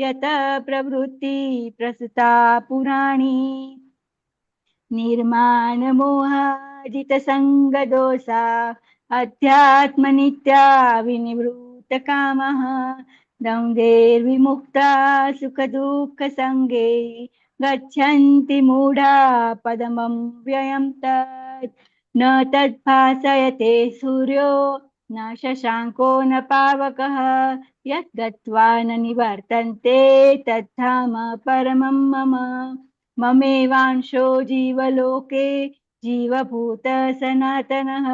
यत प्रवृत्ति प्रसुता पुराणी निर्माणमोहाजितसङ्गदोषा अध्यात्मनित्या विनिवृत्तकामः द्वन्द्वैर्विमुक्ता सुखदुःखसङ्गे गच्छन्ति मूढा पदमव्ययं तत् न तद्भासयते सूर्यो न शशाङ्को न पावकः यत् गत्वा न निवर्तन्ते तद्धाम परमं मम ममेवांशो जीवलोके जीवभूत सनातनः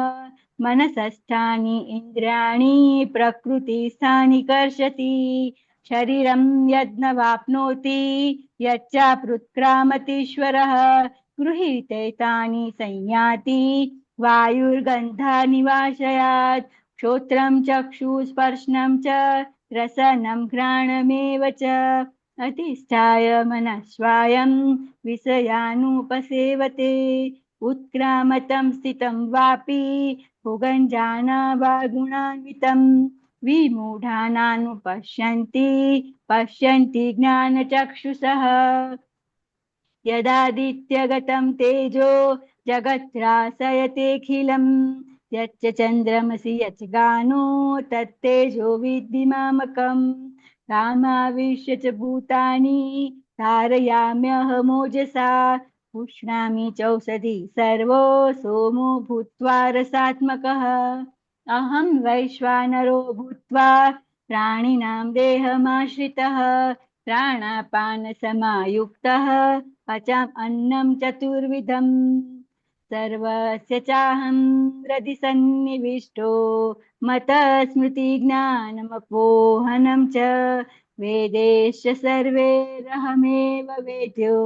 मनसस्थानि इन्द्रियाणि प्रकृतिस्थानि कर्षति शरीरं यद्न वाप्नोति यच्चाप्युत्क्रामतीश्वरः गृहीतैतानि संयाति वायुर्गन्धानि वाशयात् श्रोत्रं चक्षुस्पर्शनं च रसनं घ्राणमेव च अधिष्ठाय मनस्वायं विषयानुपसेवते उत्क्रामतं स्थितं वापि भुगञ्जाना वा गुणान्वितं विमूढानानुपश्यन्ति पश्यन्ति ज्ञानचक्षुषः यदादित्यगतं तेजो जगत्रासयतेऽखिलं यच्च चन्द्रमसि यच्च गानो तत्तेजो विद्धि मामकम् कामाविश्य च भूतानि धारयाम्यहमोजसा पुष्णामि चौषधि सर्वो सोमो भूत्वा रसात्मकः अहं वैश्वानरो भूत्वा प्राणिनां देहमाश्रितः प्राणापानसमायुक्तः पचाम् अन्नं चतुर्विधम् सर्वस्य चाहं हृदि सन्निविष्टो मतस्मृतिज्ञानमपोहनं च वेदेश्च सर्वैरहमेव वेद्यो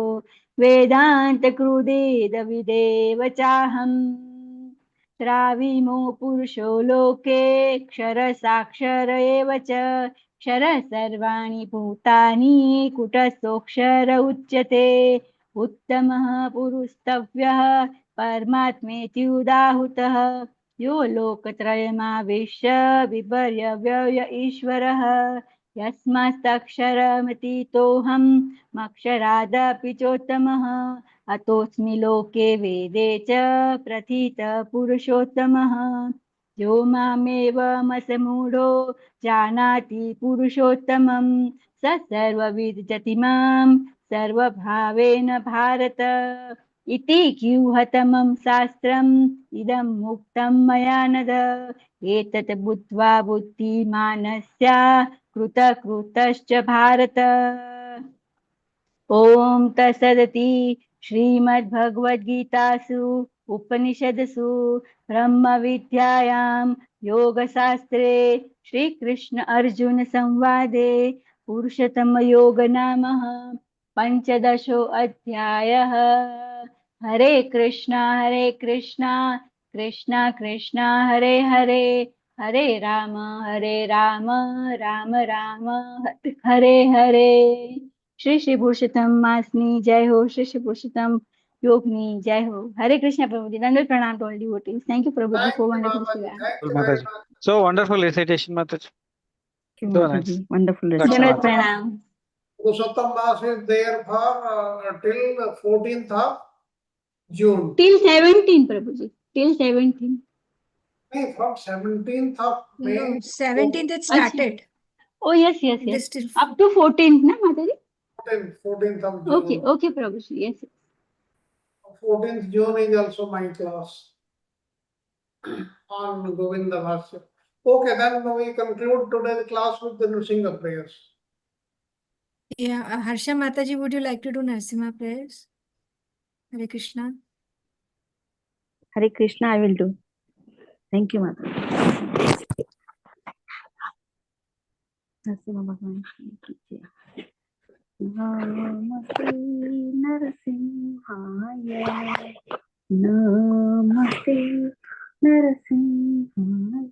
वेदान्तकृदेदविदेव चाहम् त्राविमो पुरुषो लोके क्षरसाक्षर एव च क्षरः सर्वाणि भूतानि कुटस्थोऽक्षर उच्यते उत्तमः पुरुस्तव्यः परमात्मेति उदाहुतः यो लोकत्रयमाविश्य बिभर्यव्यय ईश्वरः यस्मात्तक्षरमतीतोऽहम् मक्षरादपि चोत्तमः अतोऽस्मि लोके वेदे च प्रथितः पुरुषोत्तमः यो मामेवमसमूढो जानाति पुरुषोत्तमं स सर्वविद् मां सर्वभावेन भारत इति गुह्यतमं शास्त्रम् इदं मुक्तं मया नद एतत् बुद्ध्वा बुद्धिमानस्य कृतकृतश्च भारत ॐ तत्सदिति श्रीमद्भगवद्गीतासु उपनिषदसु ब्रह्मविद्यायां योगशास्त्रे श्रीकृष्ण अर्जुन संवादे पुरुषोत्तमयोगनामः पञ्चदशोऽध्यायः हरे कृष्णा कृष्णा कृष्णा हरे हरे हरे राम राम राम हरे हरे श्री श्री पुरुषोत्तम मासनी जय हो। श्री श्री पुरुषोत्तम योगनी जय हो। हरे कृष्णा प्रभु जी। दंडवत प्रणाम to all devotees. Thank you Prabhu ji Thank for you, wonderful Mataji. सेवा। Thank you very Mataji. much. So wonderful recitation, Mataji. Thank you, So nice. Mataji. Wonderful That's recitation. दंडवत all. प्रणाम। Purushottam Mass is there for till 14th of June. Till 17 Prabhu ji, till 17। Hey, from 17th of May. No, 17th it अच्छा, started. Oh yes yes It is yes, still up to 14 ना Mata ji? 14th of okay June. Okay Prabhu ji, yes. 14th June is also my class on Govinda Bhasya. Okay, then we conclude today's class with the Nrsimha prayers. Yeah, Harsha Mataji, would you like to do Narsimha prayers? Hare Krishna. Hare Krishna, I will do. Thank you, Mataji. Narasimha Bhagwan की जय। नमस्ते नरसिंहाय, नमस्ते नरसिंहाय,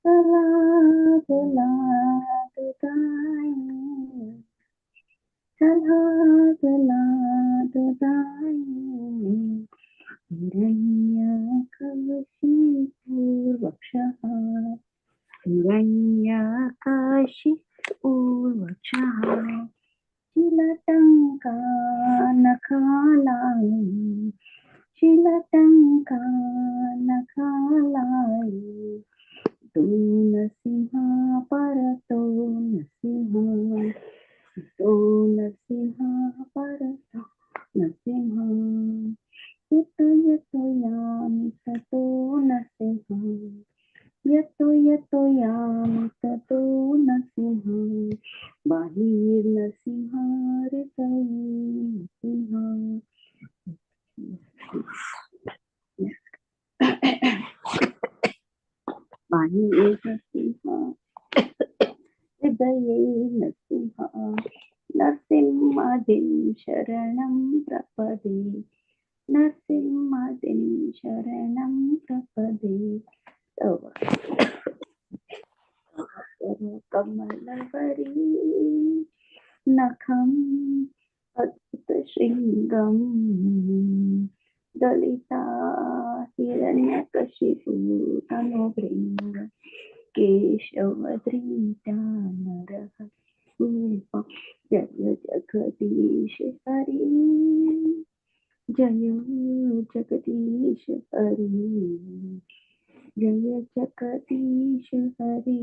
प्रहलाद लादताय, प्रहलाद लादताय, हिरण्यकशिपूर्वक्षः, हिरण्यकशिपूर्वक्षः, शिलटङ्कानखालाय, शिलटङ्कानखालाय, तो नरसिंहा परतो नरसिंहा, तो नरसिंहा परतो नरसिंहा, यतो यतो यामि ततो नरसिंहा, यतो यतो यामि ततो नरसिंहा, बाहिर्नरसिंहा हृदये नरसिंहा, बाहिर्नरसिंहा हृदये नरसिंहा, नरसिंहादिं शरणं प्रपदे, नरसिंहादिं शरणं प्रपदे, तव कमलवरी नखम् अद्भुतशृङ्गम्, दलिता हिरण्यकशिपु तनोभृङ्ग, केशवधृता नरः रूप, जय जगदीश हरि, जय जगदीश हरि, जय जगदीश हरि,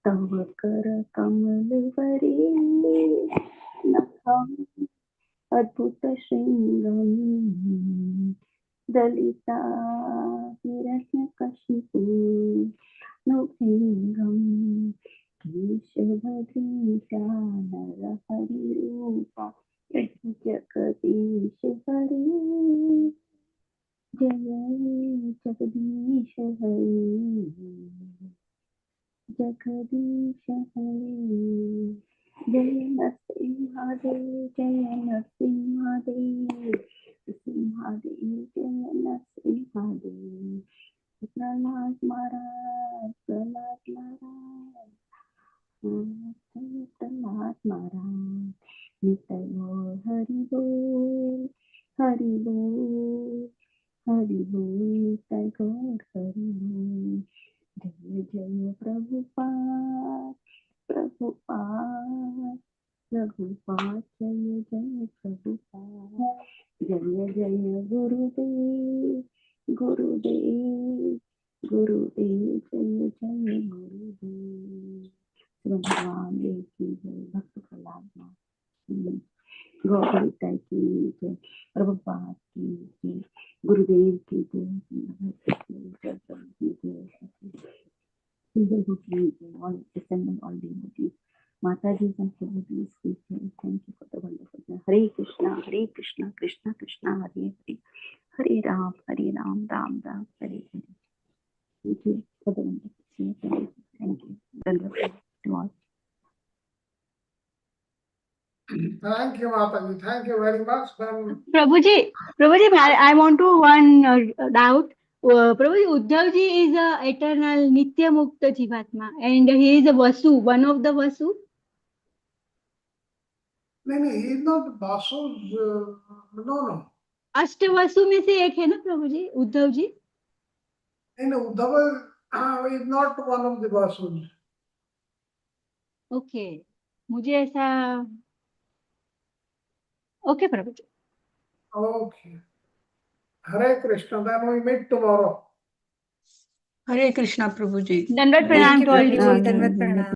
तव कर कमलवरे नखम् अद्भुत शृंगम् दलिता हिरण्यकशिपु नुभृङ्गम् केशवधृता नरहरिरूपा जगदीश हरे जय जगदीश हरे जगदीश हरे जय नरसिंहदेव जय नरसिंहदेव सिंहदेव जय नरसिंहदेव प्रहलाद महाराज प्रहलाद महाराज प्रहलाद महाराज नित्य बोल हरि बोल हरि बोल हरि बोल नित्य गौर हरि बोल जय जय प्रभुपाद प्रभुपाद प्रभुपाद जय जय प्रभुपाद जय जय गुरुदेव गुरुदेव गुरुदेव जय जय गुरुदेव भगवान देव की जय भक्त प्रहलाद गौरता की जय प्रभुपाद की जय गुरुदेव की जय all descending all devotees Mataji and Prabhuji's teaching. Thank you for the wonderful day. Hare Krishna Krishna Krishna Hare Hare Hare Ram Ram Ram Hare Hare. Thank you for the wonderful day. Thank you. Wonderful to all. Thank you, Mataji. Thank you very much. Then Prabhuji, I want to one doubt. Prabhuji, Uddhavji is a eternal Nitya Mukta Jivatma and he is a Vasu, one of the Vasu. no, he is not Vasu's. No. अष्ट वसु में से एक है ना Prabhu ji Uddhav ji Uddhava is not one of the Vasus. Okay मुझे ऐसा okay Prabhu ji Okay. Hare Krishna. Then we meet tomorrow. Hare Krishna Prabhu ji दंडवत प्रणाम Thank you, to all Prabhuji. devotees. Dandavat pranam.